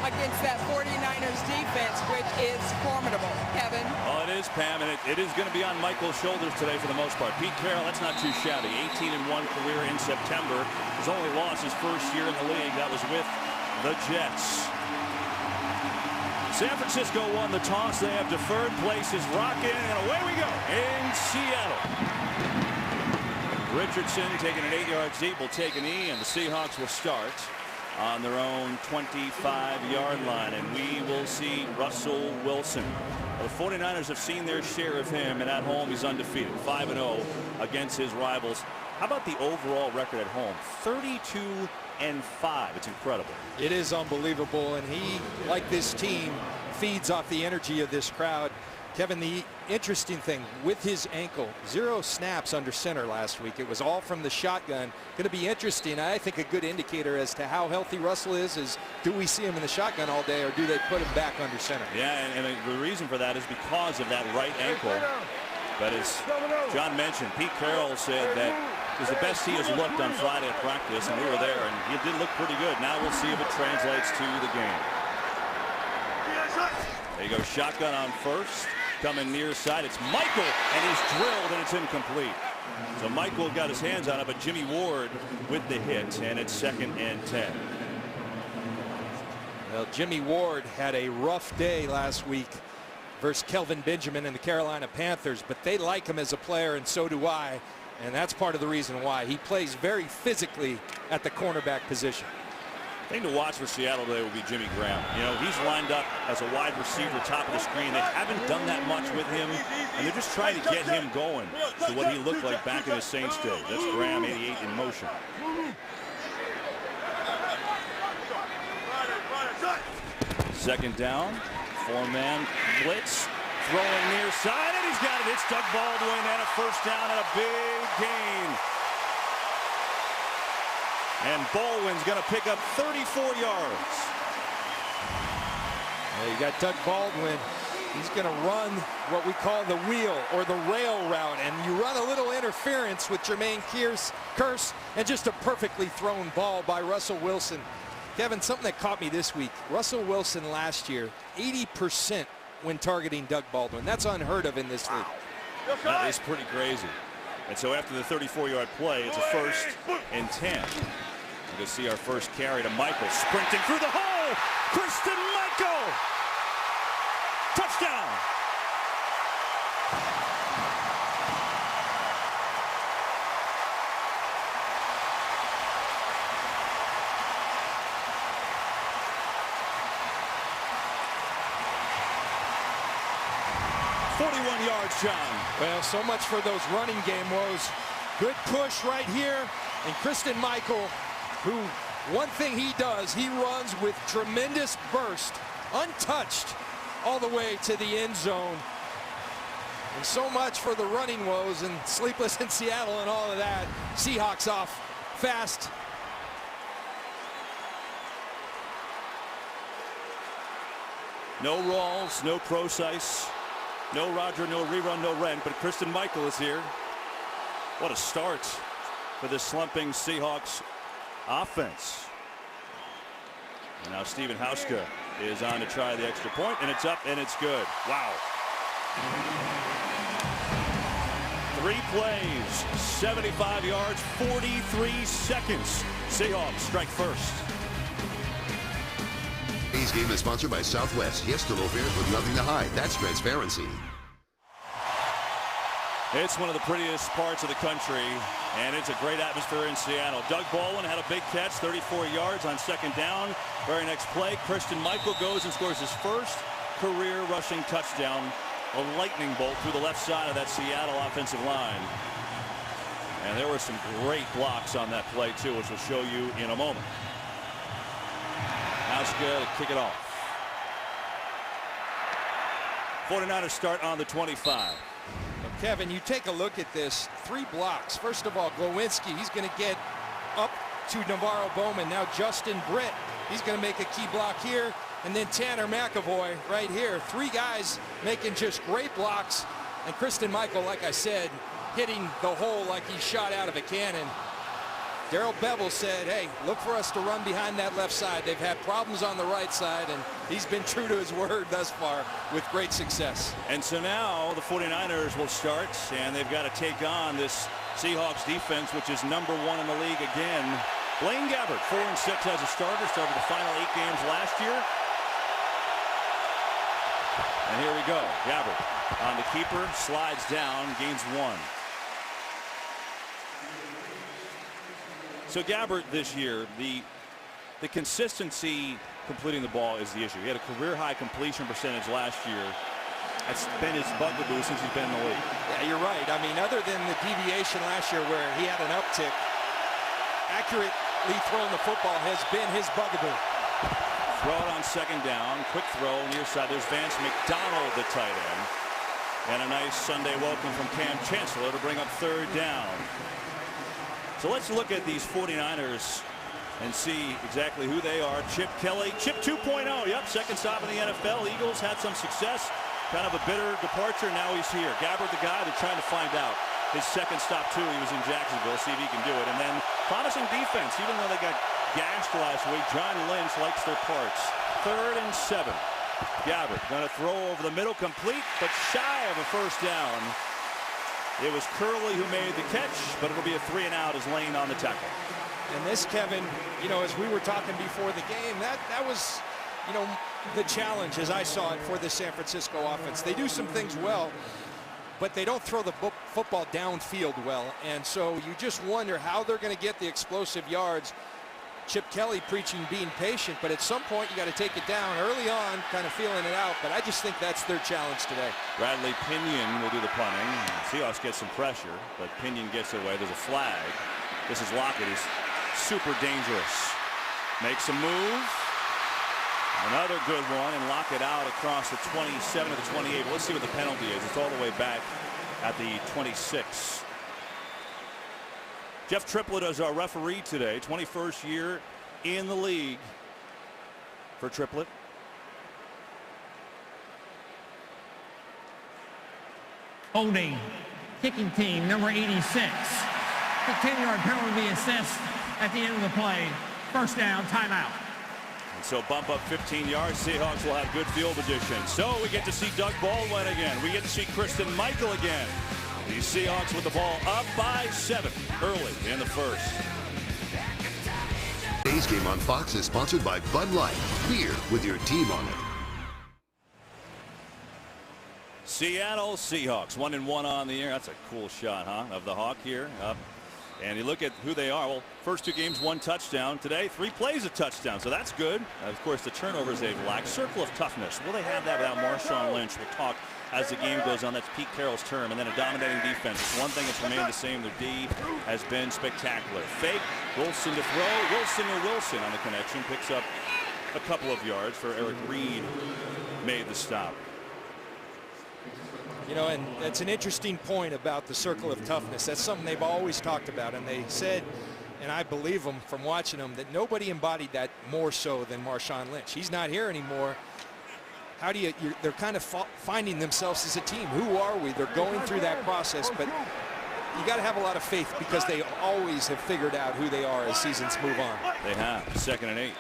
against that 49ers defense, which is formidable. Kevin? Oh, it is, Pam, and it is going to be on Michael's shoulders today for the most part. Pete Carroll, that's not too shabby. 18-1 career in September. His only loss his first year in the league. That was with the Jets. San Francisco won the toss. They have deferred places. Rocking, and away we go in Seattle. Richardson taking it 8 yards deep will take a knee, and the Seahawks will start on their own 25-yard line, and we will see Russell Wilson. Well, the 49ers have seen their share of him, and at home he's undefeated, 5-0 against his rivals. How about the overall record at home? 32-5. It's incredible. It is unbelievable, and he, like this team, feeds off the energy of this crowd. Kevin, the interesting thing with his ankle, 0 snaps under center last week. It was all from the shotgun. Going to be interesting. I think a good indicator as to how healthy Russell is do we see him in the shotgun all day, or do they put him back under center? Yeah, and the reason for that is because of that right ankle. But as John mentioned, Pete Carroll said that it was the best he has looked on Friday at practice, and we were there, and he did look pretty good. Now we'll see if it translates to the game. There you go, shotgun on first. Coming near side, it's Michael, and he's drilled, and it's incomplete. So Michael got his hands on it, but Jimmy Ward with the hit, and it's 2nd and 10. Well, Jimmy Ward had a rough day last week versus Kelvin Benjamin and the Carolina Panthers, but they like him as a player, and so do I, and that's part of the reason why. He plays very physically at the cornerback position. The thing to watch for Seattle today will be Jimmy Graham. You know, he's lined up as a wide receiver top of the screen. They haven't done that much with him, and they're just trying to get him going to what he looked like back in his Saints days. That's Graham, 88, in motion. Second down, 4-man blitz, throwing near side, and he's got it. It's Doug Baldwin, and a first down and a big gain. And Baldwin's going to pick up 34 yards. Well, you got Doug Baldwin. He's going to run what we call the wheel or the rail route, and you run a little interference with Jermaine Kearse, and just a perfectly thrown ball by Russell Wilson. Kevin, something that caught me this week, Russell Wilson last year, 80% when targeting Doug Baldwin. That's unheard of in this league. That is pretty crazy. And so after the 34-yard play, it's a 1st and 10. We'll see our first carry to Michael, sprinting through the hole. Christian Michael, touchdown. Yards, John. Well, so much for those running game woes. Good push right here, and Christian Michael, who one thing he does, he runs with tremendous burst, untouched all the way to the end zone. And so much for the running woes and sleepless in Seattle and all of that. Seahawks off fast. No Rawls, no Procise. No Roger, no rerun, no rent, but Christian Michael is here. What a start for this slumping Seahawks offense. And now Steven Hauska is on to try the extra point, and it's up, and it's good. Wow. 3 plays, 75 yards, 43 seconds. Seahawks strike first. Today's game is sponsored by Southwest. Yes to low fares with nothing to hide. That's transparency. It's one of the prettiest parts of the country, and it's a great atmosphere in Seattle. Doug Baldwin had a big catch, 34 yards on 2nd down. Very next play, Christian Michael goes and scores his first career rushing touchdown. A lightning bolt through the left side of that Seattle offensive line. And there were some great blocks on that play, too, which we'll show you in a moment. Hauska to kick it off. 49ers start on the 25. Kevin, you take a look at this. 3 blocks. First of all, Glowinski, he's going to get up to Navarro Bowman. Now Justin Britt, he's going to make a key block here. And then Tanner McAvoy right here. 3 guys making just great blocks. And Christian Michael, like I said, hitting the hole like he shot out of a cannon. Darrell Bevel said, hey, look for us to run behind that left side. They've had problems on the right side, and he's been true to his word thus far with great success. And so now the 49ers will start, and they've got to take on this Seahawks defense, which is #1 in the league again. Blaine Gabbert, 4-6 as a starter, started the final 8 games last year. And here we go. Gabbert on the keeper, slides down, gains 1. So Gabbert this year, the consistency completing the ball is the issue. He had a career-high completion percentage last year. That's been his bugaboo since he's been in the league. Yeah, you're right. I mean, other than the deviation last year where he had an uptick, accurately throwing the football has been his bugaboo. Throw it on 2nd down. Quick throw near side. There's Vance McDonald, the tight end. And a nice Sunday welcome from Cam Chancellor to bring up 3rd down. So let's look at these 49ers and see exactly who they are. Chip Kelly, Chip 2.0. Yep, 2nd stop in the NFL. Eagles had some success. Kind of a bitter departure. Now he's here. Gabbert, the guy they're trying to find out. His 2nd stop, too. He was in Jacksonville. See if he can do it. And then promising defense. Even though they got gashed last week, John Lynch likes their parts. 3rd and 7. Gabbert going to throw over the middle, complete, but shy of a 1st down. It was Curley who made the catch, but it'll be a 3-and-out as Lane on the tackle. And this, Kevin, you know, as we were talking before the game, that was, you know, the challenge as I saw it for the San Francisco offense. They do some things well, but they don't throw the football downfield well. And so you just wonder how they're going to get the explosive yards. Chip Kelly preaching being patient, but at some point you got to take it down early on, kind of feeling it out. But I just think that's their challenge today. Bradley Pinion will do the punting. Seahawks get some pressure, but Pinion gets it away. There's a flag. This is Lockett. He's super dangerous. Makes a move. Another good one, and Lockett out across the 27 to the 28. Let's see what the penalty is. It's all the way back at the 26. Jeff Triplett is our referee today. 21st year in the league for Triplett. Holding, kicking team, number 86. The 10-yard penalty will be assessed at the end of the play. 1st down, timeout. And so bump up 15 yards. Seahawks will have good field position. So we get to see Doug Baldwin again. We get to see Christine Michael again. The Seahawks with the ball up by 7 early in the 1st. Today's game on Fox is sponsored by Bud Light. Beer with your team on it. Seattle Seahawks 1-1 on the air. That's a cool shot, huh? Of the Hawk here. Up. And you look at who they are. Well, first 2 games, 1 touchdown. Today, 3 plays of touchdown. So that's good. Of course, the turnovers they've lacked. Circle of toughness. Will they have that without Marshawn Lynch? We'll talk as the game goes on. That's Pete Carroll's term. And then a dominating defense. It's one thing that's remained the same. Their D has been spectacular. Fake. Wilson to throw. Wilson to Wilson on the connection. Picks up a couple of yards for Eric Reed. Made the stop. You know, and that's an interesting point about the circle of toughness. That's something they've always talked about. And they said, and I believe them from watching them, that nobody embodied that more so than Marshawn Lynch. He's not here anymore. How do they're kind of finding themselves as a team. Who are we? They're going through that process, but you got to have a lot of faith because they always have figured out who they are as seasons move on. They have. 2nd and 8.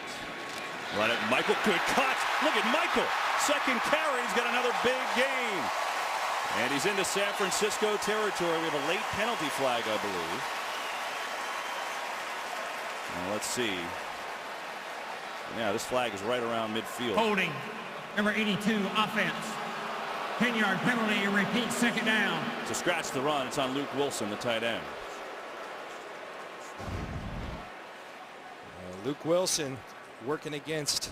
Run it. Michael, good cut. Look at Michael. 2nd carry. He's got another big game. And he's into San Francisco territory. We have a late penalty flag, I believe. Now let's see. Yeah, this flag is right around midfield. Holding, number 82, offense. 10-yard penalty, repeat 2nd down. To scratch the run, it's on Luke Wilson, the tight end. Luke Wilson working against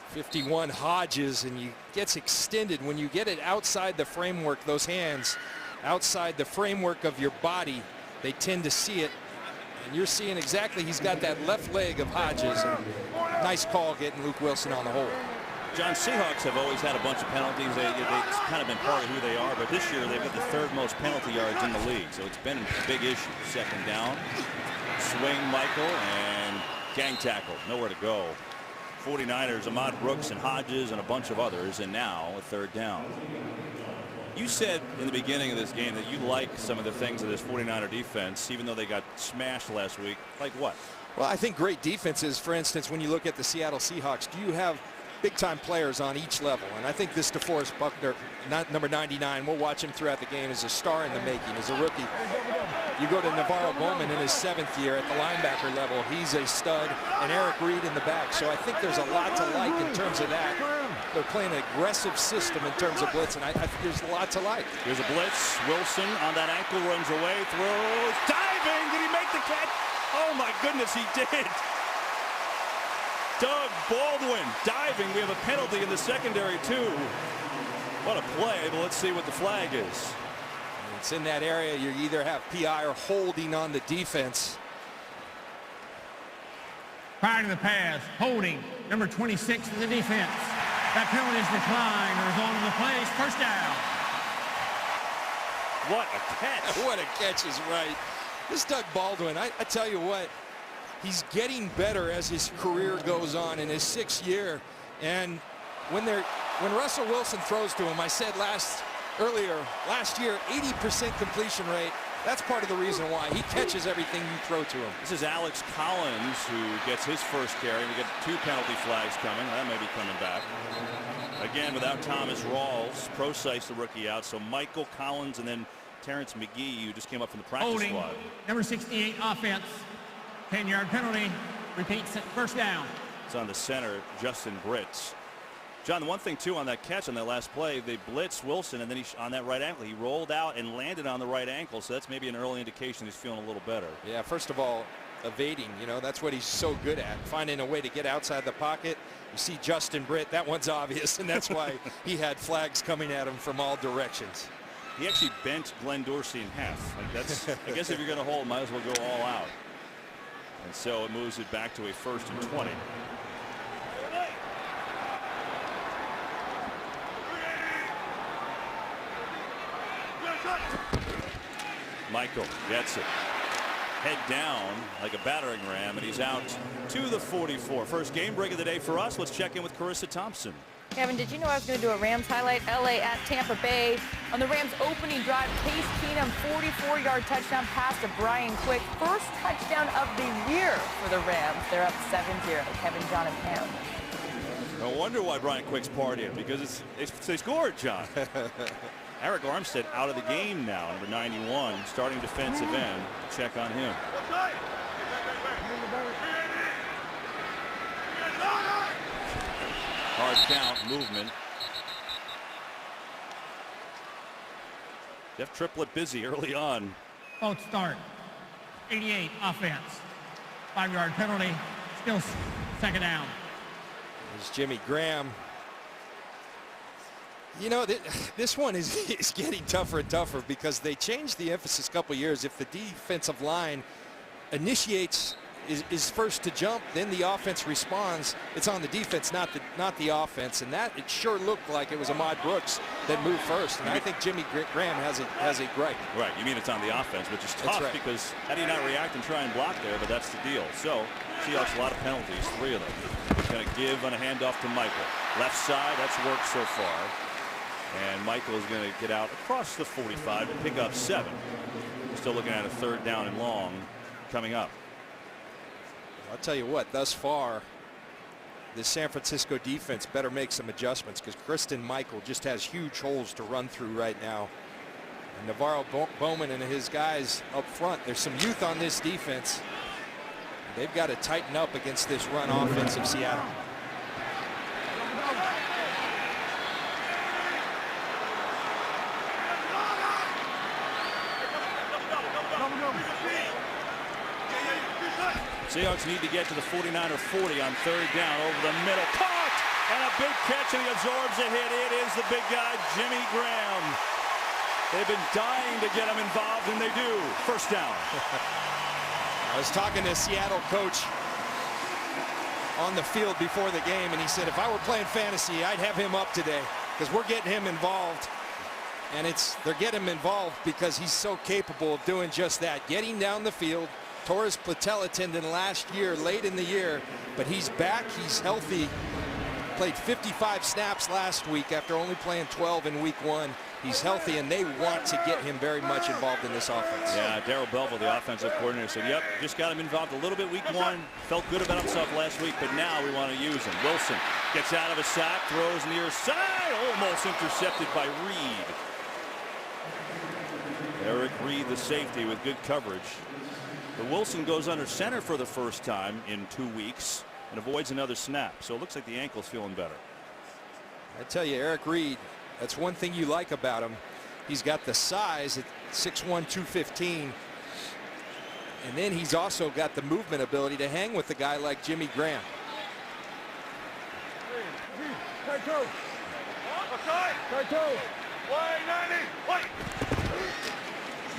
51 Hodges, and he gets extended when you get it outside the framework. Those hands outside the framework of your body, they tend to see it, and you're seeing exactly he's got that left leg of Hodges. And nice call getting Luke Wilson on the hole. John, Seahawks have always had a bunch of penalties. It's kind of been part of who they are, but this year they've got the 3rd most penalty yards in the league, so it's been a big issue. 2nd down, swing Michael, and gang tackle, nowhere to go. 49ers, Ahmad Brooks and Hodges and a bunch of others, and now a 3rd down. You said in the beginning of this game that you like some of the things of this 49er defense, even though they got smashed last week. Like what? Well, I think great defenses, for instance, when you look at the Seattle Seahawks, do you have big-time players on each level? And I think this DeForest Buckner, number 99, we'll watch him throughout the game, is a star in the making, as a rookie. You go to Navarro Bowman in his 7th year at the linebacker level. He's a stud, and Eric Reed in the back. So I think there's a lot to like in terms of that. They're playing an aggressive system in terms of blitz, and I think there's a lot to like. Here's a blitz. Wilson on that ankle, runs away, throws, diving. Did he make the catch? Oh, my goodness, he did. Doug Baldwin diving. We have a penalty in the secondary, too. What a play, but let's see what the flag is. It's in that area. You either have PI or holding on the defense. Prior to the pass, holding, number 26 in the defense. That penalty is declined. The result of the play is first down. What a catch. What a catch is right. This Doug Baldwin, I tell you what, he's getting better as his career goes on in his 6th year. And when Russell Wilson throws to him, I said last year, 80% completion rate. That's part of the reason why he catches everything you throw to him. This is Alex Collins who gets his first carry. We get 2 penalty flags coming. That may be coming back. Again, without Thomas Rawls, Procise the rookie out. So Michael Collins and then Terrence McGee, who just came up from the practice squad. Number 68 offense. 10-yard penalty. Repeats at first down. It's on the center, Justin Britz. John, the one thing, too, on that catch on that last play, they blitzed Wilson, and then on that right ankle, he rolled out and landed on the right ankle, so that's maybe an early indication he's feeling a little better. Yeah, first of all, evading, that's what he's so good at, finding a way to get outside the pocket. You see Justin Britt, that one's obvious, and that's why he had flags coming at him from all directions. He actually bent Glenn Dorsey in half. Like that's, I guess if you're going to hold, might as well go all out. And so it moves it back to a 1st and 20. Michael gets it. Head down like a battering ram, and he's out to the 44. First game break of the day for us. Let's check in with Carissa Thompson. Kevin, did you know I was going to do a Rams highlight? LA at Tampa Bay. On the Rams opening drive, Case Keenum, 44-yard touchdown pass to Brian Quick. First touchdown of the year for the Rams. They're up 7-0. Kevin, John, and Pam. No wonder why Brian Quick's partying, because they scored, John. Eric Armstead out of the game now, number 91, starting defensive end. Check on him. Hard count, movement. Jeff Triplett busy early on. False start. 88 offense. 5-yard penalty. Still second down. There's Jimmy Graham. This one is getting tougher and tougher because they changed the emphasis a couple years. If the defensive line initiates, is first to jump, then the offense responds. It's on the defense, not the offense, and that it sure looked like it was Ahmad Brooks that moved first. And I think Jimmy Graham has a gripe. Right, you mean it's on the offense, which is tough because how do you not react and try and block there? But that's the deal. So Seahawks a lot of penalties, 3 of them. Going to give on a handoff to Michael. Left side, that's worked so far. And Michael is going to get out across the 45 and pick up 7. Still looking at a 3rd down and long coming up. I'll tell you what, thus far, the San Francisco defense better make some adjustments because Kristen Michael just has huge holes to run through right now. And Navarro Bowman and his guys up front, there's some youth on this defense. They've got to tighten up against this run offense of Seattle. Seahawks need to get to the 49 or 40 on 3rd down over the middle. Caught! And a big catch, and he absorbs a hit. It is the big guy, Jimmy Graham. They've been dying to get him involved, and they do. 1st down. I was talking to a Seattle coach on the field before the game, and he said if I were playing fantasy, I'd have him up today because we're getting him involved. And they're getting him involved because he's so capable of doing just that, getting down the field. Tore his patella tendon last year, late in the year, but he's back, he's healthy. Played 55 snaps last week after only playing 12 in week 1. He's healthy, and they want to get him very much involved in this offense. Yeah, Darrell Belleville, the offensive coordinator, said, yep, just got him involved a little bit week one. Felt good about himself last week, but now we want to use him. Wilson gets out of a sack, throws near side, almost intercepted by Reed. Eric Reed, the safety, with good coverage. But Wilson goes under center for the first time in 2 weeks and avoids another snap. So it looks like the ankle's feeling better. I tell you, Eric Reed, that's one thing you like about him. He's got the size at 6'1", 215. And then he's also got the movement ability to hang with a guy like Jimmy Graham.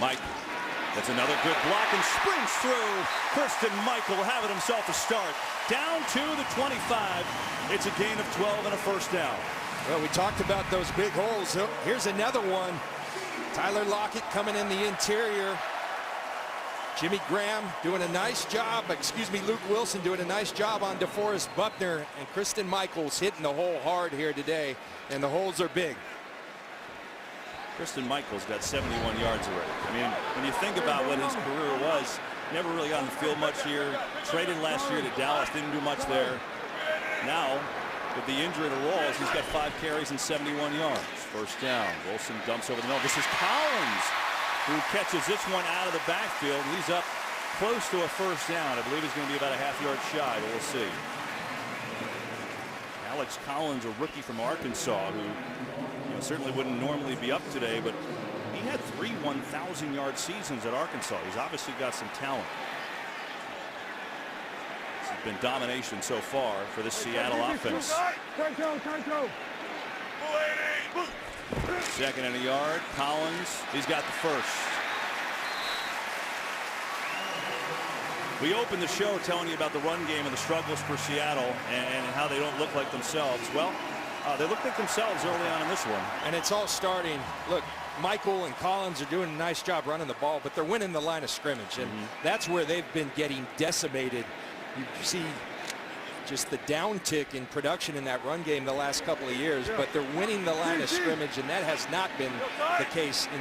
Mike, that's another good block and sprints through. Christine Michael having himself a start. Down to the 25. It's a gain of 12 and a first down. Well, we talked about those big holes. Here's another one. Tyler Lockett coming in the interior. Jimmy Graham doing a nice job. Luke Wilson doing a nice job on DeForest Buckner. And Christine Michaels hitting the hole hard here today. And the holes are big. Christine Michaels got 71 yards already. I mean, when you think about what his career was, never really got on the field much here. Traded last year to Dallas, didn't do much there. Now, with the injury to Rawls, he's got 5 carries and 71 yards. First down. Wilson dumps over the middle. This is Collins who catches this one out of the backfield. He's up close to a first down. I believe he's going to be about a half-yard shy, but we'll see. Alex Collins, a rookie from Arkansas, who certainly wouldn't normally be up today, but he had 3 1,000-yard seasons at Arkansas. He's obviously got some talent. It's been domination so far for this Seattle offense. Second and a yard. Collins, he's got the first. We opened the show telling you about the run game and the struggles for Seattle and how they don't look like themselves. Well, they look like themselves early on in this one. And it's all starting. Look, Michael and Collins are doing a nice job running the ball, but they're winning the line of scrimmage. And that's where they've been getting decimated. You see just the downtick in production in that run game the last couple of years, but they're winning the line of scrimmage, and that has not been the case in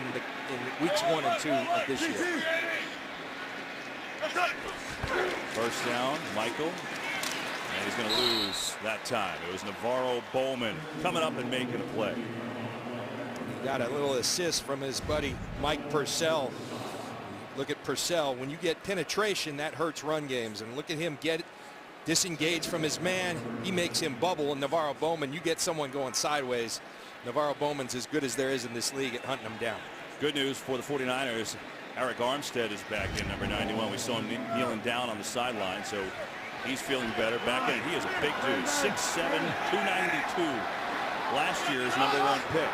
weeks 1 and 2 of this year. First down, Michael. And he's going to lose that time. It was Navarro Bowman coming up and making a play. He got a little assist from his buddy Mike Purcell. Look at Purcell. When you get penetration, that hurts run games. And look at him get disengaged from his man. He makes him bubble. And Navarro Bowman, you get someone going sideways. Navarro Bowman's as good as there is in this league at hunting them down. Good news for the 49ers. Eric Armstead is back in, number 91. We saw him kneeling down on the sideline, so he's feeling better. Back in, he is a big dude, 6'7", 292. Last year's number 1 pick.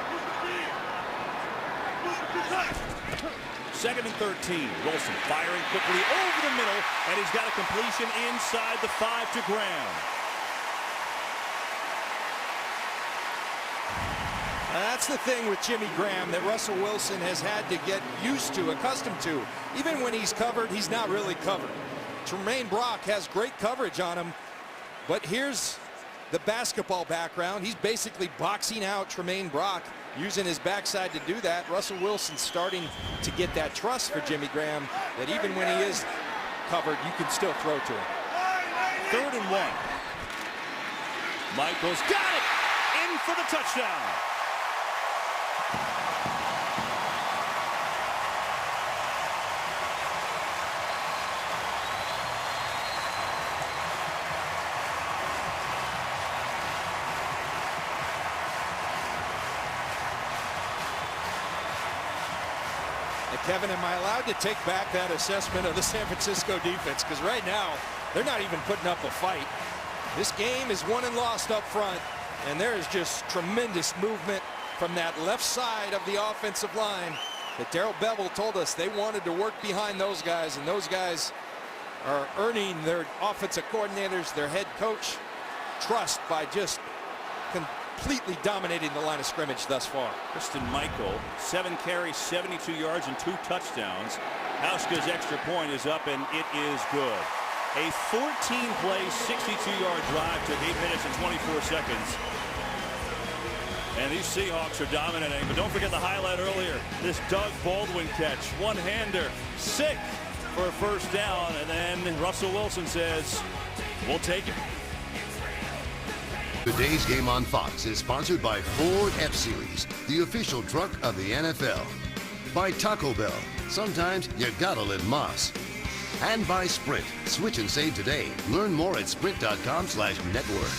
Second and 13. Wilson firing quickly over the middle, and he's got a completion inside the 5 to Graham. That's the thing with Jimmy Graham that Russell Wilson has had to get used to, accustomed to. Even when he's covered, he's not really covered. Tremaine Brock has great coverage on him, but here's the basketball background. He's basically boxing out Tremaine Brock, using his backside to do that. Russell Wilson's starting to get that trust for Jimmy Graham that even when he is covered, you can still throw to him. 3rd and 1. Michaels got it! In for the touchdown! Kevin, am I allowed to take back that assessment of the San Francisco defense? Because right now, they're not even putting up a fight. This game is won and lost up front, and there is just tremendous movement from that left side of the offensive line that Darrell Bevell told us they wanted to work behind those guys, and those guys are earning their offensive coordinators, their head coach, trust by just completely dominating the line of scrimmage thus far. Christine Michael, 7 carries, 72 yards, and 2 touchdowns. Hauska's extra point is up, and it is good. A 14-play, 62-yard drive took 8 minutes and 24 seconds. And these Seahawks are dominating. But don't forget the highlight earlier. This Doug Baldwin catch. One-hander. Sick for a first down. And then Russell Wilson says, we'll take it. Today's game on Fox is sponsored by Ford F-Series, the official truck of the NFL. By Taco Bell. Sometimes you gotta live Moss. And by Sprint. Switch and save today. Learn more at sprint.com/network.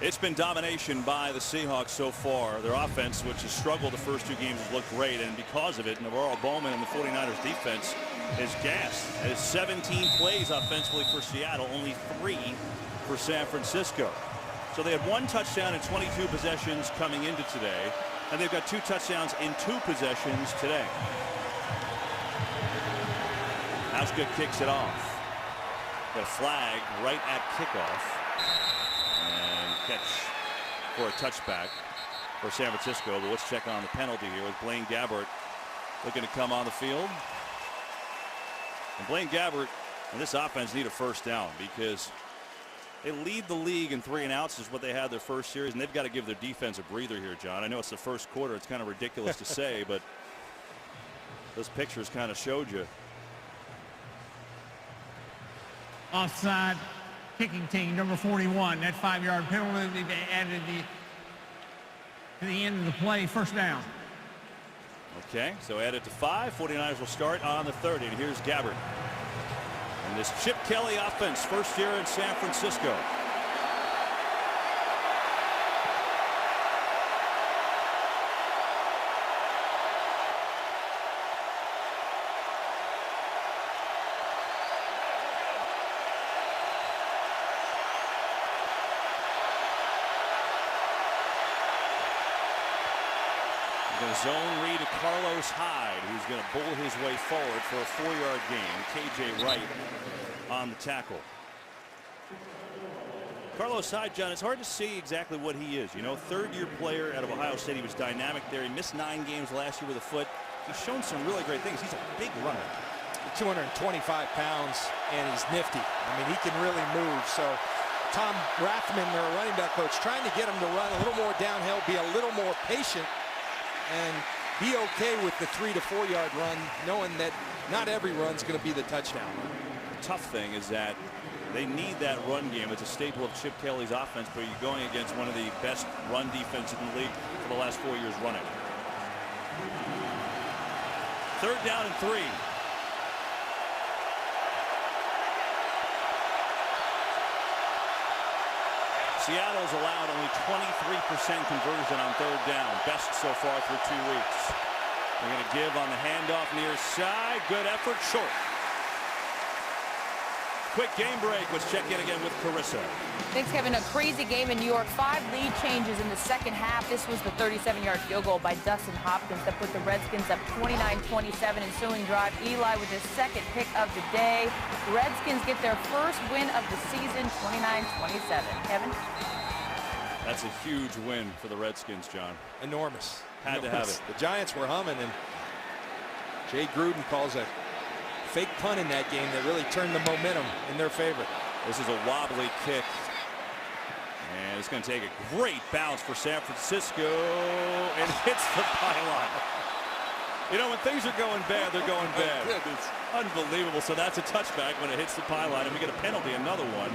It's been domination by the Seahawks so far. Their offense, which has struggled the first 2 games, has looked great. And because of it, Navarro Bowman and the 49ers defense is gassed. It is 17 plays offensively for Seattle, only 3 for San Francisco. So they had 1 touchdown in 22 possessions coming into today. And they've got 2 touchdowns in 2 possessions today. Housegood kicks it off. Got a flag right at kickoff. And catch for a touchback for San Francisco. But let's check on the penalty here with Blaine Gabbert looking to come on the field. And Blaine Gabbert and this offense need a first down because they lead the league in 3 and outs is what they had their first series, and they've got to give their defense a breather here, John. I know it's the first quarter. It's kind of ridiculous to say, but those pictures kind of showed you. Offside, kicking team, number 41. That 5-yard penalty they added to the end of the play, first down. Okay, so add it to 5. 49ers will start on the 30. And here's Gabbert. And this Chip Kelly offense, first year in San Francisco. The zone read to Carlos Hyde, who's going to bull his way forward for a 4-yard gain. KJ Wright on the tackle. Carlos Hyde, John, it's hard to see exactly what he is. You know, 3rd-year player out of Ohio State. He was dynamic there. He missed 9 games last year with a foot. He's shown some really great things. He's a big runner. 225 pounds, and he's nifty. I mean, he can really move. So Tom Rathman, their running back coach, trying to get him to run a little more downhill, be a little more patient, and be okay with the 3 to 4 yard run, knowing that not every run's going to be the touchdown. The tough thing is that they need that run game. It's a staple of Chip Kelly's offense, but you're going against one of the best run defenses in the league for the last 4 years running. 3rd down and 3. Seattle's allowed only 23% conversion on 3rd down. Best so far through 2 weeks. They're going to give on the handoff near side. Good effort, short. Quick game break. Let's check in again with Carissa. Thanks, Kevin. A crazy game in New York. 5 lead changes in the second half. This was the 37-yard field goal by Dustin Hopkins that put the Redskins up 29-27 ensuing drive. Eli with his 2nd pick of the day. Redskins get their first win of the season, 29-27. Kevin? That's a huge win for the Redskins, John. Enormous. Had to have it. The Giants were humming, and Jay Gruden calls a fake punt in that game that really turned the momentum in their favor. This is a wobbly kick. And it's going to take a great bounce for San Francisco. And hits the pylon. You know, when things are going bad, they're going bad. It's unbelievable. So that's a touchback when it hits the pylon. And we get a penalty, another one,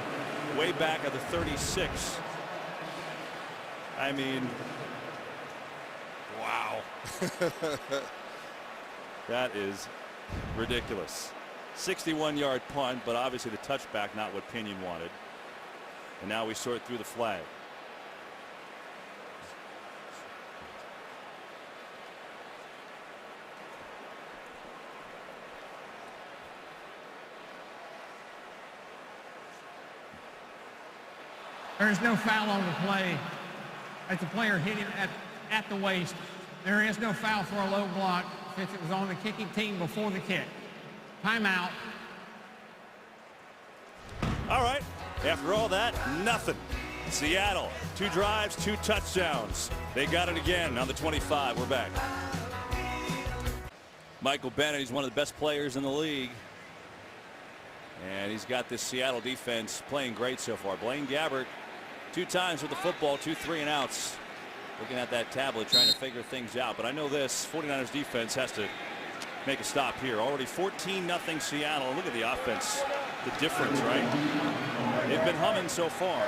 way back at the 36. I mean, wow. That is ridiculous. 61-yard punt, but obviously the touchback not what Pinion wanted. And now we sort through the flag. There is no foul on the play. That's a player hitting at the waist. There is no foul for a low block since it was on the kicking team before the kick. Timeout. All right. After all that, nothing. Seattle, 2 drives, 2 touchdowns. They got it again on the 25. We're back. Michael Bennett, he's one of the best players in the league. And he's got this Seattle defense playing great so far. Blaine Gabbert 2 times with the football, 2 3-and-outs. Looking at that tablet, trying to figure things out. But I know this 49ers defense has to make a stop here. Already 14-0 Seattle. Look at the offense. The difference, right? They've been humming so far.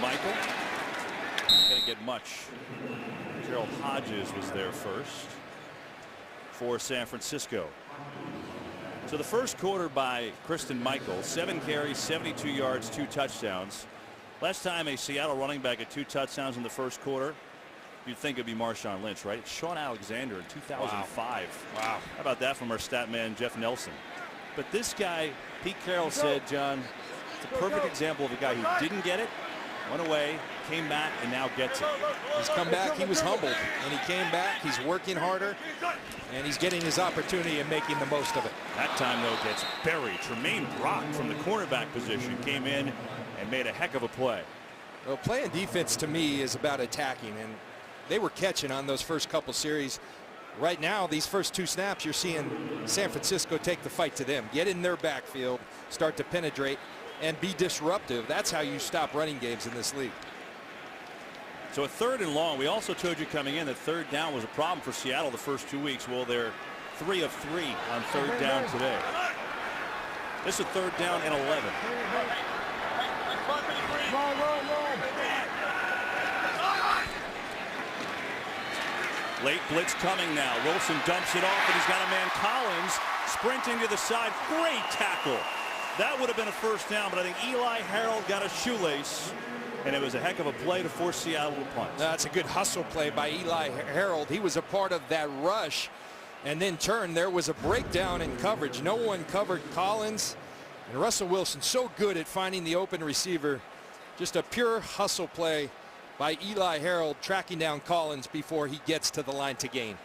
Michael. Not going to get much. Gerald Hodges was there first for San Francisco. So the first quarter by Kristen Michael, 7 carries, 72 yards, 2 touchdowns. Last time a Seattle running back had 2 touchdowns in the first quarter, you'd think it'd be Marshawn Lynch, right? It's Sean Alexander in 2005. Wow. How about that from our stat man, Jeff Nelson? But this guy, Pete Carroll said, John, it's a perfect example of a guy who didn't get it, went away, came back, and now gets it. He's come back. He was humbled, and he came back. He's working harder, and he's getting his opportunity and making the most of it. That time, though, gets buried. Tremaine Brock from the cornerback position came in and made a heck of a play. Well, playing defense to me is about attacking, and they were catching on those first couple series. Right now, these first 2 snaps, you're seeing San Francisco take the fight to them, get in their backfield, start to penetrate, and be disruptive. That's how you stop running games in this league. So a 3rd and long. We also told you coming in that 3rd down was a problem for Seattle the first 2 weeks. Well, they're 3 of 3 on 3rd down today. This is 3rd down and 11. Late blitz coming now. Wilson dumps it off, and he's got a man, Collins, sprinting to the side. Great tackle. That would have been a first down, but I think Eli Harold got a shoelace, and it was a heck of a play to force Seattle to punt. That's a good hustle play by Eli Harold. He was a part of that rush, and then there was a breakdown in coverage. No one covered Collins, and Russell Wilson so good at finding the open receiver. Just a pure hustle play by Eli Harold, tracking down Collins before he gets to the line to gain.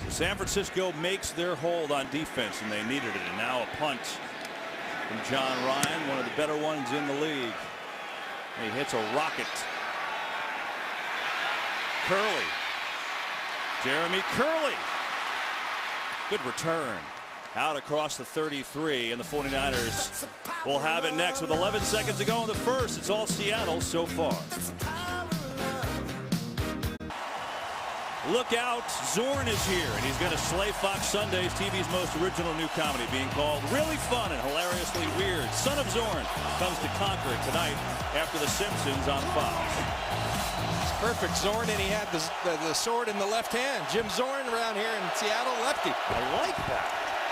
So San Francisco makes their hold on defense, and they needed it. And now a punt from John Ryan, one of the better ones in the league. And he hits a rocket. Curley. Jeremy Curley. Good return. Out across the 33, and the 49ers will have it next with 11 seconds to go in the first. It's all Seattle so far. Look out, Zorn is here, and he's going to slay Fox Sundays, TV's most original new comedy, being called Really Fun and Hilariously Weird. Son of Zorn comes to conquer it tonight after The Simpsons on Fox. It's perfect, Zorn, and he had the sword in the left hand. Jim Zorn around here in Seattle, lefty. I like that.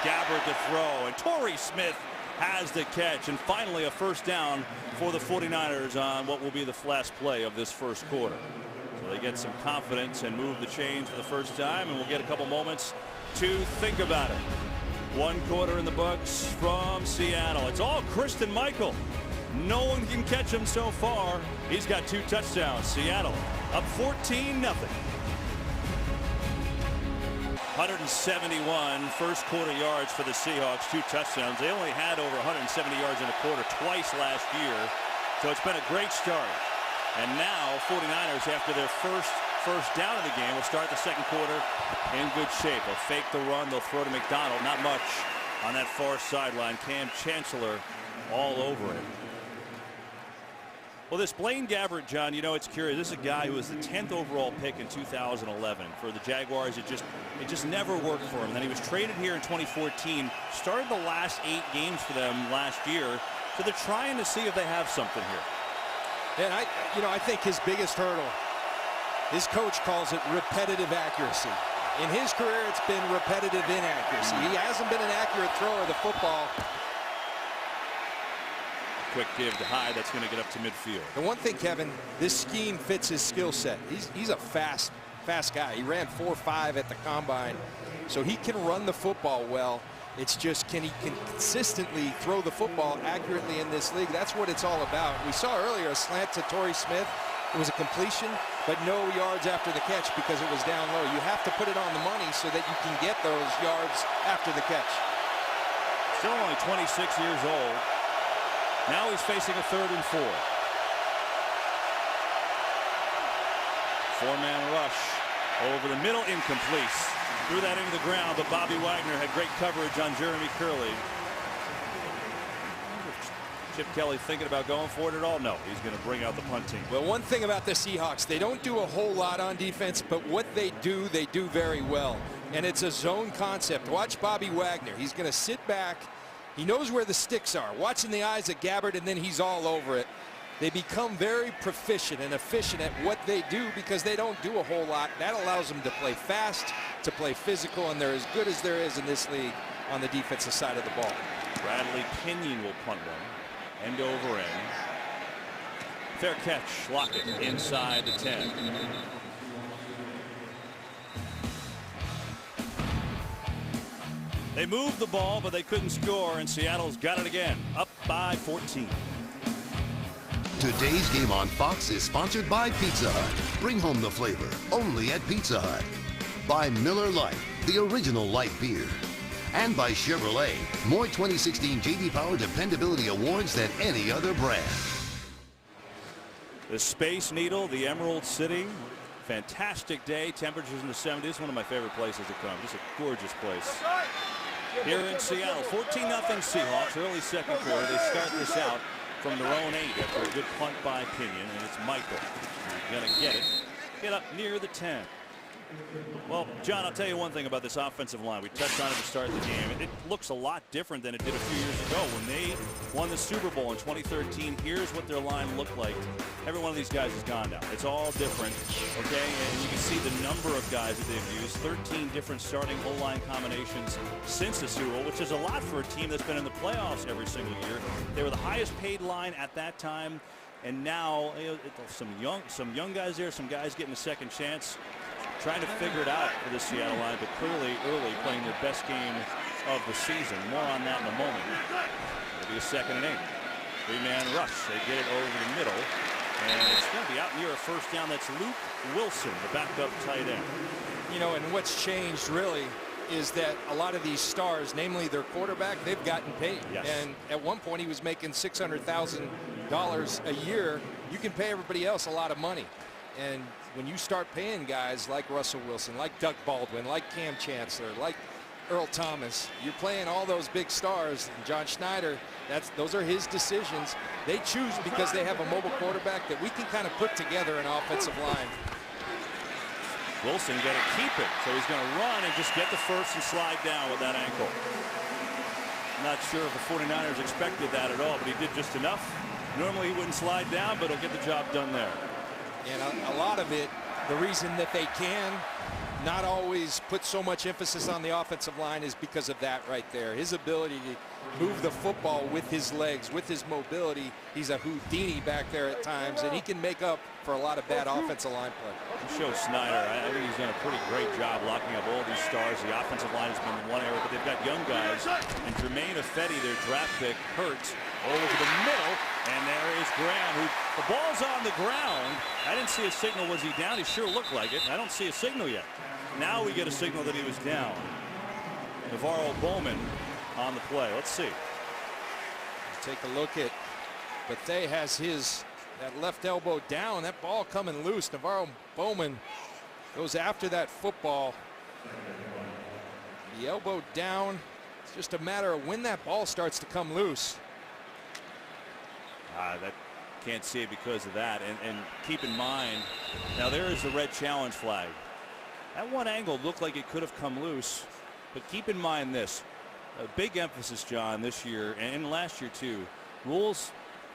Gabbard to throw, and Torrey Smith has the catch, and finally a first down for the 49ers on what will be the last play of this first quarter. So they get some confidence and move the chains for the first time, and we'll get a couple moments to think about it. 1 quarter in the books from Seattle. It's all Kristen Michael. No one can catch him so far. He's got 2 touchdowns. Seattle up 14-0. 171 first quarter yards for the Seahawks, 2 touchdowns. They only had over 170 yards in a quarter twice last year. So it's been a great start. And now 49ers, after their first down of the game, will start the second quarter in good shape. They'll fake the run. They'll throw to McDonald. Not much on that far sideline. Cam Chancellor all over it. Well, this Blaine Gabbert, John, you know, it's curious. This is a guy who was the 10th overall pick in 2011 for the Jaguars. It just never worked for him. Then he was traded here in 2014, started the last 8 games for them last year. So they're trying to see if they have something here. And I think his biggest hurdle, his coach calls it repetitive accuracy. In his career, it's been repetitive inaccuracy. He hasn't been an accurate thrower of the football. Quick give to Hyde. That's going to get up to midfield. The one thing, Kevin, this scheme fits his skill set. He's a fast guy. He ran 4.5 at the combine, so he can run the football well. It's just, can he consistently throw the football accurately in this league? That's what it's all about. We saw earlier a slant to Torrey Smith. It was a completion, but no yards after the catch because it was down low. You have to put it on the money so that you can get those yards after the catch. Still only 26 years old. Now he's facing a 3rd and 4. 4-man rush over the middle, incomplete. Threw that into the ground, but Bobby Wagner had great coverage on Jeremy Curley. Chip Kelly thinking about going for it at all? No, he's going to bring out the punt team. Well, one thing about the Seahawks, they don't do a whole lot on defense, but what they do very well. And it's a zone concept. Watch Bobby Wagner. He's going to sit back. He knows where the sticks are. Watching the eyes of Gabbard, and then he's all over it. They become very proficient and efficient at what they do because they don't do a whole lot. That allows them to play fast, to play physical, and they're as good as there is in this league on the defensive side of the ball. Bradley Pinion will punt one. End over end. Fair catch. Lockett inside the 10. They moved the ball, but they couldn't score, and Seattle's got it again. Up by 14. Today's game on Fox is sponsored by Pizza Hut. Bring home the flavor only at Pizza Hut. By Miller Lite, the original light beer. And by Chevrolet, more 2016 J.D. Power Dependability Awards than any other brand. The Space Needle, the Emerald City. Fantastic day. Temperatures in the 70s. One of my favorite places to come. Just a gorgeous place. Here in Seattle, 14-0 Seahawks. Early second quarter. They start this out from their own 8 after a good punt by Pinion, and it's Michael. He's going to get it. Get up near the 10. Well, John, I'll tell you one thing about this offensive line. We touched on it to start the game. It looks a lot different than it did a few years ago when they won the Super Bowl in 2013. Here's what their line looked like. Every one of these guys is gone now. It's all different, okay? And you can see the number of guys that they've used. 13 different starting O-line combinations since the Super Bowl, which is a lot for a team that's been in the playoffs every single year. They were the highest paid line at that time, and now some young guys there, some guys getting a second chance. Trying to figure it out for the Seattle line, but clearly early playing their best game of the season. More on that in a moment. It'll be a 2nd and 8. 3-man rush. They get it over the middle. And it's going to be out near a first down. That's Luke Wilson, the backup tight end. You know, and what's changed really is that a lot of these stars, namely their quarterback, they've gotten paid. Yes. And at one point he was making $600,000 a year. You can pay everybody else a lot of money. And when you start paying guys like Russell Wilson, like Doug Baldwin, like Cam Chancellor, like Earl Thomas, you're playing all those big stars. And John Schneider, those are his decisions. They choose because they have a mobile quarterback that we can kind of put together an offensive line. Wilson going to keep it, so he's going to run and just get the first and slide down with that ankle. Not sure if the 49ers expected that at all, but he did just enough. Normally he wouldn't slide down, but he'll get the job done there. And a lot of it, the reason that they can not always put so much emphasis on the offensive line is because of that right there. His ability to move the football with his legs, with his mobility. He's a Houdini back there at times, and he can make up for a lot of bad offensive line play. Show Snyder, I think he's done a pretty great job locking up all these stars. The offensive line has been in one area, but they've got young guys. And Jermaine Ifedi, their draft pick, hurts over to the middle. And there is Graham, who the ball's on the ground. I didn't see a signal. Was he down? He sure looked like it. I don't see a signal yet. Now we get a signal that he was down. Navarro Bowman on the play. Let's see. Take a look at Bethea has that left elbow down. That ball coming loose. Navarro Bowman goes after that football. The elbow down. It's just a matter of when that ball starts to come loose. That can't see it because of that. And keep in mind, now there is the red challenge flag. That one angle looked like it could have come loose. But keep in mind this. A big emphasis, John, this year and last year too. Rules,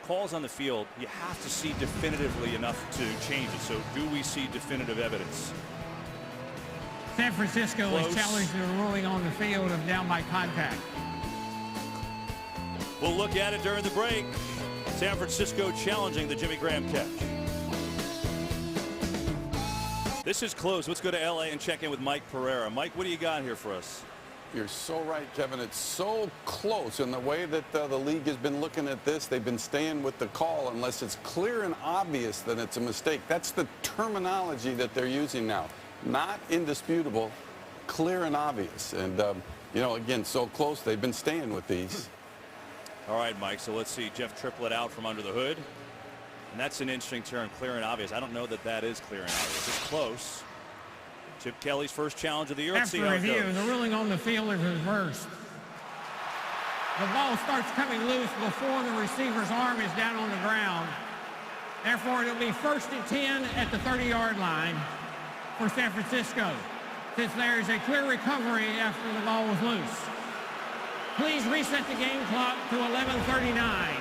calls on the field, you have to see definitively enough to change it. So do we see definitive evidence? San Francisco is challenging the ruling on the field of down by contact. We'll look at it during the break. San Francisco challenging the Jimmy Graham catch. This is close. Let's go to LA and check in with Mike Pereira. Mike, what do you got here for us? You're so right, Kevin. It's so close in the way that the league has been looking at this. They've been staying with the call unless it's clear and obvious that it's a mistake. That's the terminology that they're using now. Not indisputable, clear and obvious. And, you know, again, so close. They've been staying with these. All right, Mike, so let's see Jeff Triplett out from under the hood. And that's an interesting term, clear and obvious. I don't know that that is clear and obvious. It's close. Chip Kelly's first challenge of the year. Let's see After how it review, goes. the ruling on the field is reversed. The ball starts coming loose before the receiver's arm is down on the ground. Therefore, it'll be 1st and 10 at the 30-yard line for San Francisco, since there is a clear recovery after the ball was loose. Please reset the game clock to 11:39.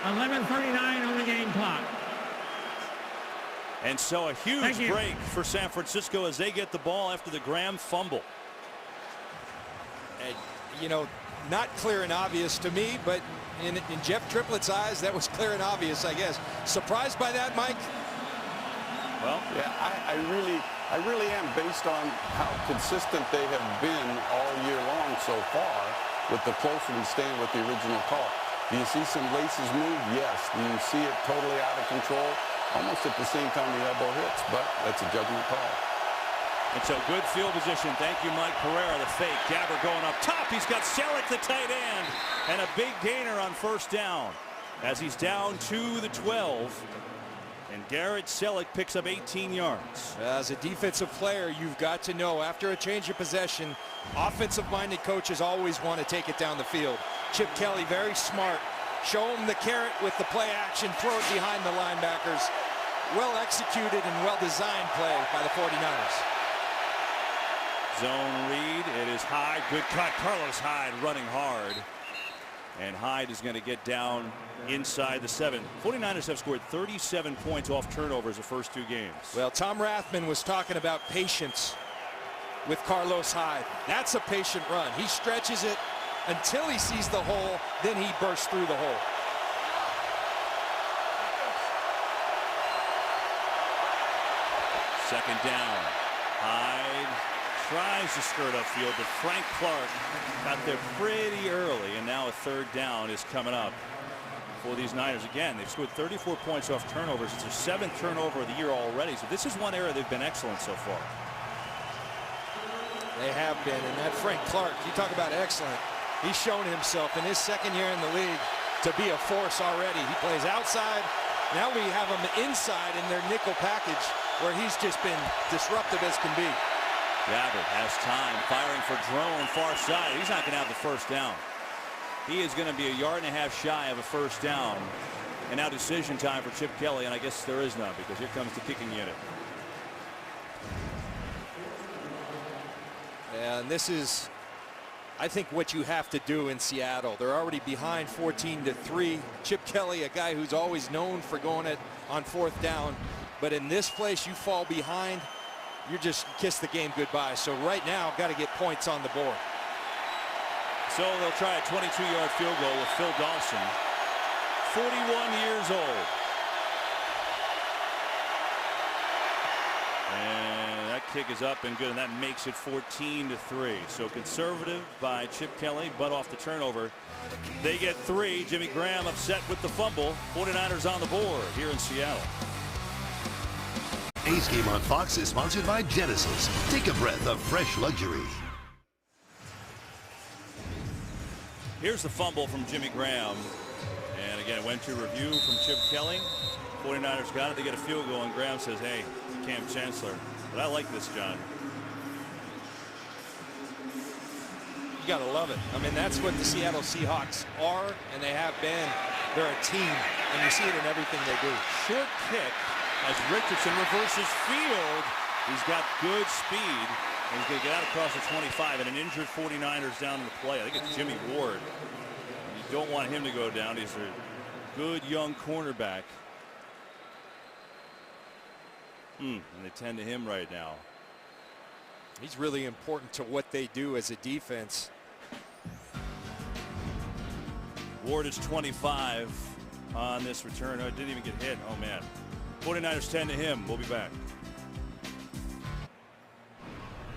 11:39 on the game clock. And so a huge break for San Francisco as they get the ball after the Graham fumble. And, you know, not clear and obvious to me, but in Jeff Triplett's eyes, that was clear and obvious, I guess. Surprised by that, Mike? Well, yeah, I really am, based on how consistent they have been all year long so far with the closer we stand with the original call. Do you see some laces move? Yes. Do you see it totally out of control? Almost at the same time the elbow hits, but that's a judgment call. And so good field position. Thank you, Mike Pereira. The fake. Gabbert going up top. He's got Selleck, the tight end, and a big gainer on 1st down as he's down to the 12. And Garrett Selleck picks up 18 yards. As a defensive player, you've got to know after a change of possession, offensive-minded coaches always want to take it down the field. Chip Kelly, very smart. Show him the carrot with the play action, throw it behind the linebackers. Well executed and well designed play by the 49ers. Zone read. It is Hyde. Good cut. Carlos Hyde running hard. And Hyde is going to get down inside the 7. 49ers have scored 37 points off turnovers the first 2 games. Well, Tom Rathman was talking about patience with Carlos Hyde. That's a patient run. He stretches it until he sees the hole, then he bursts through the hole. Second down. Hyde tries to skirt upfield, but Frank Clark got there pretty early, and now a 3rd down is coming up for these Niners. Again, they've scored 34 points off turnovers. It's their 7th turnover of the year already, so this is one area they've been excellent so far. They have been, and that Frank Clark, you talk about excellent. He's shown himself in his 2nd year in the league to be a force already. He plays outside. Now we have him inside in their nickel package, where he's just been disruptive as can be. Gabbert has time, firing for Drone, far side. He's not going to have the 1st down. He is going to be a yard and a half shy of a 1st down. And now decision time for Chip Kelly, and I guess there is none, because here comes the kicking unit. And this is, I think, what you have to do in Seattle. They're already behind 14-3. Chip Kelly, a guy who's always known for going it on 4th down. But in this place, you fall behind, you just kiss the game goodbye. So right now, got to get points on the board. So they'll try a 22-yard field goal with Phil Dawson, 41 years old. And that kick is up and good, and that makes it 14-3. So conservative by Chip Kelly, but off the turnover. They get 3. Jimmy Graham upset with the fumble. 49ers on the board here in Seattle. A's Game on Fox is sponsored by Genesis. Take a breath of fresh luxury. Here's the fumble from Jimmy Graham. And again, it went to review from Chip Kelly. 49ers got it. They get a field goal, and Graham says, hey, Cam Chancellor. But I like this, John. You got to love it. I mean, that's what the Seattle Seahawks are, and they have been. They're a team, and you see it in everything they do. Short kick as Richardson reverses field. He's got good speed. And he's going to get out across the 25, and an injured 49ers down in the play. I think it's Jimmy Ward. You don't want him to go down. He's a good young cornerback. And they tend to him right now. He's really important to what they do as a defense. Ward is 25 on this return. Oh, it didn't even get hit. Oh, man. 49ers tend to him. We'll be back.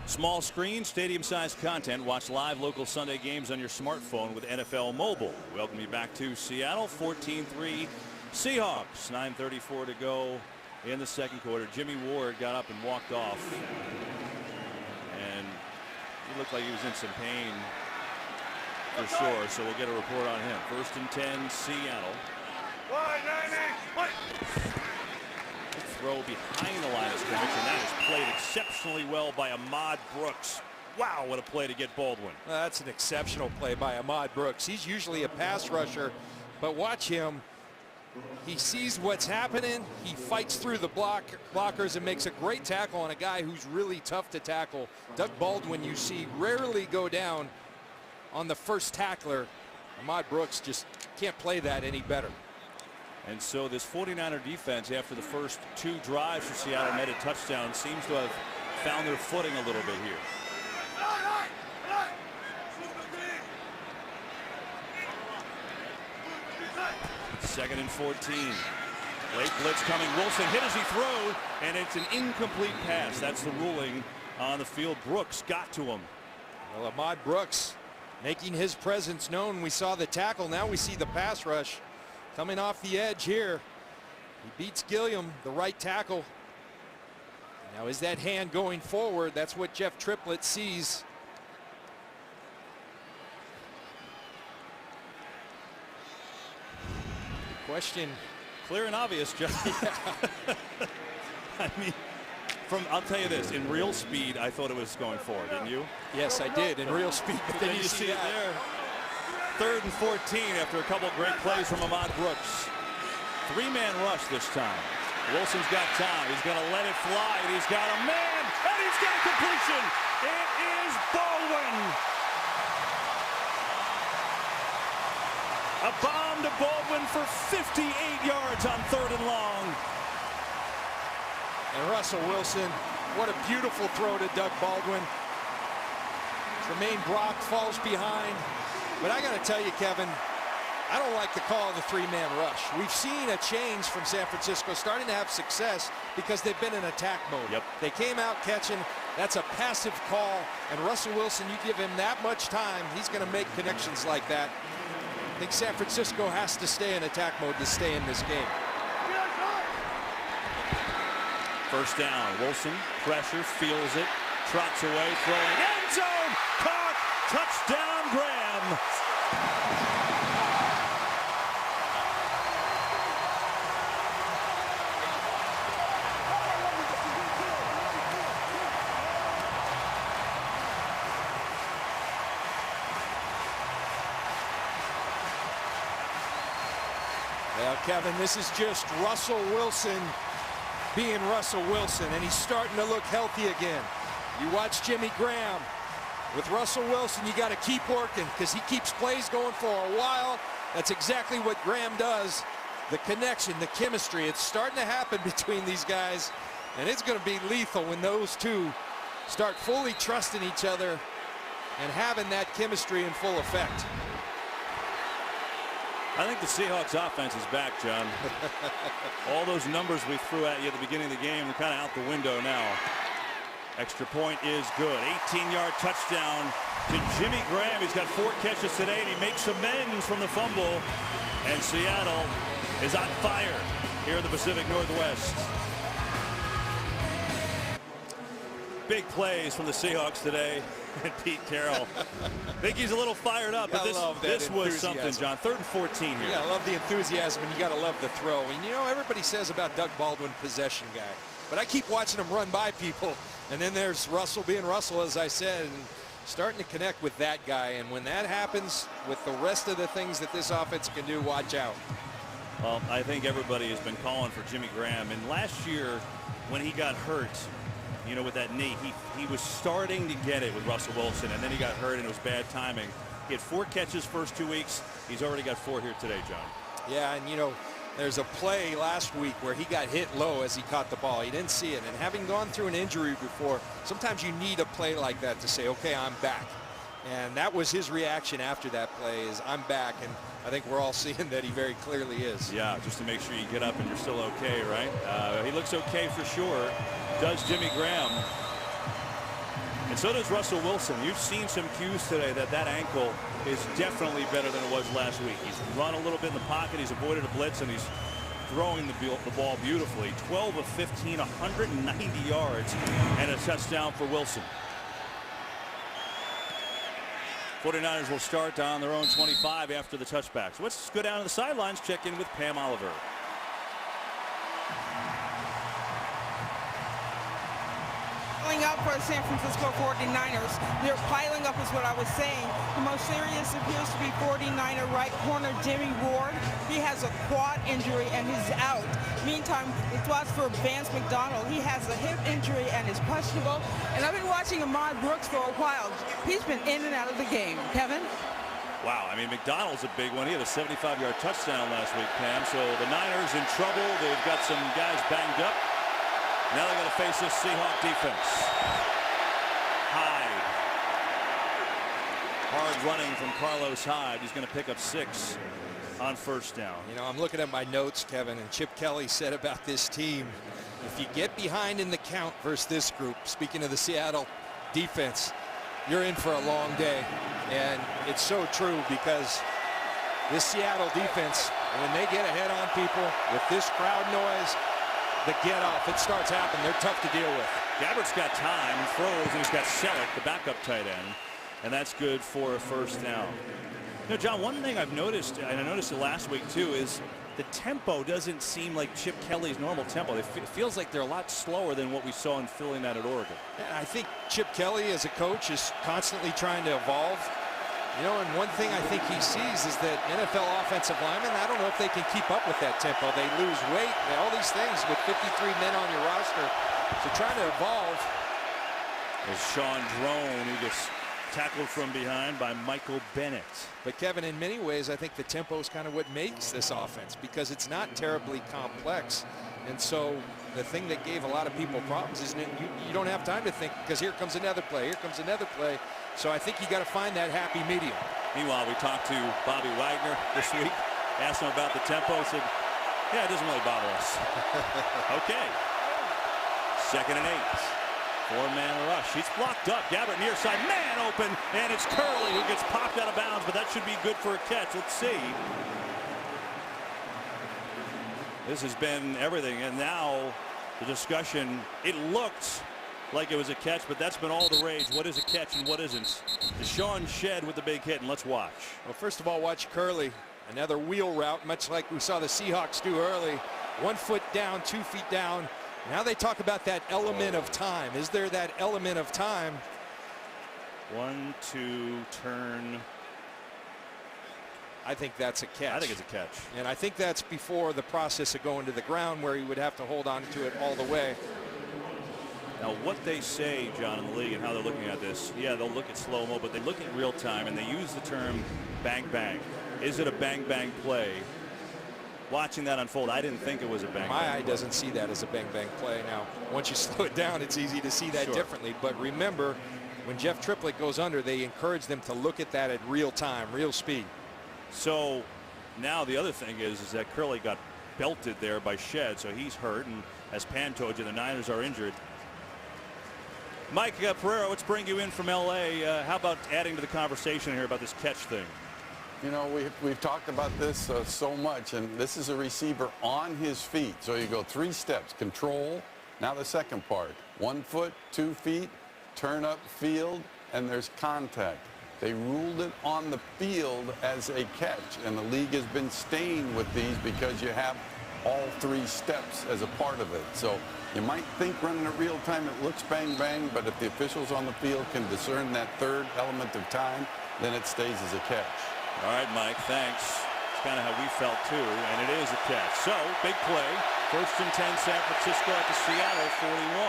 Small screen, stadium-sized content. Watch live local Sunday games on your smartphone with NFL Mobile. Welcome you back to Seattle. 14-3 Seahawks. 9:34 to go in the 2nd quarter. Jimmy Ward got up and walked off. And he looked like he was in some pain for sure. So we'll get a report on him. 1st and 10 Seattle. throw behind the line of scrimmage, and that is played exceptionally well by Ahmad Brooks. Wow, what a play to get Baldwin. Well, that's an exceptional play by Ahmad Brooks. He's usually a pass rusher, but watch him. He sees what's happening. He fights through the blockers and makes a great tackle on a guy who's really tough to tackle. Doug Baldwin, you see, rarely go down on the first tackler. Ahmad Brooks just can't play that any better. And so this 49er defense, after the first 2 drives for Seattle netted touchdown, seems to have found their footing a little bit here. Second and 14. Late blitz coming. Wilson hit as he throws, and it's an incomplete pass. That's the ruling on the field. Brooks got to him. Well, Ahmad Brooks making his presence known. We saw the tackle. Now we see the pass rush coming off the edge here. He beats Gilliam, the right tackle. Now is that hand going forward? That's what Jeff Triplett sees. The question. Clear and obvious, John. I mean, I'll tell you this, in real speed, I thought it was going forward, didn't you? Yes, I did, in real speed. But then you see it there. 3rd and 14 after a couple of great plays from Ahmad Brooks. 3-man rush this time. Wilson's got time. He's going to let it fly. And he's got a man, and he's got a completion. It is Baldwin. A bomb to Baldwin for 58 yards on 3rd and long. And Russell Wilson, what a beautiful throw to Doug Baldwin. Tremaine Brock falls behind. But I got to tell you, Kevin, I don't like the call of the 3-man rush. We've seen a change from San Francisco, starting to have success because they've been in attack mode. Yep. They came out catching. That's a passive call. And Russell Wilson, you give him that much time, he's going to make connections like that. I think San Francisco has to stay in attack mode to stay in this game. First down. Wilson, pressure, feels it, trots away, throwing, end zone, caught, touchdown, Graham. Well, Kevin, this is just Russell Wilson being Russell Wilson, and he's starting to look healthy again. You watch Jimmy Graham. With Russell Wilson, you got to keep working because he keeps plays going for a while. That's exactly what Graham does. The connection, the chemistry, it's starting to happen between these guys, and it's going to be lethal when those two start fully trusting each other and having that chemistry in full effect. I think the Seahawks offense is back, John. All those numbers we threw at you at the beginning of the game are kind of out the window now. Extra point is good. 18-yard touchdown to Jimmy Graham. He's got 4 catches today, and he makes amends from the fumble. And Seattle is on fire here in the Pacific Northwest. Big plays from the Seahawks today. And Pete Carroll. I think he's a little fired up, but this was something, John. 3rd and 14 here. Yeah, I love the enthusiasm, and you got to love the throw. And you know, everybody says about Doug Baldwin, possession guy, but I keep watching him run by people. And then there's Russell being Russell, as I said, and starting to connect with that guy. And when that happens with the rest of the things that this offense can do, watch out. Well, I think everybody has been calling for Jimmy Graham. And last year, when he got hurt, you know, with that knee, he was starting to get it with Russell Wilson, and then he got hurt, and it was bad timing. He had 4 catches first 2 weeks. He's already got 4 here today, John. Yeah, and you know, there's a play last week where he got hit low as he caught the ball. He didn't see it, and having gone through an injury before, sometimes you need a play like that to say, okay, I'm back. And that was his reaction after that play, is I'm back, and I think we're all seeing that he very clearly is. Yeah, just to make sure you get up and you're still okay, right? He looks okay for sure. Does Jimmy Graham. And so does Russell Wilson. You've seen some cues today that that ankle is definitely better than it was last week. He's run a little bit in the pocket. He's avoided a blitz, and he's throwing the ball beautifully. 12 of 15, 190 yards, and a touchdown for Wilson. 49ers will start on their own 25 after the touchback. So let's go down to the sidelines, check in with Pam Oliver. opening up for the San Francisco 49ers. They're piling up is what I was saying. The most serious appears to be 49er right corner Jimmy Ward. He has a quad injury and he's out. Meantime, the thoughts for Vance McDonald. He has a hip injury and is questionable. And I've been watching Ahmad Brooks for a while. He's been in and out of the game. Kevin? Wow, I mean, McDonald's a big one. He had a 75-yard touchdown last week, Pam. So the Niners in trouble. They've got some guys banged up. Now they're going to face this Seahawk defense. Hyde. Hard running from Carlos Hyde. He's going to pick up 6 on first down. You know, I'm looking at my notes, Kevin, and Chip Kelly said about this team, if you get behind in the count versus this group, speaking of the Seattle defense, you're in for a long day. And it's so true because this Seattle defense, when they get ahead on people with this crowd noise, the get off, it starts happening. They're tough to deal with. Gabbert's got time and throws, and he's got Selleck, the backup tight end, and that's good for a first down. You know, John, one thing I've noticed, and I noticed it last week too, is the tempo doesn't seem like Chip Kelly's normal tempo. It feels like they're a lot slower than what we saw in filling that at Oregon. Yeah, I think Chip Kelly as a coach is constantly trying to evolve. You know, and one thing I think he sees is that NFL offensive linemen, I don't know if they can keep up with that tempo. They lose weight, all these things with 53 men on your roster. So trying to evolve. There's Sean Drone, who gets tackled from behind by Michael Bennett. But Kevin, in many ways, I think the tempo is kind of what makes this offense because it's not terribly complex. And so the thing that gave a lot of people problems is you don't have time to think because here comes another play, here comes another play. So I think you got to find that happy medium. Meanwhile, we talked to Bobby Wagner this week, asked him about the tempo, said, yeah, it doesn't really bother us. Okay. 2nd and 8. 4-man rush. He's blocked up. Gabbert near side, man open, and it's Curley who gets popped out of bounds, but that should be good for a catch. Let's see. This has been everything, and now the discussion, it looked like it was a catch, but that's been all the rage. What is a catch and what isn't? Deshaun Shedd with the big hit, and let's watch. Well, first of all, watch Curley. Another wheel route, much like we saw the Seahawks do early. 1 foot down, 2 feet down. Now they talk about that element of time. Is there that element of time? 1, 2, turn. I think that's a catch. I think it's a catch. And I think that's before the process of going to the ground where he would have to hold on to it all the way. Now, what they say, John, in the league and how they're looking at this, yeah, they'll look at slow-mo, but they look at real time, and they use the term bang-bang. Is it a bang-bang play? Watching that unfold, I didn't think it was a bang-bang. My eye doesn't see that as a bang-bang play. Now, once you slow it down, it's easy to see that differently. But remember, when Jeff Triplett goes under, they encourage them to look at that at real time, real speed. So now the other thing is that Curley got belted there by Shedd, so he's hurt, and as Pam told you, the Niners are injured. Mike Pereira, let's bring you in from L.A. How about adding to the conversation here about this catch thing? You know, we've talked about this so much, and this is a receiver on his feet. So you go 3 steps, control. Now the second part, 1 foot, 2 feet, turn up field, and there's contact. They ruled it on the field as a catch, and the league has been staying with these because you have all 3 steps as a part of it. So you might think running it real time, it looks bang bang, but if the officials on the field can discern that third element of time, then it stays as a catch. All right, Mike, thanks. It's kind of how we felt too, and it is a catch. So, big play. 1st and 10, San Francisco at the Seattle 41.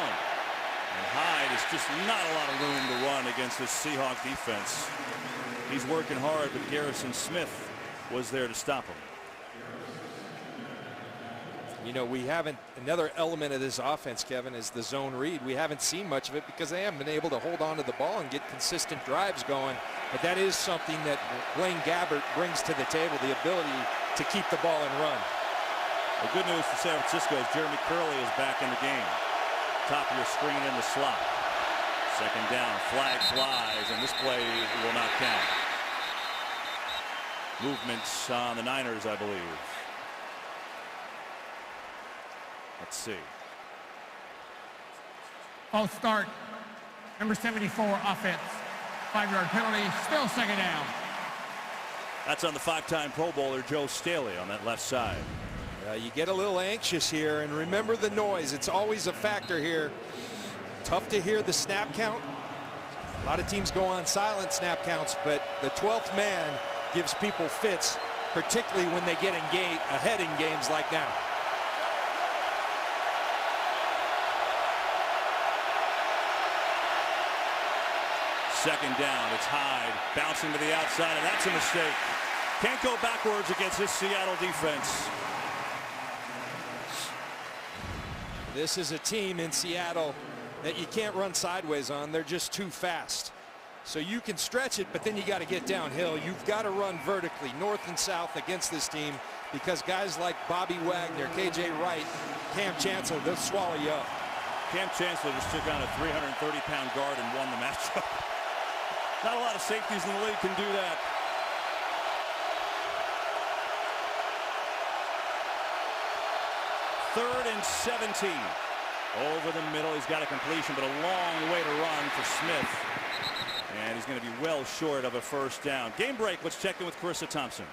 And Hyde is just not a lot of room to run against this Seahawk defense. He's working hard, but Garrison Smith was there to stop him. You know, we haven't, another element of this offense, Kevin, is the zone read. We haven't seen much of it because they haven't been able to hold on to the ball and get consistent drives going. But that is something that Blaine Gabbert brings to the table, the ability to keep the ball and run. The good news for San Francisco is Jeremy Curley is back in the game. Top of your screen in the slot. 2nd down, flag flies, and this play will not count. Movements on the Niners, I believe. Let's see. False start. Number 74, offense. 5-yard penalty, still 2nd down. That's on the 5-time Pro Bowler Joe Staley on that left side. You get a little anxious here, and remember the noise. It's always a factor here. Tough to hear the snap count. A lot of teams go on silent snap counts, but the 12th man gives people fits, particularly when they get ahead in games like now. Second down, it's Hyde bouncing to the outside, and that's a mistake. Can't go backwards against this Seattle defense. This is a team in Seattle that you can't run sideways on. They're just too fast. So you can stretch it, but then you got to get downhill. You've got to run vertically, north and south against this team, because guys like Bobby Wagner, KJ Wright, Cam Chancellor, they'll swallow you up. Cam Chancellor just took on a 330-pound guard and won the matchup. Not a lot of safeties in the league can do that. Third and 17. Over the middle, he's got a completion, but a long way to run for Smith. And he's going to be well short of a first down. Game break. Let's check in with Carissa Thompson.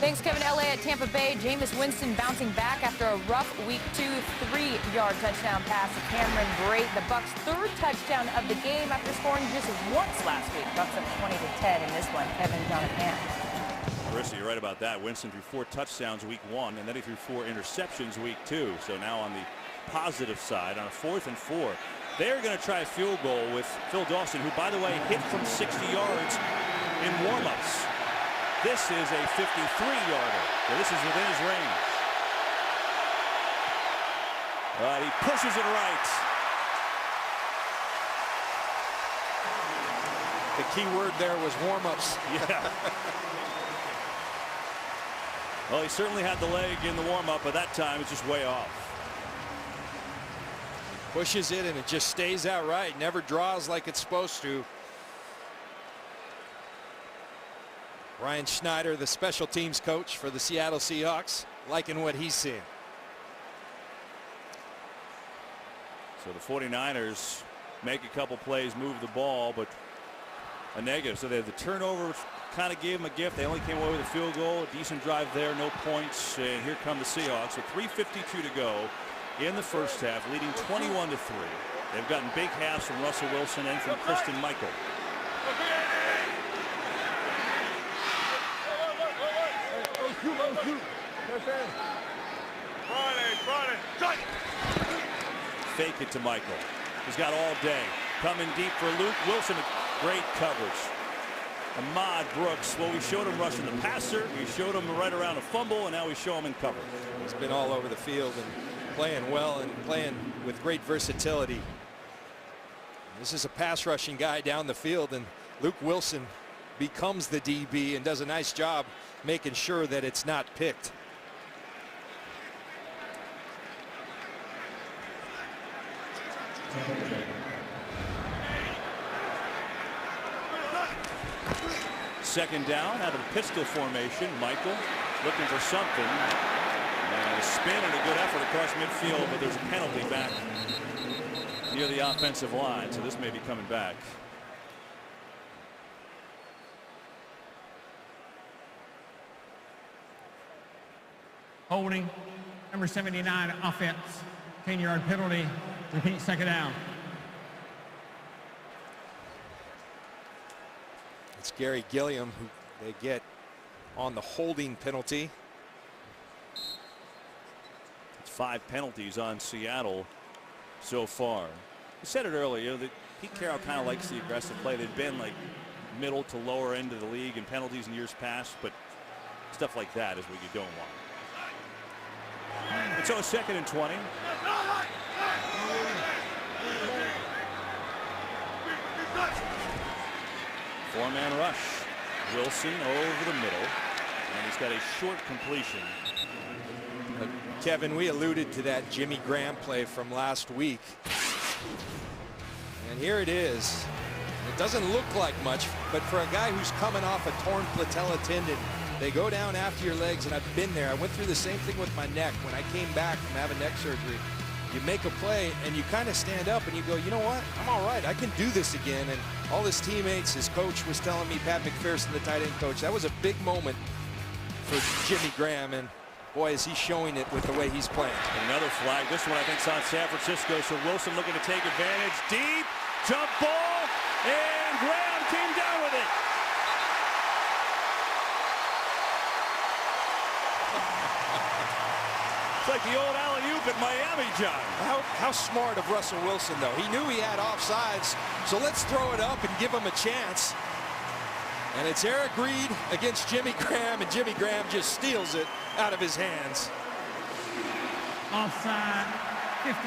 Thanks, Kevin. LA at Tampa Bay. Jameis Winston bouncing back after a rough week 2, 3-yard touchdown pass to Cameron Brate. The Bucs' third touchdown of the game after scoring just once last week. Bucs up 20-10 in this one. Kevin, Jonathan. Carissa, you're right about that. Winston threw 4 touchdowns week 1, and then he threw 4 interceptions week 2. So now on the positive side, on a 4th and 4. They're going to try a field goal with Phil Dawson, who, by the way, hit from 60 yards in warm-ups. This is a 53-yarder. So this is within his range. All right, he pushes it right. The key word there was warm-ups. Yeah. Well, he certainly had the leg in the warm-up, but that time it's just way off. Pushes it and it just stays out right. Never draws like it's supposed to. Ryan Schneider, the special teams coach for the Seattle Seahawks, liking what he's seeing. So the 49ers make a couple plays, move the ball, but a negative. So they had the turnover, kind of gave them a gift. They only came away with a field goal. A decent drive there, no points. And here come the Seahawks with 3:52 to go in the first half, leading 21-3. They've gotten big halves from Russell Wilson and from Christine Michael. Fake it to Michael. He's got all day. Coming deep for Luke Wilson. Great coverage. Ahmad Brooks. Well, we showed him rushing the passer. We showed him right around a fumble, and now we show him in coverage. He's been all over the field and playing well and playing with great versatility. This is a pass rushing guy down the field, and Luke Wilson becomes the DB and does a nice job making sure that it's not picked. Second down out of the pistol formation. Michael looking for something. And a spin and a good effort across midfield, but there's a penalty back near the offensive line, so this may be coming back. Holding, number 79, offense, 10-yard penalty, repeat, second down. It's Gary Gilliam who they get on the holding penalty. It's 5 penalties on Seattle so far. I said it earlier that Pete Carroll kind of likes the aggressive play. They've been like middle to lower end of the league in penalties in years past, but stuff like that is what you don't want. And so a 2nd and 20. Four-man rush. Wilson over the middle, and he's got a short completion. Kevin, we alluded to that Jimmy Graham play from last week. And here it is. It doesn't look like much, but for a guy who's coming off a torn patella tendon, they go down after your legs, and I've been there. I went through the same thing with my neck when I came back from having neck surgery. You make a play, and you kind of stand up, and you go, you know what? I'm all right. I can do this again. And all his teammates, his coach was telling me, Pat McPherson, the tight end coach, that was a big moment for Jimmy Graham. And boy, is he showing it with the way he's playing. Another flag. This one I think's on San Francisco. So Wilson looking to take advantage. Deep jump ball, and Graham came down with it. It's like the old alley-oop at Miami, John. How smart of Russell Wilson, though. He knew he had offsides, so let's throw it up and give him a chance. And it's Eric Reed against Jimmy Graham, and Jimmy Graham just steals it out of his hands. Offside, 51,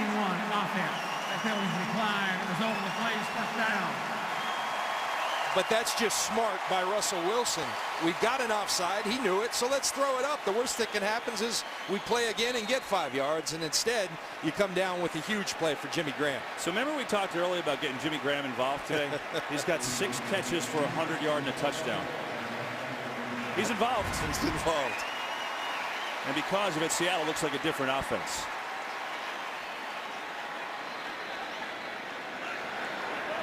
offense. That penalty's declined. Result of the play is first down. But that's just smart by Russell Wilson. We got an offside. He knew it, so let's throw it up. The worst that can happen is we play again and get 5 yards, and instead you come down with a huge play for Jimmy Graham. So remember we talked earlier about getting Jimmy Graham involved today? He's got 6 catches for 100-yard and a touchdown. He's involved. He's involved. And because of it, Seattle looks like a different offense.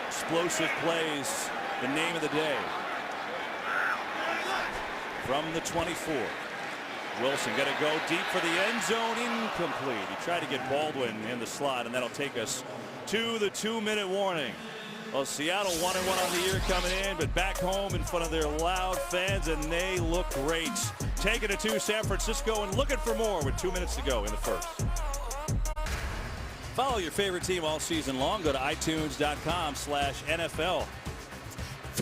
Explosive plays, the name of the day. From the 24. Wilson got to go deep for the end zone, incomplete. He tried to get Baldwin in the slot, and that'll take us to the 2-minute warning. Well, Seattle 1-1 on the year coming in, but back home in front of their loud fans, and they look great. Taking it to San Francisco and looking for more with 2 minutes to go in the first. Follow your favorite team all season long. Go to itunes.com/NFL.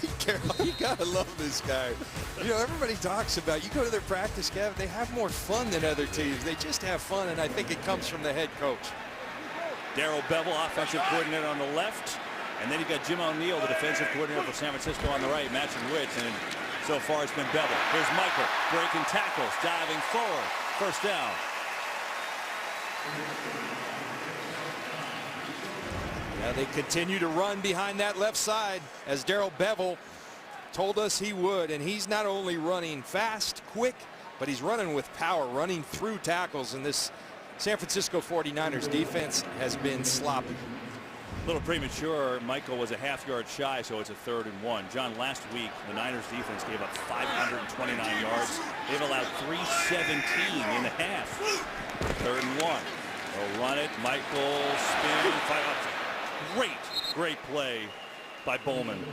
Pete Carroll, you gotta love this guy. You know, everybody talks about, you go to their practice, Kevin, they have more fun than other teams. They just have fun, and I think it comes from the head coach. Darrell Bevel, offensive coordinator on the left. And then you've got Jim O'Neill, the defensive coordinator for San Francisco on the right, matching wits. And so far it's been Bevel. Here's Michael breaking tackles, diving forward. First down. Now they continue to run behind that left side, as Darrell Bevel told us he would. And he's not only running fast, quick, but he's running with power, running through tackles. And this San Francisco 49ers defense has been sloppy. A little premature. Michael was a half-yard shy, so it's a 3rd and 1. John, last week the Niners defense gave up 529 yards. They've allowed 317 in the half. 3rd and 1. They'll run it. Michael spin. Great play by Bowman.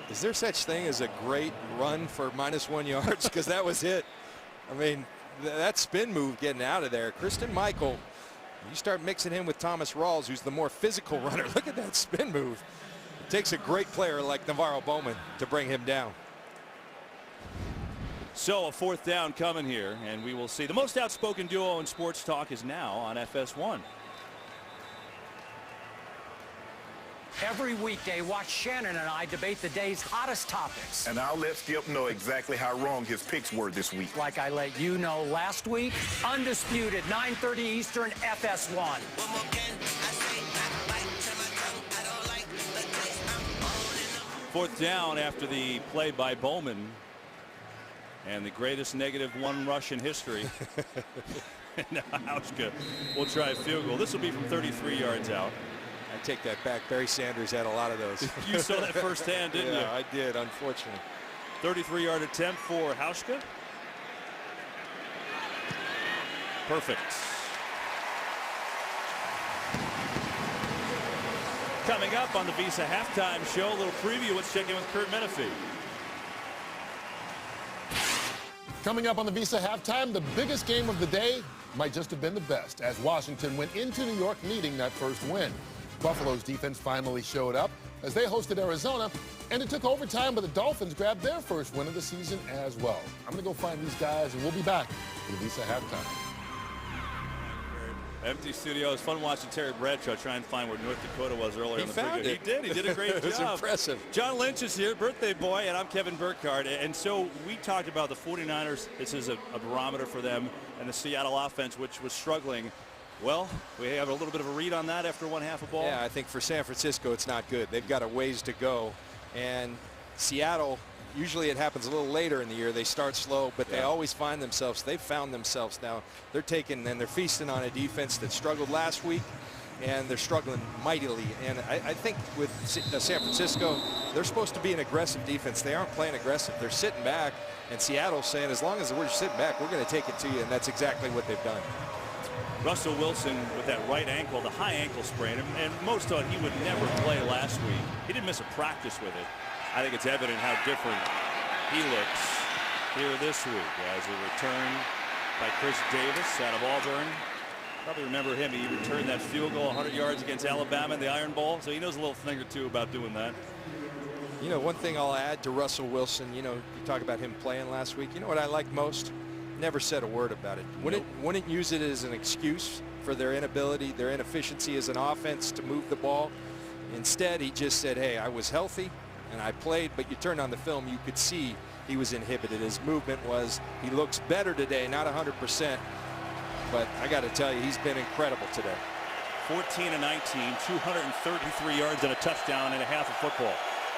Is there such thing as a great run for -1 yards? Because that was it. I mean, that spin move getting out of there. Christine Michael, you start mixing him with Thomas Rawls, who's the more physical runner. Look at that spin move. It takes a great player like Navarro Bowman to bring him down. So a 4th down coming here, and we will see. The most outspoken duo in sports talk is now on FS1. Every weekday, watch Shannon and I debate the day's hottest topics. And I'll let Skip know exactly how wrong his picks were this week. Like I let you know last week. Undisputed, 9:30 Eastern, FS1. 4th down after the play by Bowman. And the greatest -1 rush in history. Now Hauschka will try a field goal. This will be from 33 yards out. I take that back. Barry Sanders had a lot of those. You saw that firsthand, didn't you? Yeah, I did, unfortunately. 33-yard attempt for Hauschka. Perfect. Coming up on the Visa Halftime Show, a little preview. Let's check in with Kurt Menefee. Coming up on the Visa Halftime, the biggest game of the day might just have been the best, as Washington went into New York needing that first win. Buffalo's defense finally showed up as they hosted Arizona, and it took overtime, but the Dolphins grabbed their first win of the season as well. I'm going to go find these guys, and we'll be back for the Visa Halftime. Empty studio. It was fun watching Terry Bradshaw try and find where North Dakota was earlier He in the found pregame. it. He did. He did a great job. It was impressive. John Lynch is here, birthday boy, and I'm Kevin Burkhardt. And so we talked about the 49ers. This is a barometer for them, and the Seattle offense, which was struggling. Well, we have a little bit of a read on that after 1/2 a ball. Yeah, I think for San Francisco, it's not good. They've got a ways to go. And Seattle, usually it happens a little later in the year. They start slow, but they always find themselves. They've found themselves now. They're taking and they're feasting on a defense that struggled last week. and they're struggling mightily. And I think with San Francisco, they're supposed to be an aggressive defense. They aren't playing aggressive. They're sitting back, and Seattle's saying, as long as we're sitting back, we're going to take it to you, and that's exactly what they've done. Russell Wilson with that right ankle, the high ankle sprain, and most thought he would never play last week. He didn't miss a practice with it. I think it's evident how different he looks here this week as a return by Chris Davis out of Auburn. Probably remember him. He returned that field goal 100 yards against Alabama in the Iron Bowl, so he knows a little thing or two about doing that. You know, one thing I'll add to Russell Wilson, you know, you talk about him playing last week. You know what I like most? Never said a word about it. Wouldn't use it as an excuse for their inability, their inefficiency as an offense to move the ball. Instead, he just said, hey, I was healthy and I played, but you turn on the film, you could see he was inhibited. His movement was, he looks better today, not 100%, but I got to tell you, he's been incredible today. 14 of 19, 233 yards and a touchdown and a half of football.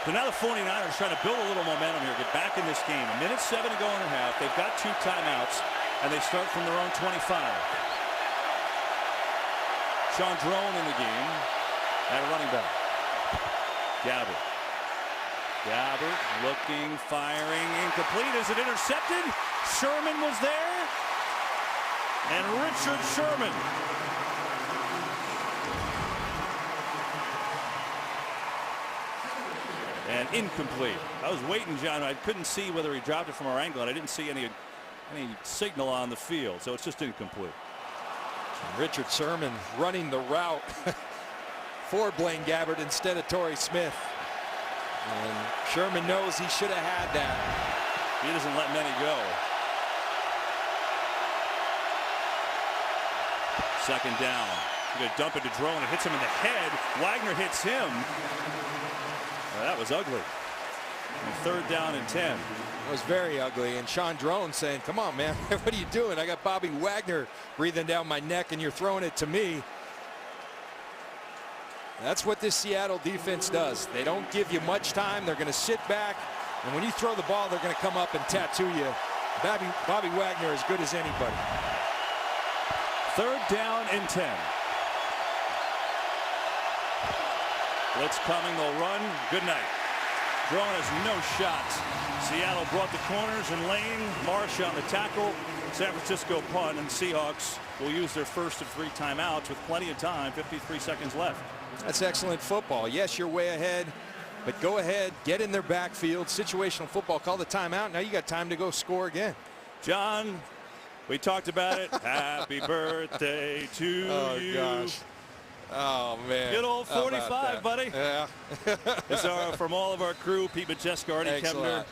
So now the 49ers trying to build a little momentum here, get back in this game. 1:07 to go in the half. They've got 2 timeouts, and they start from their own 25. Sean Drone in the game at a running back. Gabbert. Gabbert looking, firing, incomplete. Is it intercepted? Sherman was there. And Richard Sherman. And incomplete. I was waiting, John. I couldn't see whether he dropped it from our angle, and I didn't see any signal on the field, so it's just incomplete. Richard Sherman running the route for Blaine Gabbert instead of Torrey Smith. And Sherman knows he should have had that. He doesn't let many go. Second down. He's going to dump it to Drone. It hits him in the head. Wagner hits him. Well, that was ugly. And third down and 10. It was very ugly. And Sean Drone saying, come on, man, what are you doing? I got Bobby Wagner breathing down my neck, and you're throwing it to me. That's what this Seattle defense does. They don't give you much time. They're going to sit back, and when you throw the ball, they're going to come up and tattoo you. Bobby Wagner is good as anybody. Third down and 10. Blitz coming, they'll run. Good night. Drone has no shots. Seattle brought the corners and Lane. Marsh on the tackle. San Francisco punt, and Seahawks will use their first of 3 timeouts with plenty of time, 53 seconds left. That's excellent football. Yes, you're way ahead, but go ahead, get in their backfield. Situational football, call the timeout. Now you got time to go score again. John, we talked about it. Happy birthday to you. Gosh. Oh, man. Good old 45, buddy. Yeah. It's from all of our crew, Pete Macheska, Artie Kemner.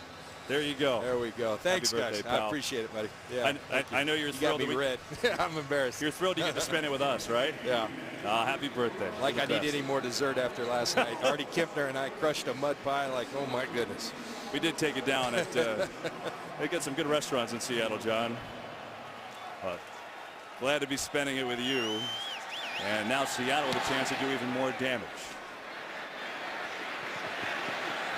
There you go. There we go. Thanks, birthday, guys. pal. I appreciate it, buddy. Yeah. I know you're thrilled. You got me red. I'm embarrassed. You're thrilled you get to spend it with us, right? Yeah. Happy birthday. Like I need any more dessert after last night. Artie Kempner and I crushed a mud pie like, oh, my goodness. We did take it down at they got some good restaurants in Seattle, John. But glad to be spending it with you. And now Seattle with a chance to do even more damage.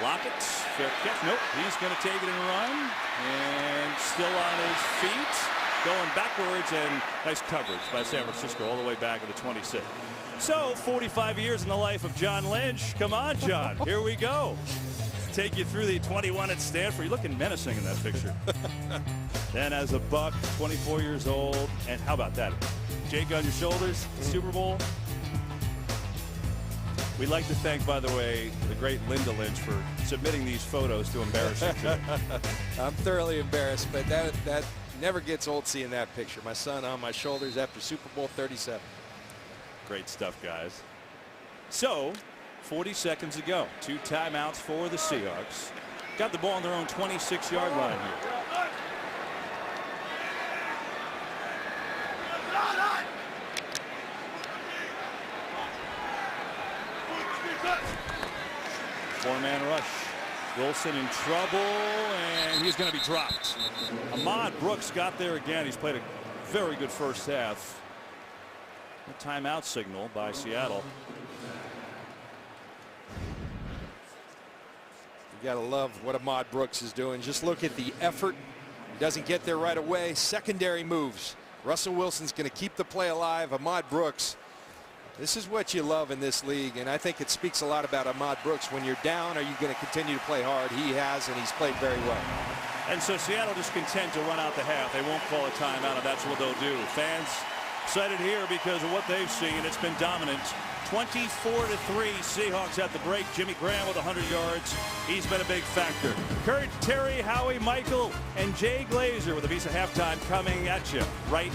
Lockett, fair catch. Nope, he's going to take it and run. And still on his feet. Going backwards, and nice coverage by San Francisco all the way back to the 26. So 45 years in the life of John Lynch. Come on, John. Here we go. Take you through the 21 at Stanford. You're looking menacing in that picture. Then as a buck, 24 years old. And how about that? Jake on your shoulders, Super Bowl. We'd like to thank, by the way, the great Linda Lynch for submitting these photos to embarrass you. I'm thoroughly embarrassed, but that never gets old seeing that picture. My son on my shoulders after Super Bowl 37. Great stuff, guys. So, 40 seconds to go. 2 timeouts for the Seahawks. Got the ball on their own 26-yard line here. Four-man rush. Wilson in trouble, and he's going to be dropped. Ahmad Brooks got there again. He's played a very good first half. A timeout signal by Seattle. You got to love what Ahmad Brooks is doing. Just look at the effort. He doesn't get there right away. Secondary moves. Russell Wilson's going to keep the play alive. Ahmad Brooks This is what you love in this league, and I think it speaks a lot about Ahmad Brooks. When you're down, are you going to continue to play hard? He has, and he's played very well. And so Seattle just content to run out the half. They won't call a timeout, and that's what they'll do. Fans excited here because of what they've seen. It's been dominant. 24-3 Seahawks at the break. Jimmy Graham with 100 yards. He's been a big factor. Kurt, Terry, Howie, Michael, and Jay Glazer with a Visa halftime coming at you right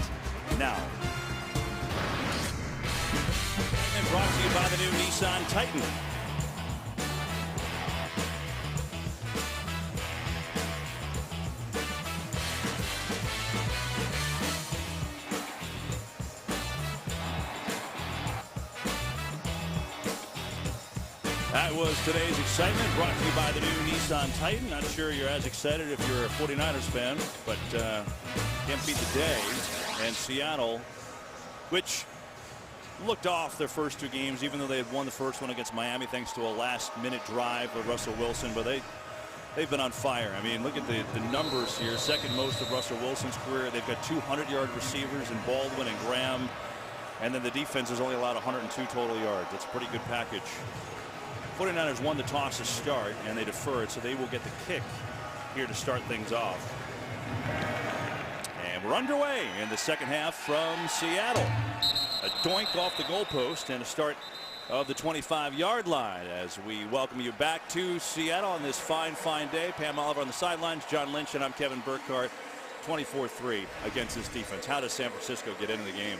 now. And brought to you by the new Nissan Titan. That was today's excitement, brought to you by the new Nissan Titan. Not sure you're as excited if you're a 49ers fan, but can't beat the day. And Seattle, which looked off their first 2 games, even though they had won the first one against Miami thanks to a last-minute drive of Russell Wilson, but they've been on fire. I mean, look at the numbers here. Second most of Russell Wilson's career. They've got 200-yard receivers in Baldwin and Graham, and then the defense has only allowed 102 total yards. That's a pretty good package. 49ers won the toss to start, and they deferred, so they will get the kick here to start things off. And we're underway in the second half from Seattle. A doink off the goalpost and a start of the 25-yard line as we welcome you back to Seattle on this fine day. Pam Oliver on the sidelines, John Lynch, and I'm Kevin Burkhardt. 24-3 against this defense. How does San Francisco get into the game?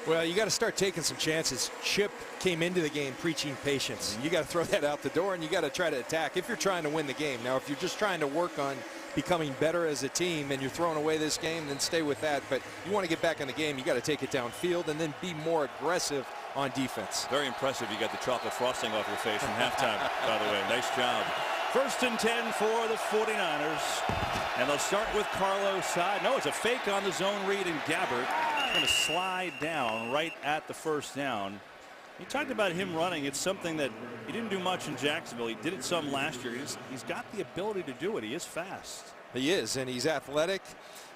Well, you got to start taking some chances. Chip came into the game preaching patience. You got to throw that out the door, and you got to try to attack if you're trying to win the game. Now, if you're just trying to work on becoming better as a team and you're throwing away this game, then stay with that. But you want to get back in the game, you got to take it downfield and then be more aggressive on defense. Very impressive. You got the chocolate frosting off your face from halftime, by the way. Nice job. 1st and 10 for the 49ers. And they'll start with Carlos Hyde. No, it's a fake on the zone read, and Gabbert going to slide down right at the first down. You talked about him running. It's something that he didn't do much in Jacksonville. He did it some last year. He's got the ability to do it. He is fast. He is, and he's athletic.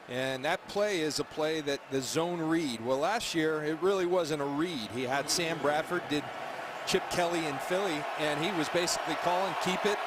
And that play is a play that the zone read. Well, last year it really wasn't a read. He had Sam Bradford, did Chip Kelly in Philly, and he was basically calling keep it,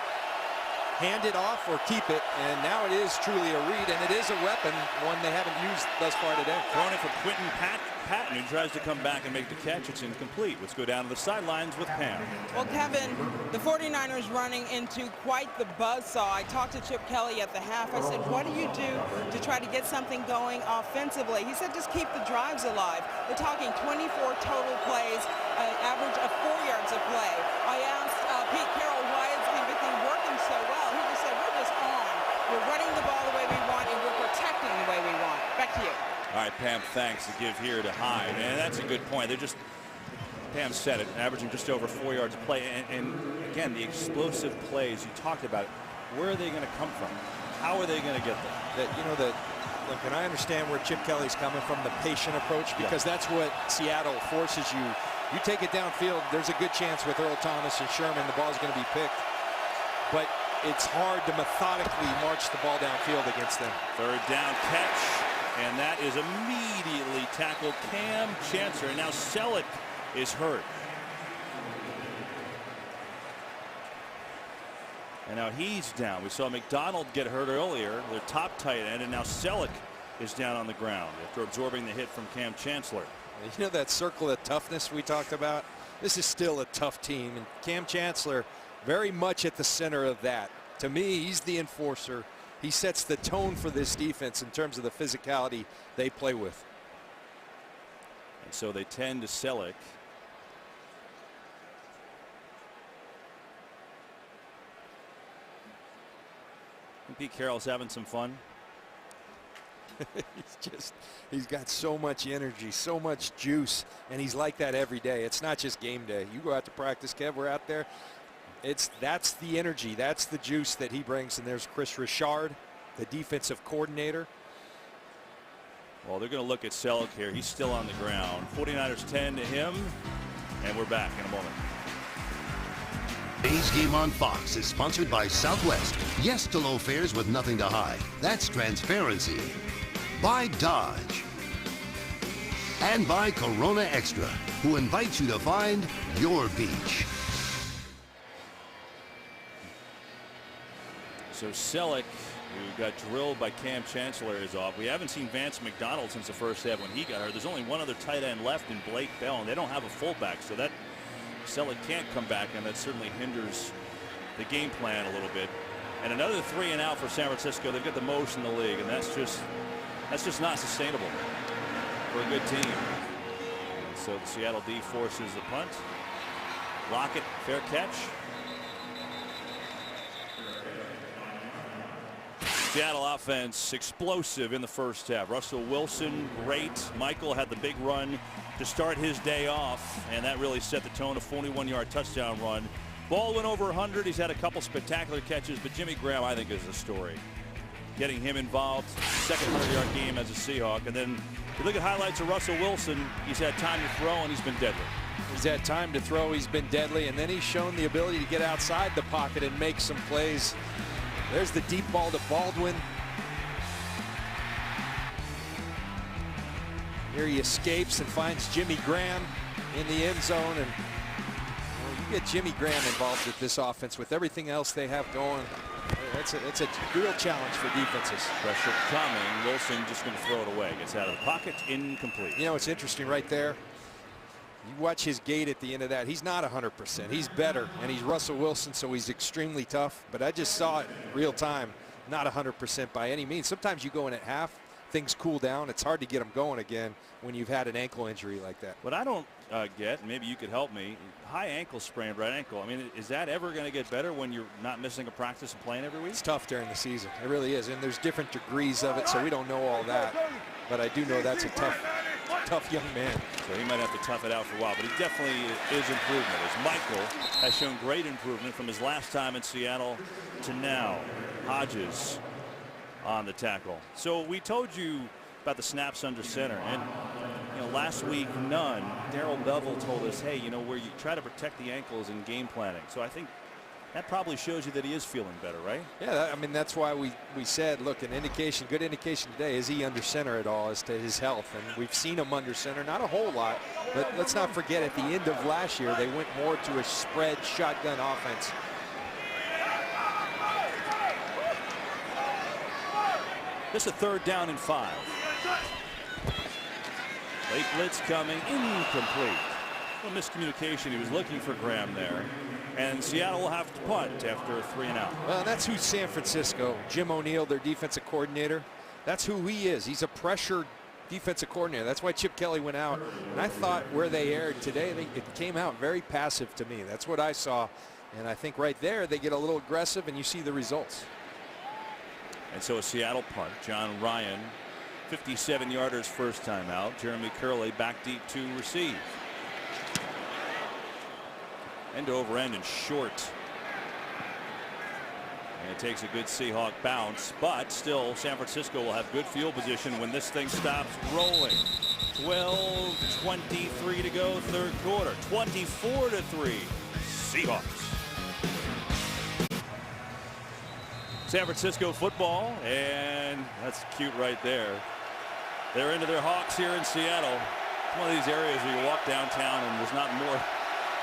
hand it off, or keep it. And now it is truly a read, and it is a weapon, one they haven't used thus far today. Throwing it for Quentin Patton, who tries to come back and make the catch. It's incomplete. Let's go down to the sidelines with Pam. Well, Kevin, the 49ers running into quite the buzzsaw. I talked to Chip Kelly at the half. I said, what do you do to try to get something going offensively? He said, just keep the drives alive. We're talking 24 total plays, an average of 4 yards a play. I asked Pete Carroll, why is everything working so well? He just said, we're just on. We're running the ball the way we want, and we're protecting the way we want. Back to you. All right, Pam, thanks to give here to Hyde. And that's a good point. They're just, Pam said it, averaging just over 4 yards a play. And again, the explosive plays, you talked about it. Where are they going to come from? How are they going to get there? Look, and I understand where Chip Kelly's coming from, the patient approach, because that's what Seattle forces you. You take it downfield, there's a good chance with Earl Thomas and Sherman, the ball's going to be picked. But it's hard to methodically march the ball downfield against them. 3rd down catch. And that is immediately tackled Cam Chancellor. And now Selleck is hurt. And now he's down. We saw McDonald get hurt earlier, their top tight end, and now Selleck is down on the ground after absorbing the hit from Cam Chancellor. You know that circle of toughness we talked about? This is still a tough team, and Cam Chancellor very much at the center of that. To me, he's the enforcer. He sets the tone for this defense in terms of the physicality they play with. And so they tend to Selleck. And Pete Carroll's having some fun. He's got so much energy, so much juice, and he's like that every day. It's not just game day. You go out to practice, Kev, we're out there. That's the energy, that's the juice that he brings. And there's Chris Richard, the defensive coordinator. Well, they're going to look at Selleck here. He's still on the ground. 49ers 10 to him, and we're back in a moment. Today's game on Fox is sponsored by Southwest. Yes to low fares with nothing to hide. That's transparency. By Dodge. And by Corona Extra, who invites you to find your beach. So Selleck, who got drilled by Cam Chancellor, is off. We haven't seen Vance McDonald since the first half when he got hurt. There's only one other tight end left in Blake Bell, and they don't have a fullback, so that Selleck can't come back, and that certainly hinders the game plan a little bit. And another 3 and out for San Francisco. They've got the most in the league, and that's just not sustainable for a good team. And so the Seattle D forces the punt. Lockett, fair catch. Seattle offense explosive in the first half. Russell Wilson, great. Michael had the big run to start his day off, and that really set the tone. A 41-yard touchdown run. Ball went over 100. He's had a couple spectacular catches, but Jimmy Graham, I think, is the story. Getting him involved, second 100-yard game as a Seahawk. And then you look at highlights of Russell Wilson, he's had time to throw, and he's been deadly. He's had time to throw, he's been deadly, and then he's shown the ability to get outside the pocket and make some plays. There's the deep ball to Baldwin. Here he escapes and finds Jimmy Graham in the end zone. And you get Jimmy Graham involved with this offense with everything else they have going. It's a real challenge for defenses. Pressure coming. Wilson just going to throw it away. Gets out of the pocket. Incomplete. You know, it's interesting right there. You watch his gait at the end of that. He's not 100%. He's better, and he's Russell Wilson, so he's extremely tough. But I just saw it real time. Not 100% by any means. Sometimes you go in at half, things cool down. It's hard to get them going again when you've had an ankle injury like that. What I don't get, maybe you could help me, high ankle sprain, right ankle. I mean, is that ever going to get better when you're not missing a practice and playing every week? It's tough during the season. It really is. And there's different degrees of it, so we don't know all that. But I do know that's a tough young man. So he might have to tough it out for a while, but he definitely is improvement. As Michael has shown great improvement from his last time in Seattle to now. Hodges on the tackle. So we told you about the snaps under center, and last week none. Darrell Bevel told us, hey, where you try to protect the ankles in game planning. So I think that probably shows you that he is feeling better, right? Yeah, I mean, that's why we said, look, good indication today, is he under center at all as to his health? And we've seen him under center, not a whole lot, but let's not forget at the end of last year, they went more to a spread shotgun offense. This is a 3rd down and 5. Late blitz coming, incomplete. A miscommunication. He was looking for Graham there. And Seattle will have to punt after a 3 and out. Well, that's who San Francisco, Jim O'Neill, their defensive coordinator, that's who he is. He's a pressure defensive coordinator. That's why Chip Kelly went out. And I thought where they erred today, it came out very passive to me. That's what I saw. And I think right there they get a little aggressive and you see the results. And so a Seattle punt. John Ryan, 57-yarders first time out. Jeremy Curley back deep to receive. End over end and short. And it takes a good Seahawk bounce, but still San Francisco will have good field position when this thing stops rolling. 12:23 to go, 3rd quarter. 24-3 Seahawks. San Francisco football, and that's cute right there. They're into their Hawks here in Seattle. One of these areas where you walk downtown and there's not more.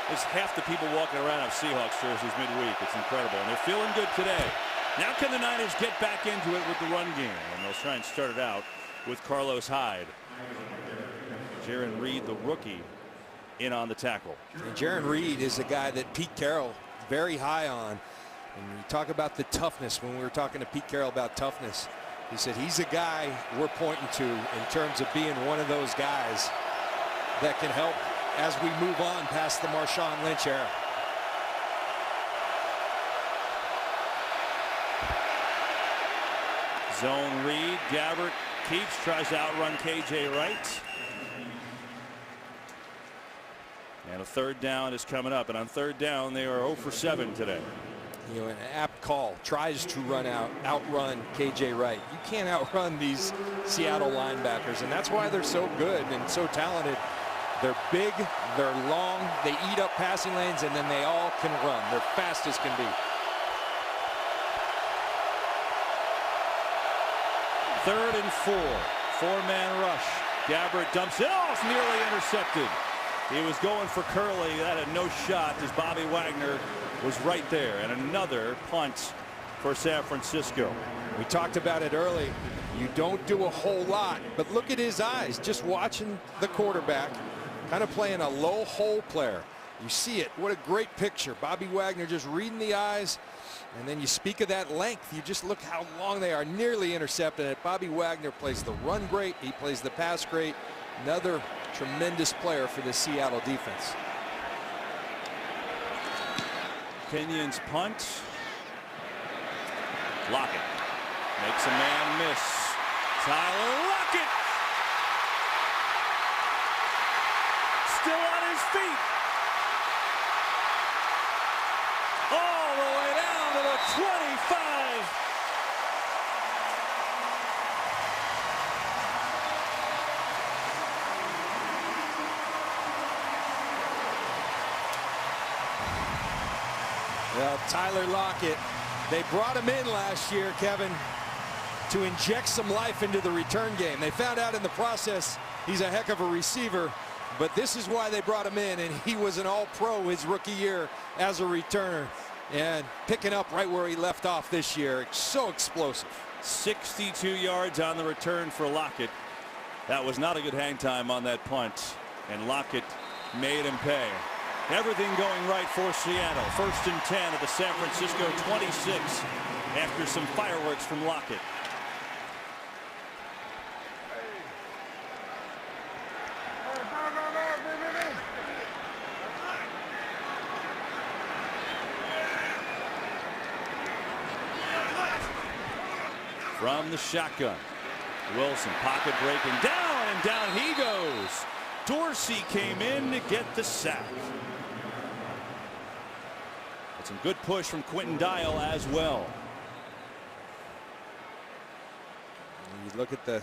There's half the people walking around have Seahawks jerseys midweek. It's incredible, and they're feeling good today. Now can the Niners get back into it with the run game? And they'll try and start it out with Carlos Hyde. Jaron Reed, the rookie, in on the tackle. And Jaron Reed is a guy that Pete Carroll very high on. And you talk about the toughness. When we were talking to Pete Carroll about toughness, he said he's a guy we're pointing to in terms of being one of those guys that can help as we move on past the Marshawn Lynch era. Zone read. Gabbert keeps, tries to outrun KJ Wright. And a 3rd down is coming up. And on 3rd down, they are 0 for 7 today. An apt call, tries to outrun KJ Wright. You can't outrun these Seattle linebackers, and that's why they're so good and so talented. They're big, they're long, they eat up passing lanes, and then they all can run. They're fast as can be. 3rd and 4. 4-man rush. Gabbert dumps it off, nearly intercepted. He was going for Curley. That had no shot as Bobby Wagner was right there. And another punt for San Francisco. We talked about it early. You don't do a whole lot, but look at his eyes, just watching the quarterback, kind of playing a low hole player. You see it. What a great picture. Bobby Wagner just reading the eyes. And then you speak of that length. You just look how long they are, nearly intercepted it. Bobby Wagner plays the run great. He plays the pass great. Another tremendous player for the Seattle defense. Kenyon's punt. Lockett makes a man miss. Tyler Lockett still on his feet. All the way down to the 25. Well, Tyler Lockett, they brought him in last year, Kevin, to inject some life into the return game. They found out in the process he's a heck of a receiver, but this is why they brought him in, and he was an all-pro his rookie year as a returner, and picking up right where he left off this year. So explosive. 62 yards on the return for Lockett. That was not a good hang time on that punt, and Lockett made him pay. Everything going right for Seattle. 1st and 10 at the San Francisco 26 after some fireworks from Lockett. From the shotgun, Wilson pocket breaking down, and down he goes. Dorsey came in to get the sack. Some good push from Quentin Dial as well. You look at the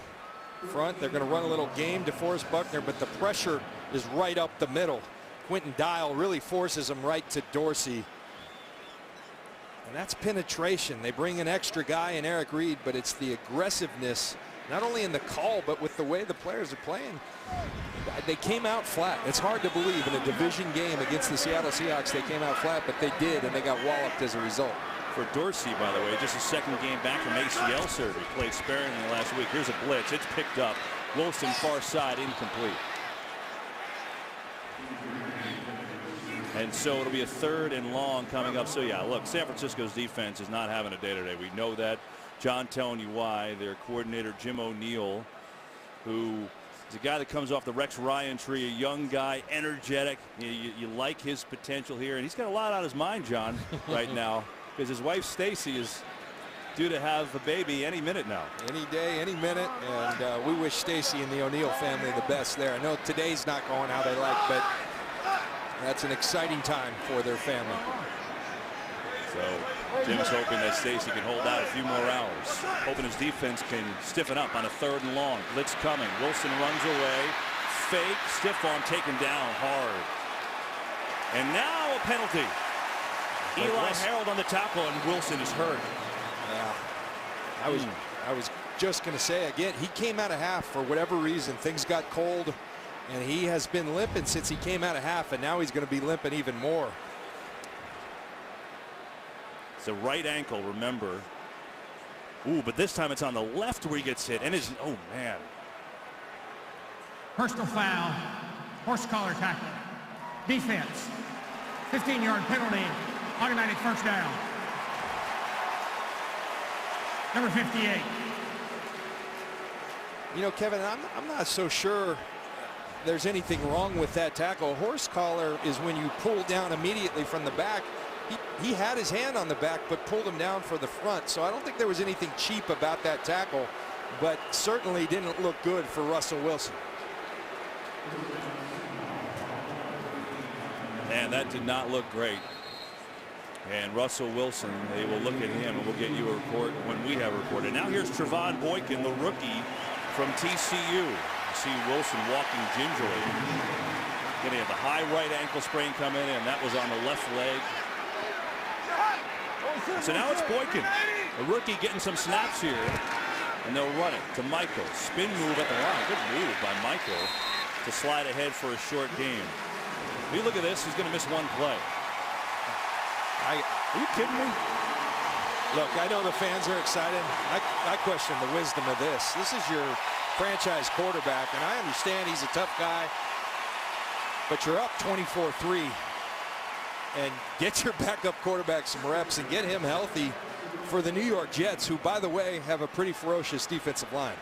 front, they're going to run a little game to force Buckner, but the pressure is right up the middle. Quentin Dial really forces him right to Dorsey. And that's penetration. They bring an extra guy in Eric Reed, but it's the aggressiveness, not only in the call, but with the way the players are playing. They came out flat. It's hard to believe in a division game against the Seattle Seahawks they came out flat, but they did, and they got walloped as a result. For Dorsey, by the way, just a second game back from ACL surgery. Played sparingly last week. Here's a blitz. It's picked up. Wilson far side, incomplete. And so it'll be a 3rd and long coming up. So yeah, look, San Francisco's defense is not having a day today. We know that. John telling you why. Their coordinator Jim O'Neill, who is a guy that comes off the Rex Ryan tree, a young guy, energetic. You like his potential here, and he's got a lot on his mind, John, right now, because his wife Stacy is due to have a baby any minute now. Any day, any minute, and we wish Stacy and the O'Neill family the best there. I know today's not going how they like, but that's an exciting time for their family. So Jim's hoping that Stacy can hold out a few more hours. Hoping his defense can stiffen up on a 3rd and long. Blitz coming. Wilson runs away. Fake. Stiff arm taken down hard. And now a penalty. Eli Harold on the tackle, and Wilson is hurt. Yeah. I was just going to say again, he came out of half for whatever reason. Things got cold, and he has been limping since he came out of half, and now he's going to be limping even more. It's a right ankle, remember. Ooh, but this time it's on the left where he gets hit. And oh, man. Personal foul, horse collar tackle. Defense, 15-yard penalty, automatic 1st down. Number 58. You know, Kevin, I'm not so sure there's anything wrong with that tackle. A horse collar is when you pull down immediately from the back. He had his hand on the back, but pulled him down for the front. So I don't think there was anything cheap about that tackle, but certainly didn't look good for Russell Wilson. And that did not look great. And Russell Wilson, they will look at him, and we'll get you a report when we have a report. And now here's Trevon Boykin, the rookie from TCU. You see Wilson walking gingerly. Then he had the high right ankle sprain coming in. That was on the left leg. So now it's Boykin, a rookie, getting some snaps here. And they'll run it to Michael. Spin move at the line. Good move by Michael to slide ahead for a short game. If you look at this, he's going to miss one play. Are you kidding me? Look, I know the fans are excited. I question the wisdom of this. This is your franchise quarterback, and I understand he's a tough guy, but you're up 24-3, and get your backup quarterback some reps and get him healthy for the New York Jets, who, by the way, have a pretty ferocious defensive line.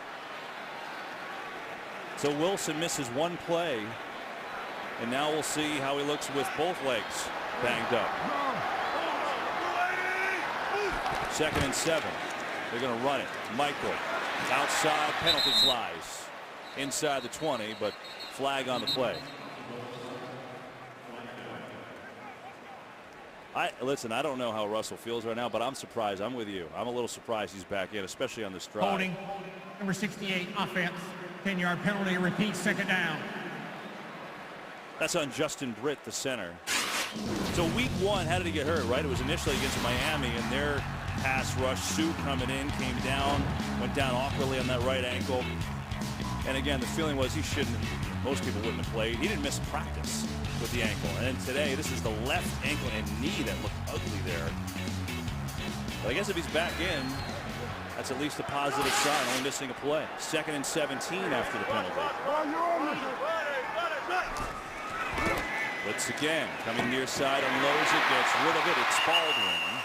So Wilson misses one play, and now we'll see how he looks with both legs banged up. 2nd and 7. They're going to run it. Michael outside, penalty flies inside the 20, but flag on the play. Listen, I don't know how Russell feels right now, but I'm surprised. I'm with you. I'm a little surprised he's back in, especially on this drive. Holding, number 68, offense, 10-yard penalty, repeat, 2nd down. That's on Justin Britt, the center. So week 1, how did he get hurt, right? It was initially against Miami, and their pass rush, Sue coming in, came down, went down awkwardly on that right ankle. And again, the feeling was he shouldn't, most people wouldn't have played. He didn't miss practice with the ankle. And today, this is the left ankle and knee that looked ugly there. But I guess if he's back in, that's at least a positive sign, only missing a play. 2nd and 17 after the penalty. Blitz again, coming near side, unloads it, gets rid of it. It's Baldwin.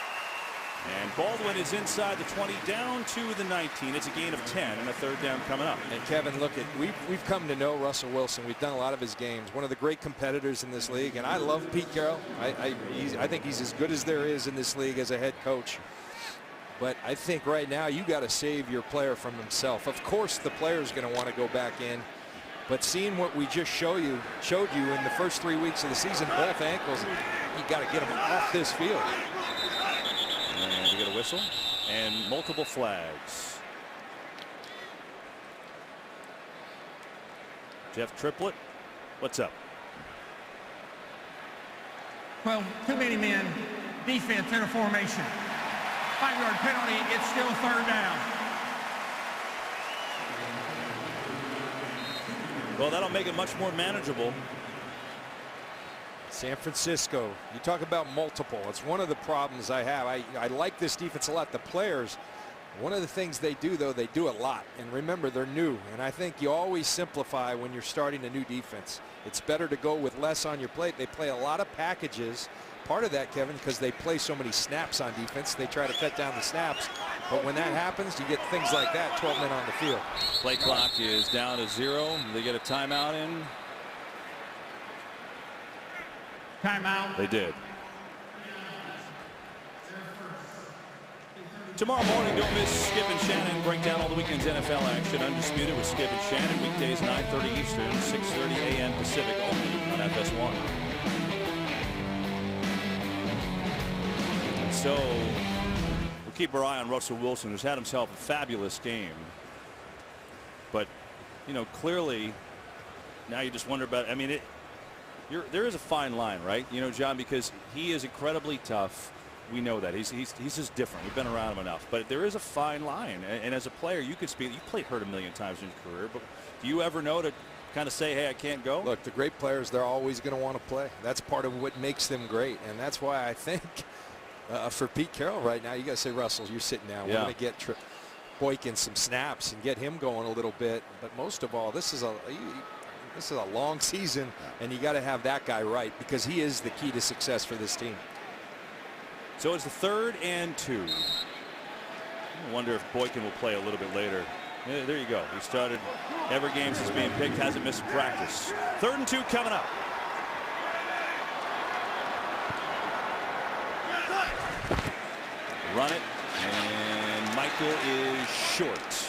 And Baldwin is inside the 20, down to the 19. It's a gain of 10 and a 3rd down coming up. And Kevin, look, we've come to know Russell Wilson. We've done a lot of his games. One of the great competitors in this league, and I love Pete Carroll. I think he's as good as there is in this league as a head coach. But I think right now you got to save your player from himself. Of course, the player's going to want to go back in. But seeing what we just showed you in the first 3 weeks of the season, both ankles, you got to get them off this field. And we get a whistle and multiple flags. Jeff Triplett, what's up? Well, too many men, defense in a formation. 5-yard penalty, it's still 3rd down. Well, that'll make it much more manageable. San Francisco, you talk about multiple. It's one of the problems I have. I like this defense a lot. The players, one of the things they do, though, they do a lot. And remember, they're new. And I think you always simplify when you're starting a new defense. It's better to go with less on your plate. They play a lot of packages. Part of that, Kevin, because they play so many snaps on defense, they try to cut down the snaps. But when that happens, you get things like that, 12 men on the field. Play clock is down to 0. They get a timeout in. Timeout. They did. Tomorrow morning, don't miss Skip and Shannon. Break down all the weekend's NFL action. Undisputed with Skip and Shannon. Weekdays 9:30 Eastern, 6:30 a.m. Pacific, only on FS1. And so we'll keep our eye on Russell Wilson, who's had himself a fabulous game. But, you know, clearly, now you just wonder about, I mean, there is a fine line, right? You know, John, because he is incredibly tough. We know that he's just different. We've been around him enough, but there is a fine line. And as a player, you could speak. You played hurt a million times in your career, but do you ever know to kind of say, hey, I can't go? Look, the great players, they're always going to want to play. That's part of what makes them great, and that's why I think for Pete Carroll right now, you got to say, Russell, you're sitting down. We're going to get Boykin some snaps and get him going a little bit. But most of all, this is a long season, and you got to have that guy right, because he is the key to success for this team. So it's the 3rd and 2. I wonder if Boykin will play a little bit later. Yeah, there you go. He started every game since being picked, hasn't missed practice. 3rd and 2 coming up. Run it, and Michael is short.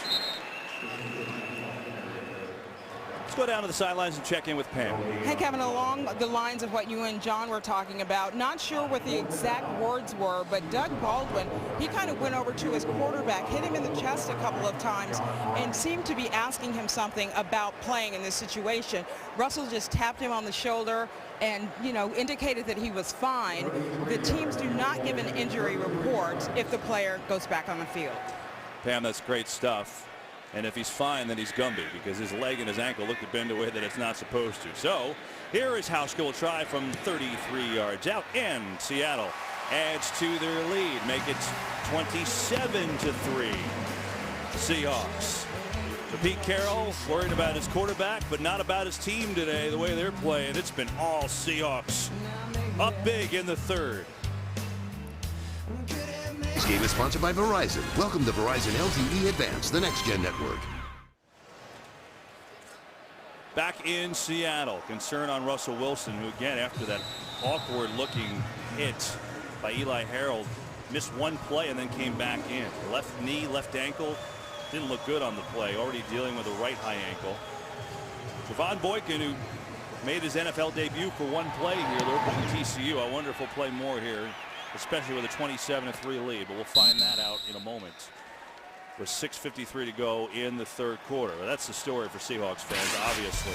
Let's go down to the sidelines and check in with Pam. Hey, Kevin, along the lines of what you and John were talking about, not sure what the exact words were, but Doug Baldwin, he kind of went over to his quarterback, hit him in the chest a couple of times, and seemed to be asking him something about playing in this situation. Russell just tapped him on the shoulder and, you know, indicated that he was fine. The teams do not give an injury report if the player goes back on the field. Pam, that's great stuff. And if he's fine, then he's Gumby, because his leg and his ankle look to bend a way that it's not supposed to. So here is Hauschka will try from 33 yards out, and Seattle adds to their lead, make it 27-3. Seahawks. So Pete Carroll worried about his quarterback, but not about his team today, the way they're playing. It's been all Seahawks. Up big in the third. This game is sponsored by Verizon. Welcome to Verizon LTE Advanced, the next-gen network. Back in Seattle, concern on Russell Wilson, who again, after that awkward-looking hit by Eli Harold, missed one play and then came back in. Left knee, left ankle, didn't look good on the play. Already dealing with a right high ankle. Trevon Boykin, who made his NFL debut for one play here, they're opening TCU. I wonder if he'll play more here, especially with a 27-3 lead, but we'll find that out in a moment. With 6:53 to go in the third quarter. Well, that's the story for Seahawks fans, obviously.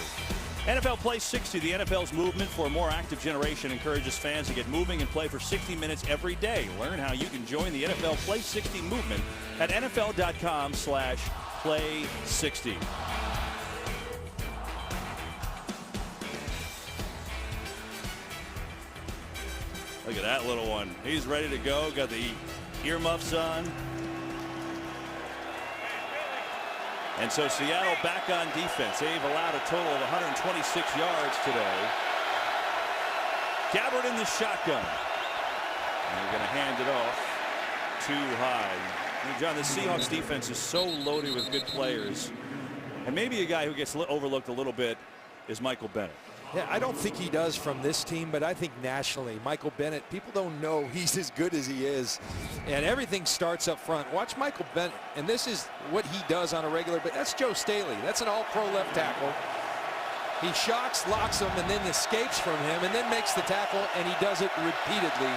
NFL Play 60, the NFL's movement for a more active generation, encourages fans to get moving and play for 60 minutes every day. Learn how you can join the NFL Play 60 movement at NFL.com/play60. Look at that little one. He's ready to go. Got the earmuffs on. And so Seattle back on defense. They've allowed a total of 126 yards today. Gabbard in the shotgun. And they're going to hand it off too high. And John, the Seahawks defense is so loaded with good players. And maybe a guy who gets overlooked a little bit is Michael Bennett. Yeah, I don't think he does from this team, but I think nationally, Michael Bennett, people don't know he's as good as he is. And everything starts up front. Watch Michael Bennett, and this is what he does on a regular basis. That's Joe Staley. That's an all-pro left tackle. He shocks, locks him, and then escapes from him, and then makes the tackle, and he does it repeatedly.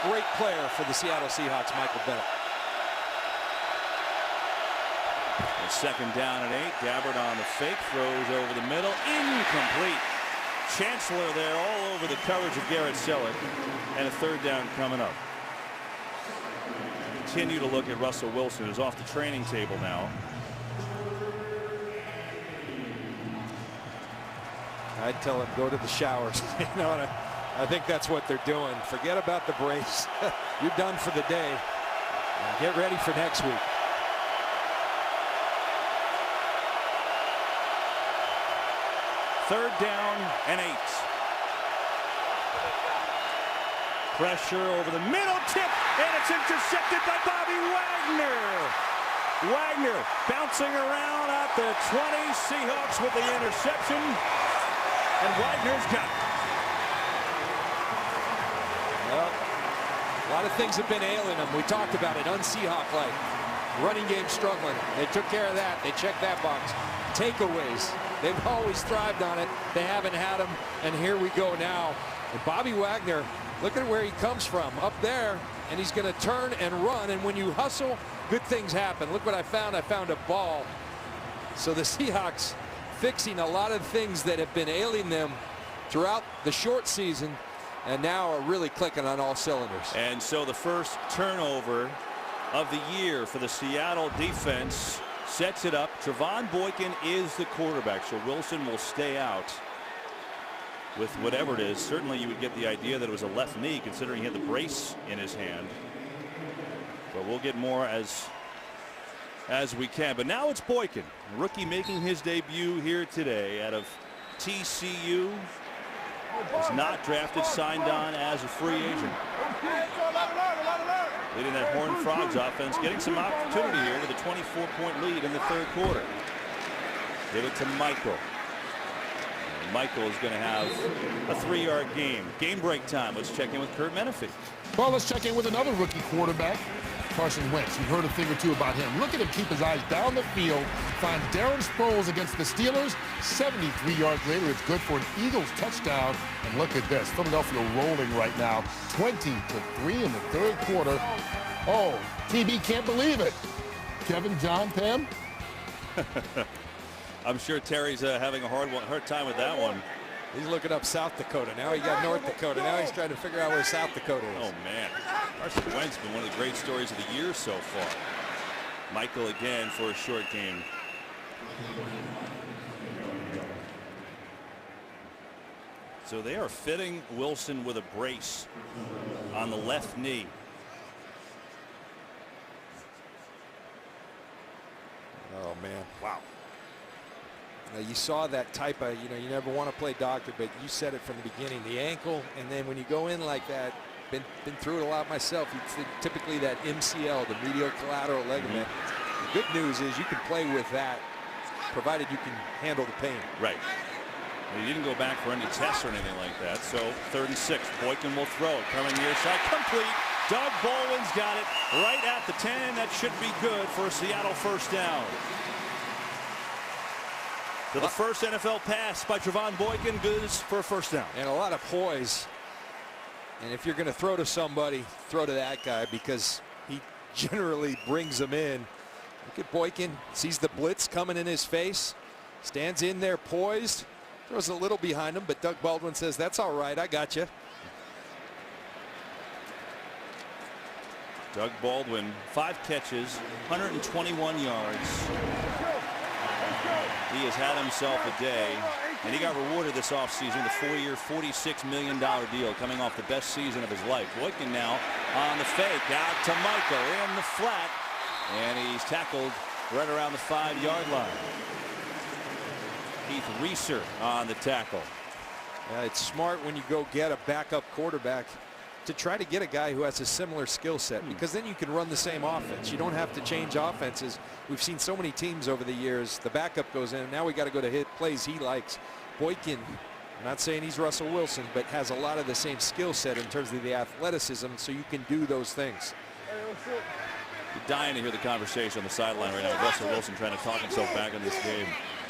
Great player for the Seattle Seahawks, Michael Bennett. And second down and 8. Gabbard on the fake, throws over the middle, incomplete. Chancellor there all over the coverage of Garrett Selleck, and a third down coming up. Continue to look at Russell Wilson, who's off the training table now. I'd tell him go to the showers. You know, and I think that's what they're doing. Forget about the brace. You're done for the day. And get ready for next week. Third down and 8. Pressure over the middle, tip, and it's intercepted by Bobby Wagner. Wagner bouncing around at the 20. Seahawks with the interception, and Wagner's got it. Well, a lot of things have been ailing them. We talked about it, un-Seahawk-like. Running game struggling. They took care of that. They checked that box. Takeaways. They've always thrived on it. They haven't had them, and here we go now. And Bobby Wagner, look at where he comes from, up there, and he's going to turn and run, and when you hustle, good things happen. Look what I found. I found a ball. So the Seahawks fixing a lot of things that have been ailing them throughout the short season, and now are really clicking on all cylinders. And so the first turnover of the year for the Seattle defense sets it up. Trevon Boykin is the quarterback, so Wilson will stay out with whatever it is. Certainly you would get the idea that it was a left knee, considering he had the brace in his hand. But we'll get more as we can. But now it's Boykin, rookie making his debut here today out of TCU. Was not drafted, signed on as a free agent. Leading that Horned Frogs offense, getting some opportunity here with a 24-point lead in the third quarter. Give it to Michael. And Michael is going to have a 3-yard game. Game break time. Let's check in with Kurt Menefee. Well, let's check in with another rookie quarterback, Carson Wentz. You've heard a thing or two about him. Look at him keep his eyes down the field, find Darren Sproles against the Steelers. 73 yards later, it's good for an Eagles touchdown. And look at this, Philadelphia rolling right now, 20-3 in the third quarter. Oh, TB can't believe it. Kevin, John, Pam? I'm sure Terry's having a hard time with that one. He's looking up South Dakota. Now he got North Dakota. Now he's trying to figure out where South Dakota is. Oh, man. Carson Wentz has been one of the great stories of the year so far. Michael again for a short game. So they are fitting Wilson with a brace on the left knee. Oh, man. Wow. Now, you saw that type of, you never want to play doctor, but you said it from the beginning, the ankle, and then when you go in like that, been through it a lot myself, it's typically that MCL, the medial collateral ligament. The good news is you can play with that, provided you can handle the pain. Right. He didn't go back for any tests or anything like that. So 3rd and 6. Boykin will throw it. Coming near side. Complete. Doug Baldwin's got it right at the 10. That should be good for a Seattle first down. So the first NFL pass by Trevon Boykin, good for a first down. And a lot of poise. And if you're going to throw to somebody, throw to that guy, because he generally brings them in. Look at Boykin. Sees the blitz coming in his face. Stands in there poised. Throws a little behind him, but Doug Baldwin says, that's all right, I got you. Doug Baldwin, 5 catches, 121 yards. He has had himself a day, and he got rewarded this offseason with a 4-year, $46 million deal coming off the best season of his life. Boykin now on the fake, out to Michael in the flat, and he's tackled right around the 5-yard line. Keith Reeser on the tackle. It's smart when you go get a backup quarterback to try to get a guy who has a similar skill set, because then you can run the same offense. You don't have to change offenses. We've seen so many teams over the years. The backup goes in. Now we got to go to hit plays he likes. Boykin, I'm not saying he's Russell Wilson, but has a lot of the same skill set in terms of the athleticism, so you can do those things. You're dying to hear the conversation on the sideline right now. Russell Wilson trying to talk himself back in this game.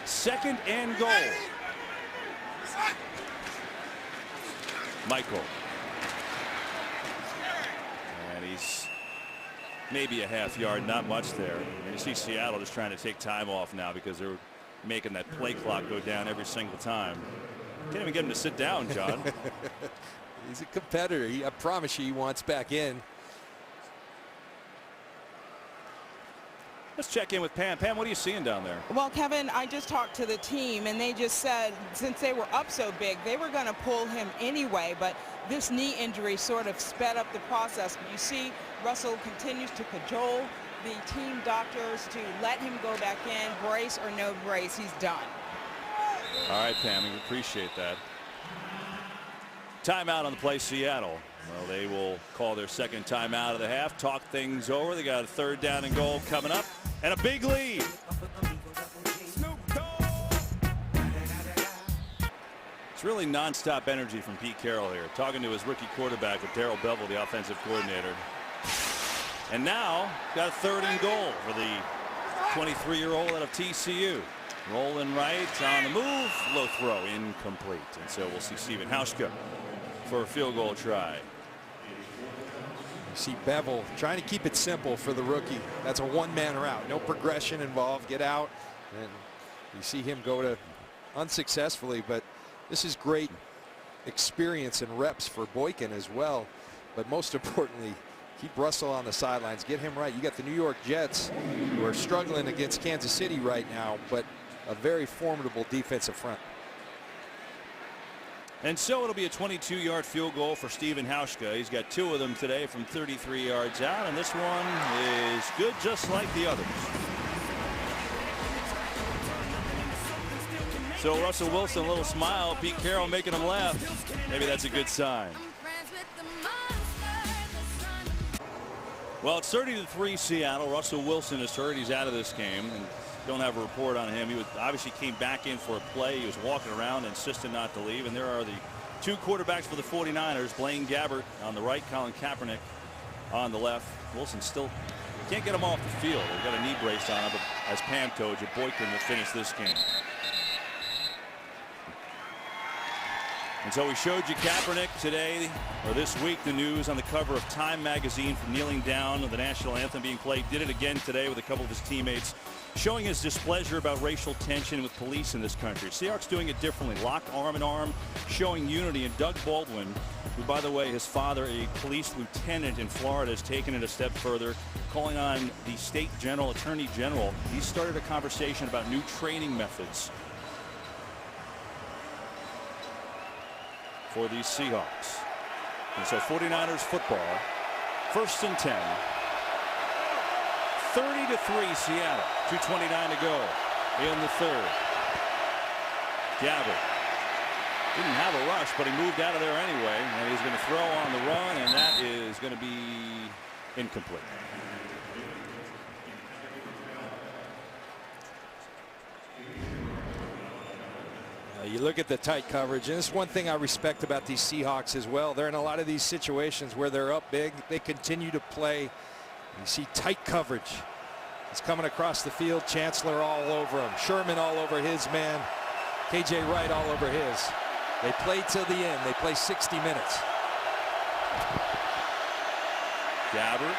2nd and goal. Michael. And he's maybe a half yard, not much there. And you see Seattle just trying to take time off now because they're making that play clock go down every single time. Can't even get him to sit down, John. He's a competitor. I promise you he wants back in. Let's check in with Pam. Pam, what are you seeing down there? Well, Kevin, I just talked to the team, and they just said since they were up so big, they were going to pull him anyway, but this knee injury sort of sped up the process. But you see Russell continues to cajole the team doctors to let him go back in, brace or no brace, he's done. All right, Pam, we appreciate that. Timeout on the play, Seattle. Well, they will call their 2nd timeout of the half, talk things over. They got a 3rd down and goal coming up, and a big lead. It's really nonstop energy from Pete Carroll here, talking to his rookie quarterback with Darrell Bevell, the offensive coordinator. And now, got a 3rd and goal for the 23-year-old out of TCU. Rolling right, on the move, low throw, incomplete. And so we'll see Stephen Hauschka for a field goal try. You see Bevell trying to keep it simple for the rookie. That's a one-man route, no progression involved. Get out, and you see him go to unsuccessfully, but this is great experience and reps for Boykin as well. But most importantly, keep Russell on the sidelines, get him right. You got the New York Jets who are struggling against Kansas City right now, but a very formidable defensive front. And so it'll be a 22-yard field goal for Stephen Hauschka. He's got 2 of them today from 33 yards out, and this one is good just like the others. So Russell Wilson, a little smile. Pete Carroll making him laugh. Maybe that's a good sign. Well, it's 30-3 Seattle. Russell Wilson is hurt. He's out of this game. And don't have a report on him. He obviously came back in for a play. He was walking around, insisted not to leave. And there are the 2 quarterbacks for the 49ers. Blaine Gabbert on the right, Colin Kaepernick on the left. Wilson still can't get him off the field. They've got a knee brace on him, but as Pam told you, Boykin will finish this game. And so we showed you Kaepernick today, or this week, the news on the cover of Time magazine for kneeling down with the national anthem being played. Did it again today with a couple of his teammates showing his displeasure about racial tension with police in this country. Seahawks doing it differently, locked arm in arm, showing unity. And Doug Baldwin, who, by the way, his father, a police lieutenant in Florida, has taken it a step further, calling on the state attorney general. He started a conversation about new training methods for these Seahawks. And so 49ers football, 1st and 10. 30-3 Seattle. 2:29 to go in the 3rd. Gabbert didn't have a rush, but he moved out of there anyway, and he's going to throw on the run, and that is going to be incomplete. You look at the tight coverage, and this is one thing I respect about these Seahawks as well. They're in a lot of these situations where they're up big. They continue to play. You see tight coverage. It's coming across the field. Chancellor all over him. Sherman all over his man. KJ Wright all over his. They play till the end. They play 60 minutes. Gabbert.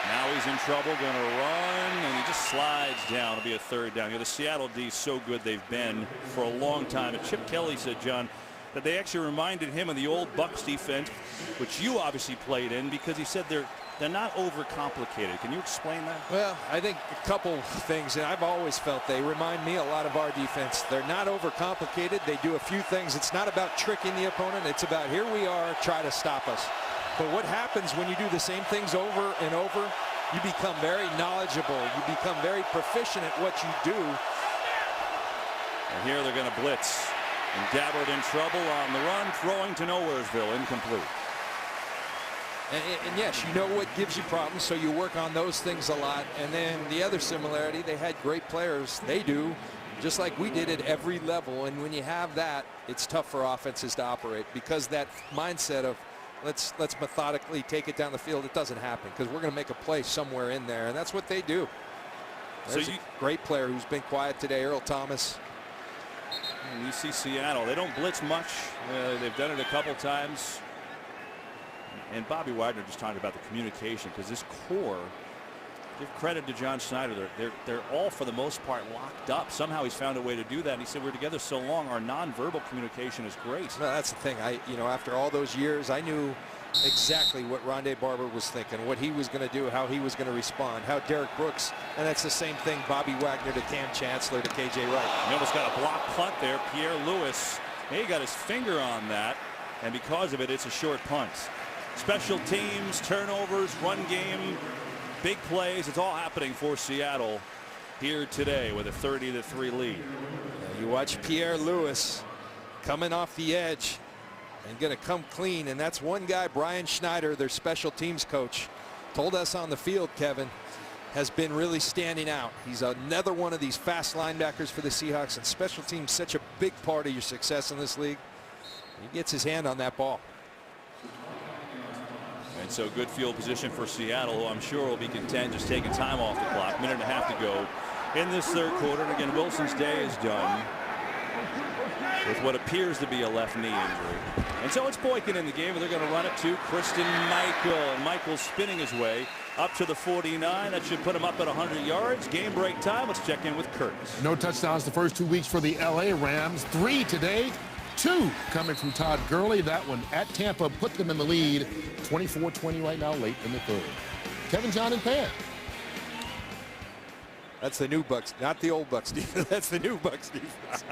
Now he's in trouble, going to run, and he just slides down. It'll be a 3rd down. You know, the Seattle D is so good they've been for a long time. And Chip Kelly said, John, that they actually reminded him of the old Bucs defense, which you obviously played in, because he said they're not overcomplicated. Can you explain that? Well, I think a couple things, and I've always felt they remind me a lot of our defense. They're not overcomplicated. They do a few things. It's not about tricking the opponent. It's about, here we are, try to stop us. But what happens when you do the same things over and over? You become very knowledgeable. You become very proficient at what you do. And here they're going to blitz. And Gabbert in trouble on the run, throwing to Nowheresville, incomplete. And yes, you know what gives you problems, so you work on those things a lot. And then the other similarity, they had great players. They do, just like we did at every level. And when you have that, it's tough for offenses to operate, because that mindset of let's methodically take it down the field, it doesn't happen, because we're going to make a play somewhere in there, and that's what they do. There's a great player who's been quiet today, Earl Thomas. And you see Seattle, they don't blitz much. They've done it a couple times. And Bobby Wagner just talked about the communication, because this core, give credit to John Schneider, they're all for the most part locked up. Somehow he's found a way to do that. And he said, we're together so long, our nonverbal communication is great. No, that's the thing. After all those years, I knew exactly what Rondé Barber was thinking, what he was going to do, how he was going to respond, how Derek Brooks, and that's the same thing, Bobby Wagner to Cam Chancellor to KJ Wright. He almost got a block punt there. Pierre Lewis, he got his finger on that, and because of it, it's a short punt. Special teams, turnovers, run game, big plays, it's all happening for Seattle here today with a 30-3 lead. You watch Pierre Lewis coming off the edge and going to come clean, and that's one guy, Brian Schneider, their special teams coach, told us on the field, Kevin, has been really standing out. He's another one of these fast linebackers for the Seahawks, and special teams such a big part of your success in this league. He gets his hand on that ball. And so good field position for Seattle, who I'm sure will be content just taking time off the clock. Minute and a half to go in this 3rd quarter. And again, Wilson's day is done with what appears to be a left knee injury. And so it's Boykin in the game, and they're going to run it to Christine Michael. And Michael's spinning his way up to the 49. That should put him up at 100 yards. Game break time. Let's check in with Curtis. No touchdowns the first 2 weeks for the LA Rams. 3 today. 2 coming from Todd Gurley. That one at Tampa put them in the lead. 24-20 right now, late in the 3rd. Kevin, John, and Pan. That's the new Bucs, not the old Bucs defense. That's the new Bucs defense.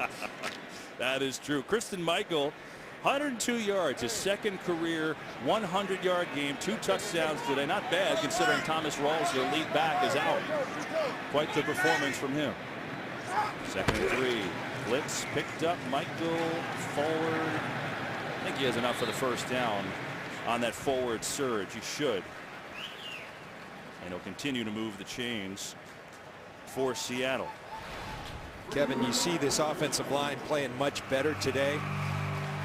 That is true. Christine Michael, 102 yards, his 2nd career 100-yard game, 2 touchdowns today. Not bad considering Thomas Rawls, their lead back, is out. Quite the performance from him. 2nd and 3. Blitz picked up. Michael forward. I think he has enough for the 1st down on that forward surge. He should. And he'll continue to move the chains for Seattle. Kevin, you see this offensive line playing much better today.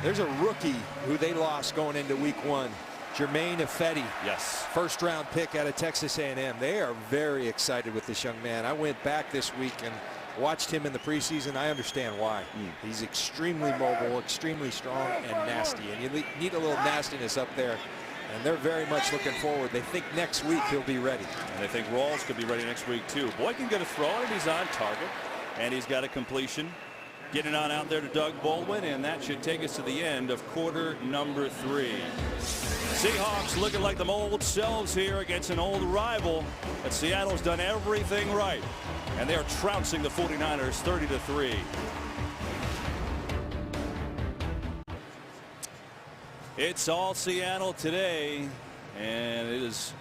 There's a rookie who they lost going into week 1. Jermaine Ifedi. Yes. 1st round pick out of Texas A&M. They are very excited with this young man. I went back this week and watched him in the preseason. I understand why. He's extremely mobile, extremely strong, and nasty. And you need a little nastiness up there. And they're very much looking forward. They think next week he'll be ready. And they think Rawls could be ready next week, too. Boy can get a throw, and he's on target. And he's got a completion. Getting on out there to Doug Baldwin, and that should take us to the end of quarter number 3. Seahawks looking like them old selves here against an old rival. But Seattle's done everything right. And they are trouncing the 49ers 30-3. It's all Seattle today, and it is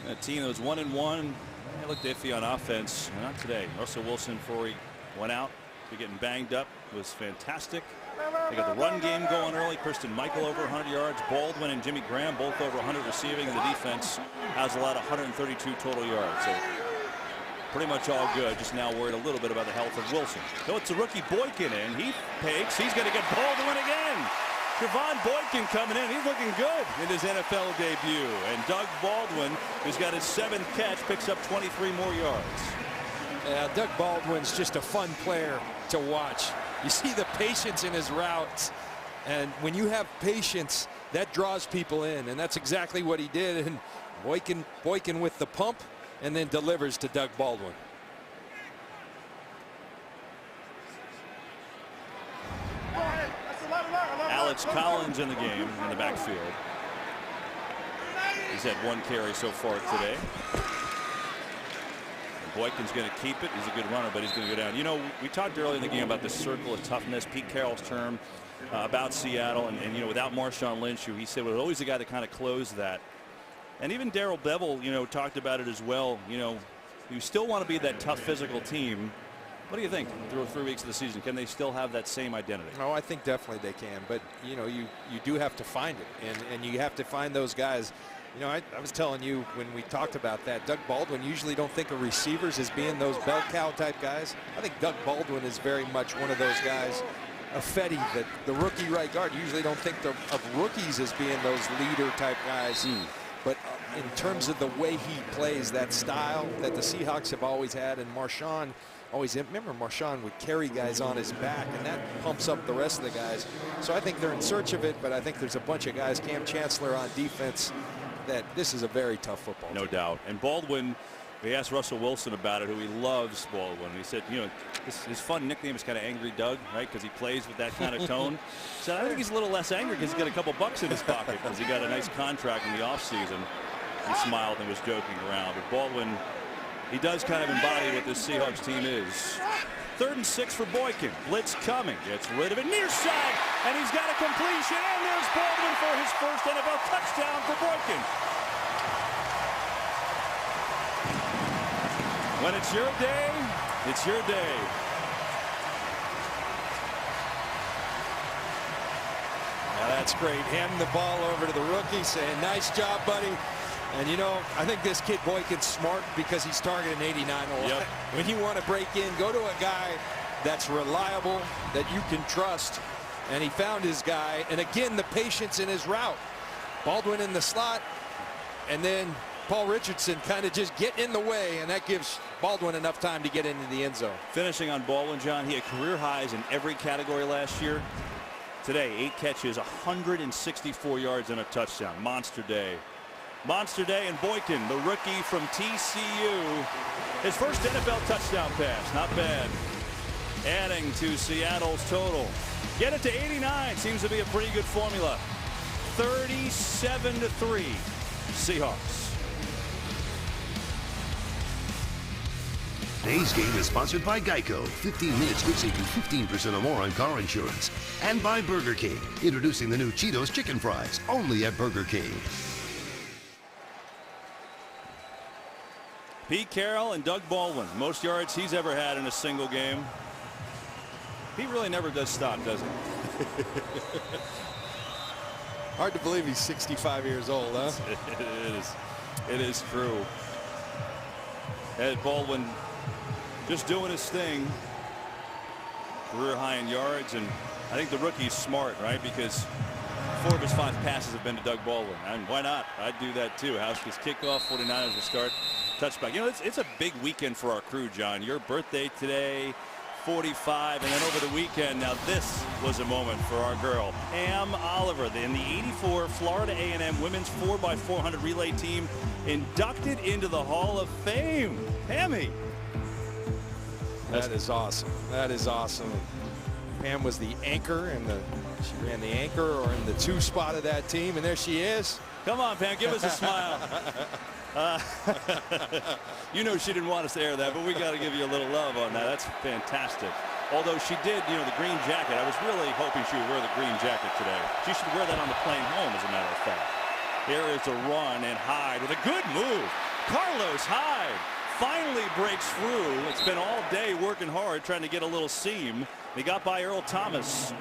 a team that was 1-1. They looked iffy on offense. Not today. Russell Wilson, before he went out, getting banged up, was fantastic. They got the run game going early. Christian Michael over 100 yards. Baldwin and Jimmy Graham both over 100 receiving. And the defense has allowed 132 total yards. So pretty much all good. Just now worried a little bit about the health of Wilson. So it's a rookie Boykin in. He fakes. He's going to get Baldwin again. Javon Boykin coming in. He's looking good in his NFL debut. And Doug Baldwin, who's got his 7th catch, picks up 23 more yards. Doug Baldwin's just a fun player to watch. You see the patience in his routes. And when you have patience, that draws people in. And that's exactly what he did. And Boykin with the pump and then delivers to Doug Baldwin. Alex Collins in the game in the backfield. He's had 1 carry so far today. And Boykin's going to keep it. He's a good runner, but he's going to go down. You know, we talked earlier in the game about the circle of toughness. Pete Carroll's term about Seattle. And, you know, without Marshawn Lynch, who he said was always the guy that kind of closed that. And even Darrell Bevel, you know, talked about it as well. You know, you still want to be that tough physical team. What do you think through 3 weeks of the season? Can they still have that same identity? Oh, I think definitely they can. But, you know, you do have to find it. And you have to find those guys. You know, I was telling you when we talked about that, Doug Baldwin usually don't think of receivers as being those bell cow type guys. I think Doug Baldwin is very much one of those guys. Fetty, the rookie right guard, usually don't think of rookies as being those leader type guys. But in terms of the way he plays, that style that the Seahawks have always had, and Marshawn always, remember Marshawn would carry guys on his back, and that pumps up the rest of the guys. So I think they're in search of it, but I think there's a bunch of guys, Cam Chancellor on defense, that this is a very tough football team. No doubt. And Baldwin, we asked Russell Wilson about it, who he loves Baldwin. He said, you know, his fun nickname is kind of Angry Doug, right? Because he plays with that kind of tone. He said, I think he's a little less angry because he's got a couple bucks in his pocket because he got a nice contract in the offseason. He smiled and was joking around. But Baldwin, he does kind of embody what this Seahawks team is. 3rd and 6 for Boykin. Blitz coming. Gets rid of it near side. And he's got a completion. And there's Baldwin for his first NFL touchdown for Boykin. When it's your day, it's your day. Now that's great. Hand the ball over to the rookie, saying, nice job, buddy. And, you know, I think this kid Boykin's smart because he's targeting 89 a lot. Yep. When you want to break in, go to a guy that's reliable, that you can trust. And he found his guy. And, again, the patience in his route. Baldwin in the slot. And then Paul Richardson kind of just get in the way, and that gives Baldwin enough time to get into the end zone. Finishing on Baldwin, John, he had career highs in every category last year. Today, 8 catches, 164 yards, and a touchdown. Monster day. Monster day, and Boykin, the rookie from TCU, his first NFL touchdown pass. Not bad. Adding to Seattle's total. Get it to 89. Seems to be a pretty good formula. 37-3 Seahawks. Today's game is sponsored by Geico. 15 minutes could save you 15% or more on car insurance. And by Burger King, introducing the new Cheetos chicken fries, only at Burger King. Pete Carroll and Doug Baldwin, most yards he's ever had in a single game. He really never does stop, does he? Hard to believe he's 65 years old, huh? It is true. Ed Baldwin just doing his thing. Career high in yards, and I think the rookie's smart, right? Because 4 of his 5 passes have been to Doug Baldwin. And why not? I'd do that too. Houseke's kickoff, 49ers will start. Touchback. You know, it's a big weekend for our crew, John. Your birthday today, 45. And then over the weekend, now this was a moment for our girl, Pam Oliver, in the 84 Florida A&M women's 4x400 relay team, inducted into the Hall of Fame. Pammy. That is awesome. That is awesome. Pam was the anchor, and she ran the anchor or in the 2 spot of that team, and there she is. Come on, Pam, give us a smile. You know she didn't want us to air that, but we got to give you a little love on that. That's fantastic. Although she did, you know, the green jacket. I was really hoping she would wear the green jacket today. She should wear that on the plane home, as a matter of fact. Here is a run, and Hyde with a good move. Carlos Hyde finally breaks through. It's been all day working hard, trying to get a little seam. He got by Earl Thomas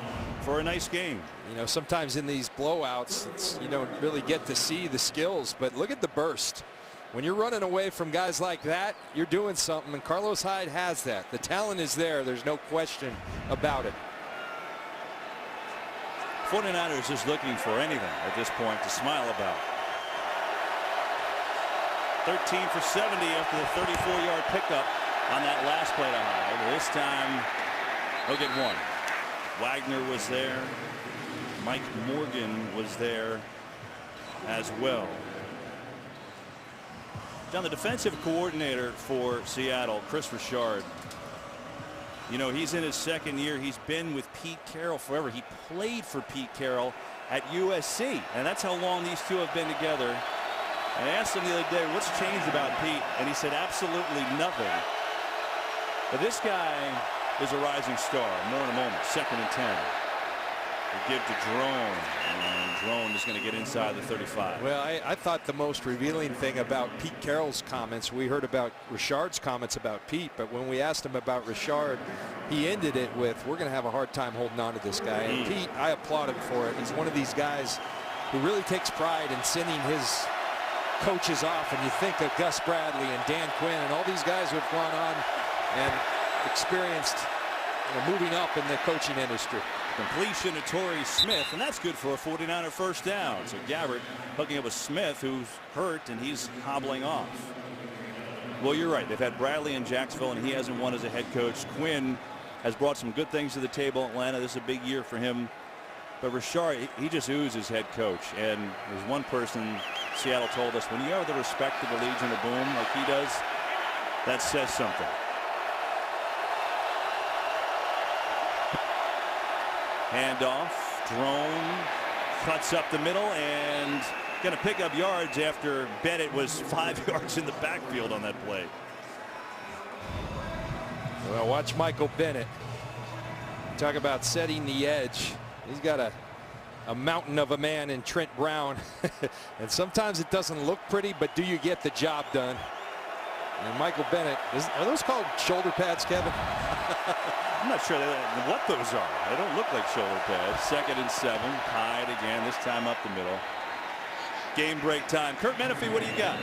for a nice game. You know, sometimes in these blowouts, you don't really get to see the skills, but look at the burst. When you're running away from guys like that, you're doing something, and Carlos Hyde has that. The talent is there. There's no question about it. 49ers is looking for anything at this point to smile about. 13 for 70 after the 34-yard pickup on that last play to Hyde. This time, he'll get 1. Wagner was there. Mike Morgan was there as well. John, the defensive coordinator for Seattle, Chris Richard, you know, he's in his 2nd year. He's been with Pete Carroll forever. He played for Pete Carroll at USC, and that's how long these two have been together. I asked him the other day, what's changed about Pete? And he said, absolutely nothing. But this guy is a rising star. More in a moment. 2nd and 10. We give to Drone, and Drone is going to get inside the 35. Well, I thought the most revealing thing about Pete Carroll's comments, we heard about Richard's comments about Pete, but when we asked him about Richard, he ended it with, we're going to have a hard time holding on to this guy. And Pete, I applaud him for it. He's one of these guys who really takes pride in sending his coaches off, and you think of Gus Bradley and Dan Quinn and all these guys who have gone on and experienced, you know, moving up in the coaching industry. Completion to Torrey Smith, and that's good for a 49er first down. So Gabbert hooking up with Smith, who's hurt, and he's hobbling off. Well, you're right. They've had Bradley in Jacksonville, and he hasn't won as a head coach. Quinn has brought some good things to the table in Atlanta. This is a big year for him. But Richard, he just oozes head coach. And there's one person Seattle told us, when you have the respect of the Legion of Boom like he does, that says something. Handoff. Drone cuts up the middle and going to pick up yards after Bennett was 5 yards in the backfield on that play. Well, watch Michael Bennett. Talk about setting the edge. He's got a mountain of a man in Trent Brown. And sometimes it doesn't look pretty, but do you get the job done? And Michael Bennett, are those called shoulder pads, Kevin? I'm not sure what those are. They don't look like shoulder pads. 2nd and 7. Hyde again, this time up the middle. Game break time. Kurt Menefee, what do you got?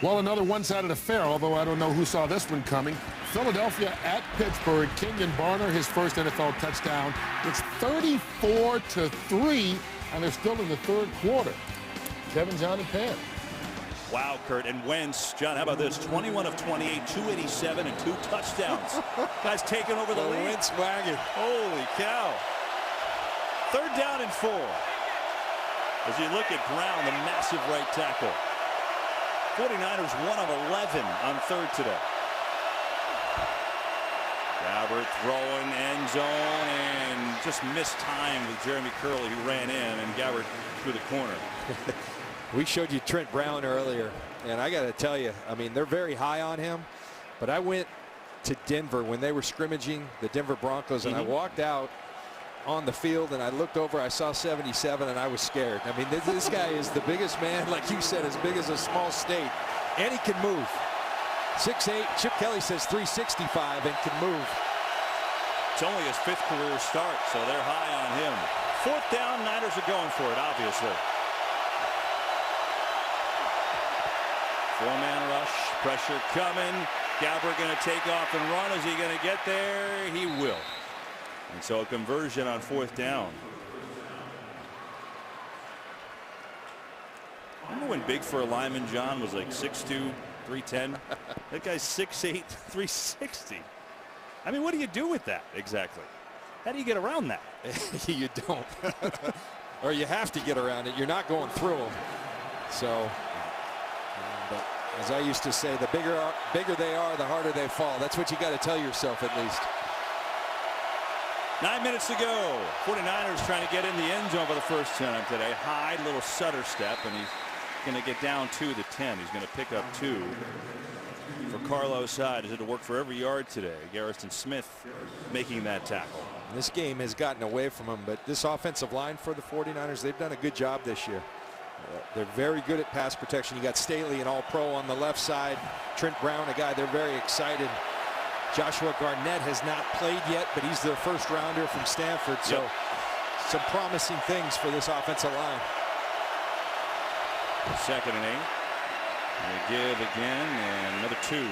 Well, another one-sided affair, although I don't know who saw this one coming. Philadelphia at Pittsburgh. Kenyon Barner, his first NFL touchdown. It's 34-3, and they're still in the 3rd quarter. Kevin, John, and Pam. Wow, Kurt. And Wentz, John, how about this? 21 of 28, 287, and 2 touchdowns. Guy's taking over the lead. Wentz wagon. Holy cow. 3rd down and 4. As you look at Brown, the massive right tackle. 49ers 1 of 11 on 3rd today. Gabbert throwing end zone and just missed time with Jeremy Curley, who ran in, and Gabbert through the corner. We showed you Trent Brown earlier, and I got to tell you, I mean, they're very high on him, but I went to Denver when they were scrimmaging the Denver Broncos, and I walked out on the field and I looked over, I saw 77, and I was scared. I mean, this guy is the biggest man, like you said, as big as a small state, and he can move. 6'8", Chip Kelly says 365, and can move. It's only his 5th career start, so they're high on him. 4th down, Niners are going for it, obviously. 4-man rush, pressure coming. Gabbert going to take off and run. Is he going to get there? He will. And so a conversion on 4th down. Remember when big for a lineman, John, was like 6'2", 310? That guy's 6'8", 360. I mean, what do you do with that exactly? How do you get around that? You don't. Or you have to get around it. You're not going through them. So, but as I used to say, the bigger they are, the harder they fall. That's what you got to tell yourself at least. 9 minutes to go. 49ers trying to get in the end zone for the first time today. Hyde, little Sutter step, and he's going to get down to the 10. He's going to pick up 2 for Carlos Hyde. He had to work for every yard today. Garrison Smith making that tackle. This game has gotten away from them, but this offensive line for the 49ers, they've done a good job this year. They're very good at pass protection. You got Staley, an all-pro on the left side. Trent Brown, a guy they're very excited. Joshua Garnett has not played yet, but he's their first rounder from Stanford. So some promising things for this offensive line. 2nd and 8. They give again, and another 2.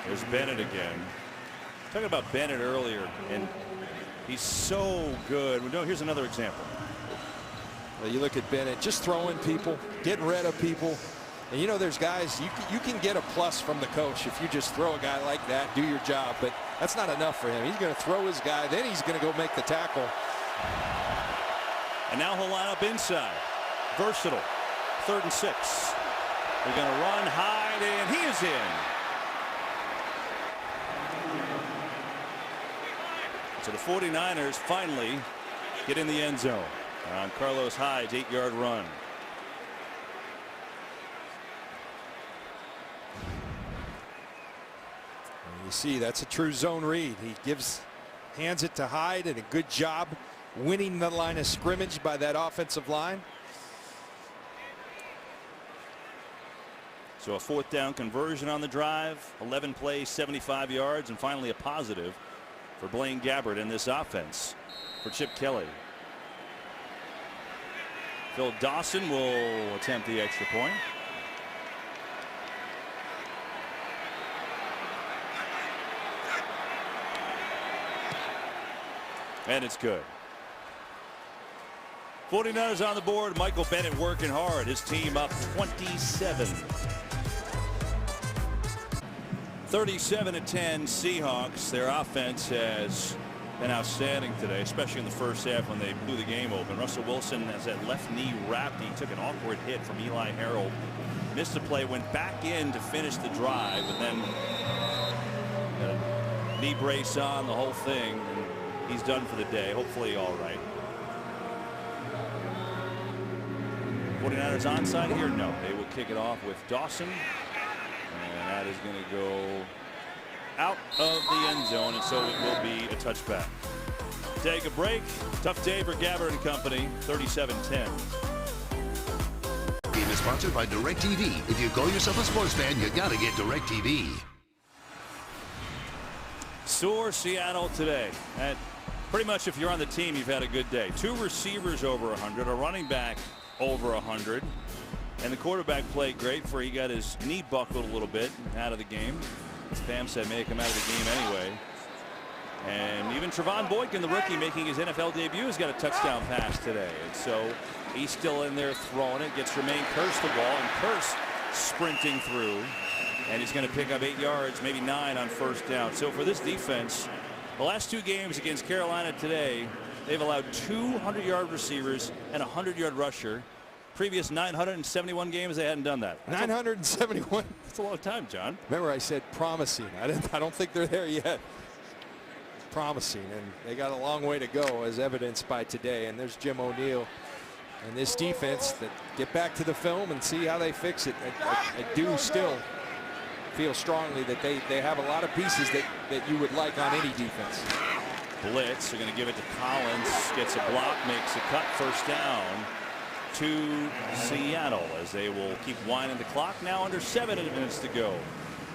There's Bennett again. Talking about Bennett earlier, and he's so good. No, here's another example. Well, you look at Bennett, just throwing people, getting rid of people. And you know, there's guys, you can get a plus from the coach if you just throw a guy like that, do your job. But that's not enough for him. He's going to throw his guy, then he's going to go make the tackle. And now he'll line up inside. Versatile. 3rd and 6. They're going to run Hyde, and he is in. So the 49ers finally get in the end zone on Carlos Hyde's 8-yard run. You see, that's a true zone read. He hands it to Hyde, and a good job winning the line of scrimmage by that offensive line. So a 4th down conversion on the drive, 11 plays, 75 yards, and finally a positive for Blaine Gabbert in this offense for Chip Kelly. Phil Dawson will attempt the extra point. And it's good. 49ers on the board. Michael Bennett working hard. His team up 27. 37-10 Seahawks. Their offense has been outstanding today, especially in the first half when they blew the game open. Russell Wilson has that left knee wrapped. He took an awkward hit from Eli Harold. Missed a play, went back in to finish the drive, and then got a knee brace on, the whole thing. And he's done for the day. Hopefully all right. 49ers onside here? No. They will kick it off with Dawson. And that is going to go out of the end zone, and so it will be a touchback. Take a break. Tough day for Gabbert and company. 37-10. Game is sponsored by DirecTV. If you call yourself a sports fan, you got to get DirecTV. Sore Seattle today. And pretty much if you're on the team, you've had a good day. 2 receivers over 100, a running back over 100. And the quarterback played great for he got his knee buckled a little bit out of the game. As Pam said, may come out of the game anyway. And even Trevon Boykin, the rookie making his NFL debut, has got a touchdown pass today. And so he's still in there throwing it. Gets Jermaine Kearse the ball, and Kearse sprinting through. And he's going to pick up 8 yards, maybe 9 on 1st down. So for this defense, the last 2 games against Carolina today, they've allowed 200-yard receivers and a 100-yard rusher. Previous 971 games, they hadn't done that. 971. That's a long time, John. Remember, I said promising. I don't think they're there yet. Promising, and they got a long way to go, as evidenced by today. And there's Jim O'Neill and this defense that get back to the film and see how they fix it. I do still feel strongly that they have a lot of pieces that you would like on any defense. Blitz. They're going to give it to Collins. Gets a block, makes a cut, 1st down to Seattle, as they will keep winding the clock. Now under 7 minutes to go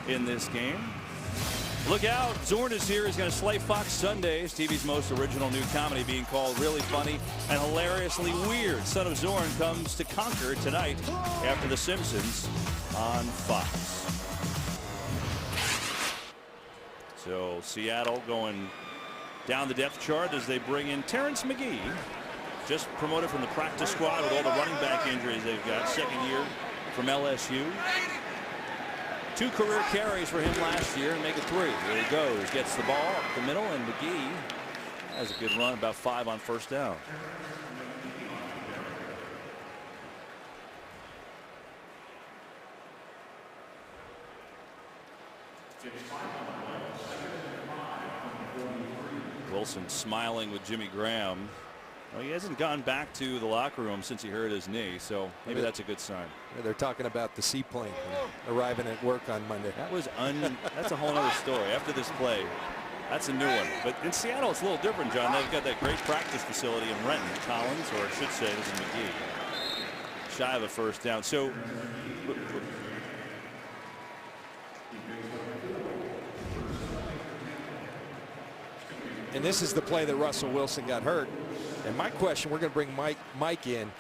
in this game. Look out, Zorn is here. He's going to slay Fox Sundays, TV's most original new comedy, being called Really Funny and Hilariously Weird. Son of Zorn comes to Concord tonight after The Simpsons on Fox. So Seattle going down the depth chart as they bring in Terrence McGee, just promoted from the practice squad with all the running back injuries they've got. 2nd year from LSU. 2 career carries for him last year and make it 3. Here he goes, gets the ball up the middle, and McGee has a good run, about 5 on first down. Wilson smiling with Jimmy Graham. Well, he hasn't gone back to the locker room since he hurt his knee, so maybe that's a good sign. Yeah, they're talking about the seaplane arriving at work on Monday. That's a whole other story. After this play, that's a new one. But in Seattle, it's a little different, John. They've got that great practice facility in Renton. Collins, or I should say, this is McGee. Shy of a first down. So and this is the play that Russell Wilson got hurt. And my question, we're going to bring Mike in.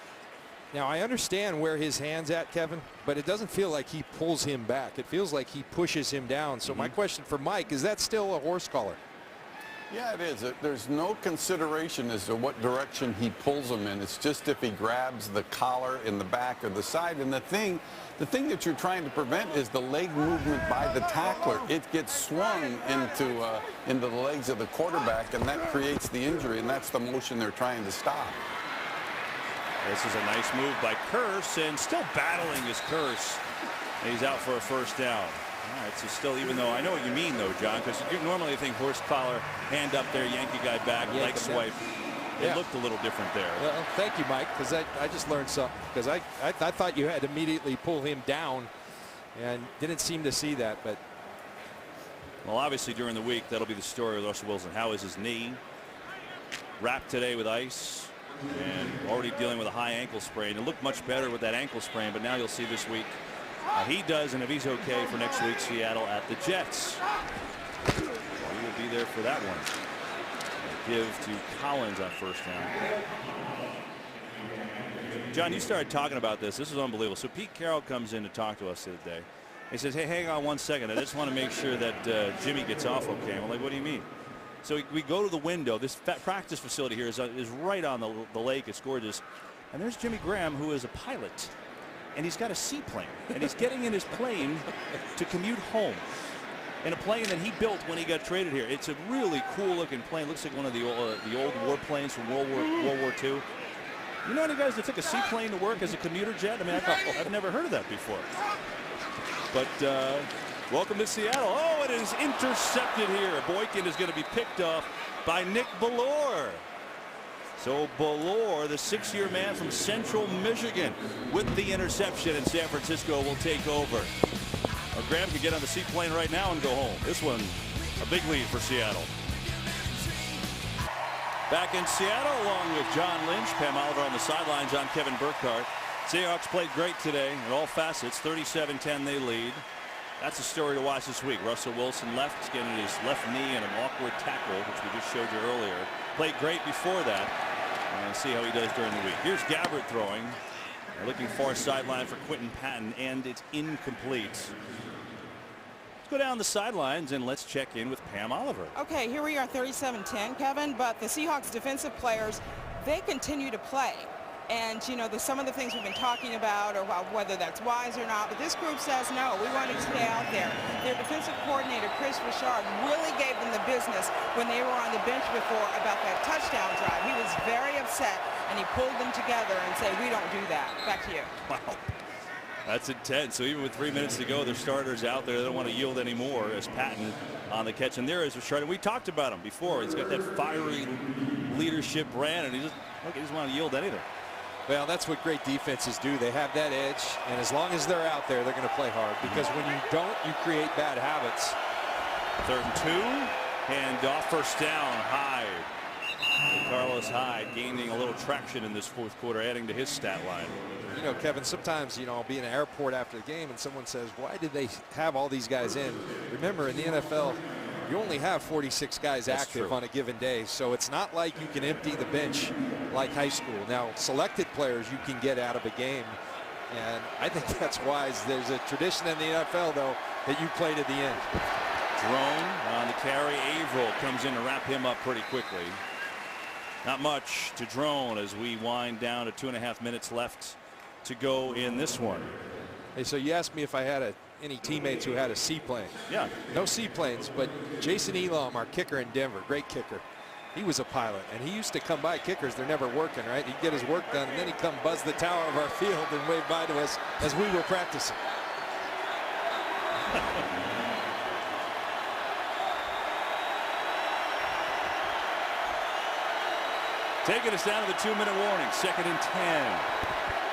Now, I understand where his hand's at, Kevin, but it doesn't feel like he pulls him back. It feels like he pushes him down. So my question for Mike, is that still a horse collar? Yeah, it is. There's no consideration as to what direction he pulls him in. It's just if he grabs the collar in the back or the side. And the thing that you're trying to prevent is the leg movement by the tackler. It gets swung into the legs of the quarterback, and that creates the injury, and that's the motion they're trying to stop. This is a nice move by Curse, and still battling his Curse. And he's out for a first down. All right, so still, even though I know what you mean, though, John, because you normally think horse collar, hand up there, yank the guy back, leg swipe. It looked a little different there. Well, thank you, Mike, because I just learned something. Because I thought you had to immediately pull him down, and didn't seem to see that. But well, obviously during the week, that'll be the story with Russell Wilson. How is his knee? Wrapped today with ice, and already dealing with a high ankle sprain. It looked much better with that ankle sprain, but now you'll see this week how he does, and if he's okay for next week, Seattle at the Jets. Well, he will be there for that one. Give to Collins on first down. John, you started talking about this. This is unbelievable. So Pete Carroll comes in to talk to us today. He says, hey, hang on one second. I just want to make sure that Jimmy gets off okay. I'm like, what do you mean? So we go to the window. This practice facility here is right on the lake. It's gorgeous. And there's Jimmy Graham, who is a pilot. And he's got a seaplane. And he's getting in his plane to commute home. In a plane that he built when he got traded here. It's a really cool looking plane. Looks like one of the old warplanes from World War II. You know any guys that took a seaplane to work as a commuter jet? I mean, I've never heard of that before. But welcome to Seattle. Oh, it is intercepted here. Boykin is going to be picked off by Nick Ballore. So Ballore, the 6-year man from Central Michigan, with the interception, and San Francisco will take over. Graham could get on the seaplane right now and go home. This one, a big lead for Seattle. Back in Seattle, along with John Lynch, Pam Oliver on the sidelines, on Kevin Burkhardt. Seahawks played great today in all facets. 37-10 they lead. That's a story to watch this week. Russell Wilson left, getting his left knee in an awkward tackle, which we just showed you earlier. Played great before that. And see how he does during the week. Here's Gabbert throwing. They're looking far sideline for Quentin Patton, and it's incomplete. Go down the sidelines and let's check in with Pam Oliver. Okay, here we are, 37-10, Kevin, but the Seahawks defensive players, they continue to play. And, you know, some of the things we've been talking about, or whether that's wise or not, but this group says, no, we want to stay out there. Their defensive coordinator, Chris Richard, really gave them the business when they were on the bench before about that touchdown drive. He was very upset, and he pulled them together and said, we don't do that. Back to you. Wow. That's intense. So even with 3 minutes to go, their starters out there, they don't want to yield anymore, as Patton on the catch. And there is Richard. And we talked about him before. He's got that fiery leadership brand, and he doesn't want to yield anything. Well, that's what great defenses do. They have that edge, and as long as they're out there, they're going to play hard. Because when you don't, you create bad habits. 3rd and 2. Hand off, first down, Hyde. Carlos Hyde gaining a little traction in this fourth quarter, adding to his stat line. You know, Kevin, sometimes, you know, I'll be in an airport after the game and someone says, why did they have all these guys in? Remember, in the NFL, you only have 46 guys active on a given day. So it's not like you can empty the bench like high school. Now, selected players you can get out of a game. And I think that's wise. There's a tradition in the NFL, though, that you play to the end. Drone on the carry. Averill comes in to wrap him up pretty quickly. Not much to Drone as we wind down to 2.5 minutes left to go in this one. Hey, so you asked me if I had any teammates who had a seaplane. Yeah. No seaplanes, but Jason Elam, our kicker in Denver, great kicker. He was a pilot, and he used to come by kickers. They're never working, right? He'd get his work done, and then he'd come buzz the tower of our field and wave bye to us as we were practicing. Taking us down to the 2-minute warning. 2nd and 10.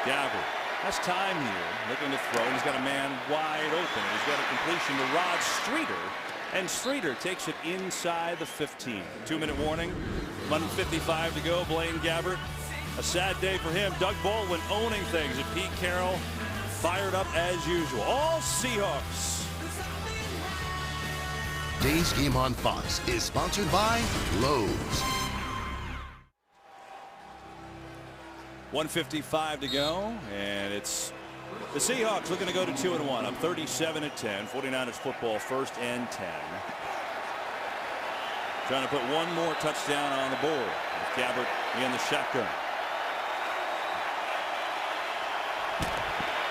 Gabbert has time here, looking to throw. He's got a man wide open. He's got a completion to Rod Streeter, and Streeter takes it inside the 15. 2-minute warning. 1:55 to go. Blaine Gabbert. A sad day for him. Doug Baldwin owning things, and Pete Carroll fired up as usual. All Seahawks. Today's game on Fox is sponsored by Lowe's. 1:55 to go, and it's the Seahawks looking to go to 2-1. Up 37-10. 49ers football, 1st and 10. Trying to put one more touchdown on the board with Gabbert in the shotgun.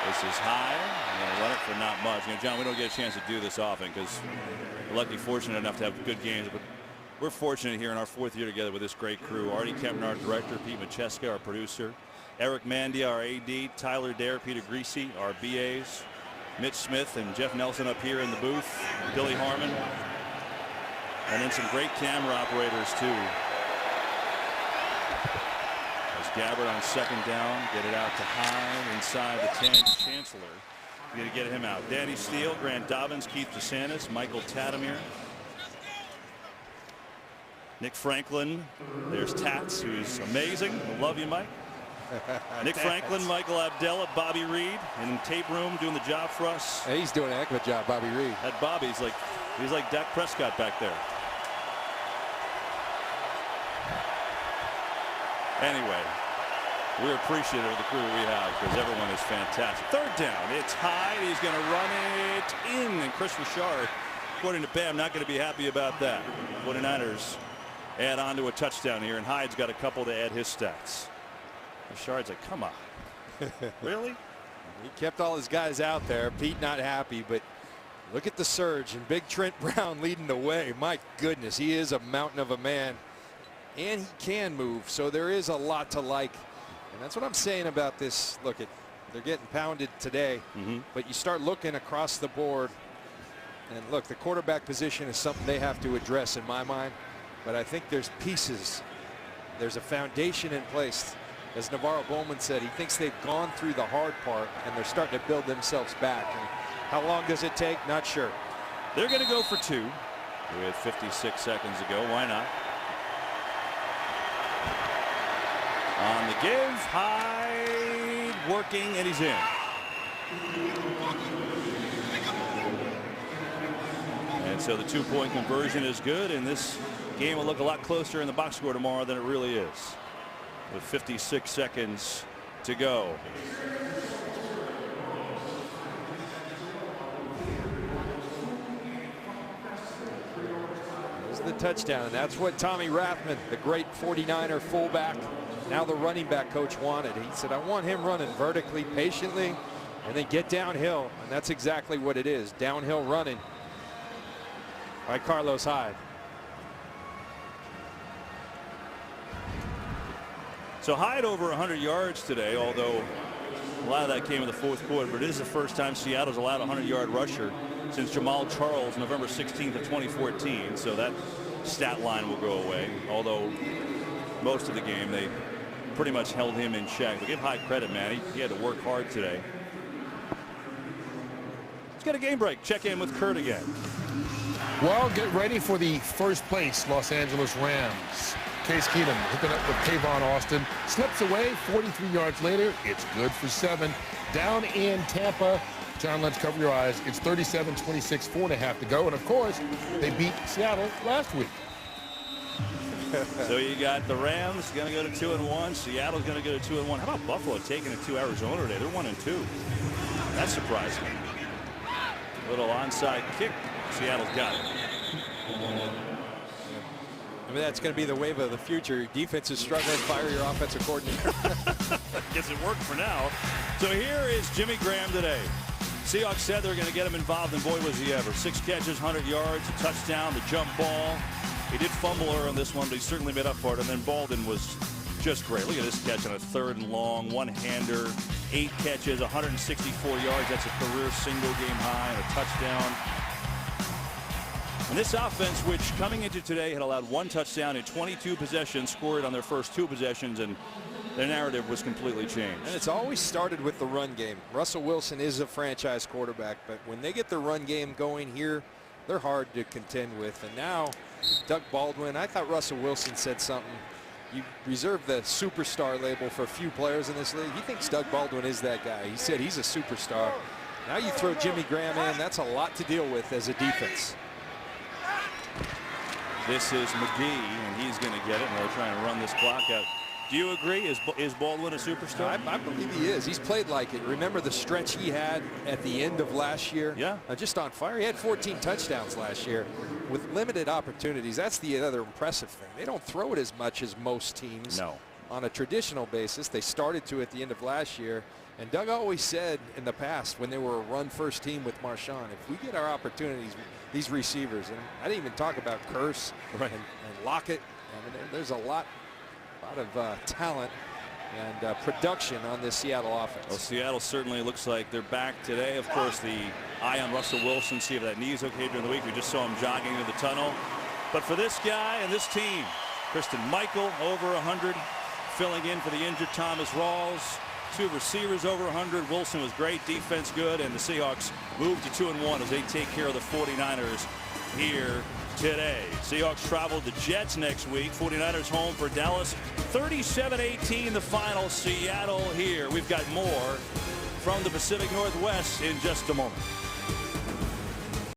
This is high. I'm going to run it for not much. You know, John, we don't get a chance to do this often because we're lucky, fortunate enough to have good games, but we're fortunate here in our 4th year together with this great crew. Artie Kempner, our director, Pete Macheska, our producer, Eric Mandia, our AD, Tyler Dare, Peter Greasy, our BAs, Mitch Smith and Jeff Nelson up here in the booth, Billy Harmon, and then some great camera operators too. As Gabbert on 2nd down, get it out to high inside the 10. Chancellor, we got to get him out. Danny Steele, Grant Dobbins, Keith DeSantis, Michael Tatamir, Nick Franklin. There's Tats, who's amazing. I love you, Mike. Nick Franklin, Michael Abdella, Bobby Reed in the tape room doing the job for us. Hey, he's doing a heck of a job, Bobby Reed. That Bobby's like, he's like Dak Prescott back there. Anyway, we're appreciative of the crew we have because everyone is fantastic. 3rd down, it's high. He's going to run it in, and Chris Richard, according to Pam, not going to be happy about that. 49ers add on to a touchdown here, and Hyde's got a couple to add his stats. Richard's like, come on. Really? He kept all his guys out there. Pete not happy, but look at the surge and big Trent Brown leading the way. My goodness, he is a mountain of a man, and he can move, so there is a lot to like. And that's what I'm saying about this. Look, they're getting pounded today, but you start looking across the board, and look, the quarterback position is something they have to address in my mind, but I think there's pieces. There's a foundation in place. As Navarro Bowman said, he thinks they've gone through the hard part and they're starting to build themselves back. And how long does it take? Not sure. They're going to go for 2 with 56 seconds to go. Why not? On the give, Hyde working, and he's in. And so the 2-point conversion is good, and this game will look a lot closer in the box score tomorrow than it really is. With 56 seconds to go. There's the touchdown. That's what Tommy Rathman, the great 49er fullback, now the running back coach, wanted. He said, I want him running vertically, patiently, and then get downhill. And that's exactly what it is. Downhill running by Carlos Hyde. So Hyde over 100 yards today, although a lot of that came in the 4th quarter, but it is the first time Seattle's allowed a 100-yard rusher since Jamal Charles, November 16th of 2014. So that stat line will go away, although most of the game they pretty much held him in check. But give Hyde credit, man. He had to work hard today. Let's get a game break. Check in with Kurt again. Well, get ready for the first place Los Angeles Rams. Case Keenum hooking up with Kayvon Austin, slips away. 43 yards later, it's good for 7. Down in Tampa, John, let's cover your eyes. It's 37-26, 4.5 to go. And, of course, they beat Seattle last week. So you got the Rams going to go to 2-1. Seattle's going to go to 2-1. How about Buffalo taking it to Arizona today? They're 1-2. That's surprising. Little onside kick. Seattle's got it. I mean, that's going to be the wave of the future. Your defense is struggling. Fire your offensive coordinator. Guess it worked for now. So here is Jimmy Graham today. Seahawks said they were going to get him involved, and boy was he ever. 6 catches, 100 yards, a touchdown, the jump ball. He did fumble early on this one, but he certainly made up for it. And then Baldwin was just great. Look at this catch on a 3rd and long, one-hander, 8 catches, 164 yards. That's a career single-game high and a touchdown. And this offense, which coming into today had allowed 1 touchdown in 22 possessions, scored on their first 2 possessions, and their narrative was completely changed. And it's always started with the run game. Russell Wilson is a franchise quarterback, but when they get the run game going here, they're hard to contend with. And now Doug Baldwin, I thought Russell Wilson said something. You reserve the superstar label for a few players in this league. He thinks Doug Baldwin is that guy. He said he's a superstar. Now you throw Jimmy Graham in, that's a lot to deal with as a defense. This is McGee, and he's going to get it, and they're trying to run this clock out. Do you agree? Is Baldwin a superstar? I believe he is. He's played like it. Remember the stretch he had at the end of last year? Yeah. Just on fire. He had 14 touchdowns last year with limited opportunities. That's the other impressive thing. They don't throw it as much as most teams. No. On a traditional basis. They started to at the end of last year. And Doug always said in the past when they were a run-first team with Marshawn, if we get our opportunities, these receivers, and I didn't even talk about Curse and Lockett. I mean, there's a lot of talent and production on this Seattle offense. Well, Seattle certainly looks like they're back today. Of course, the eye on Russell Wilson, see if that knee is okay during the week. We just saw him jogging into the tunnel. But for this guy and this team, Christine Michael over 100, filling in for the injured Thomas Rawls. 2 receivers over 100. Wilson was great, defense good, and the Seahawks moved to 2-1 as they take care of the 49ers here today. Seahawks travel the Jets next week. 49ers home for Dallas. 37-18 the final. Seattle here. We've got more from the Pacific Northwest in just a moment.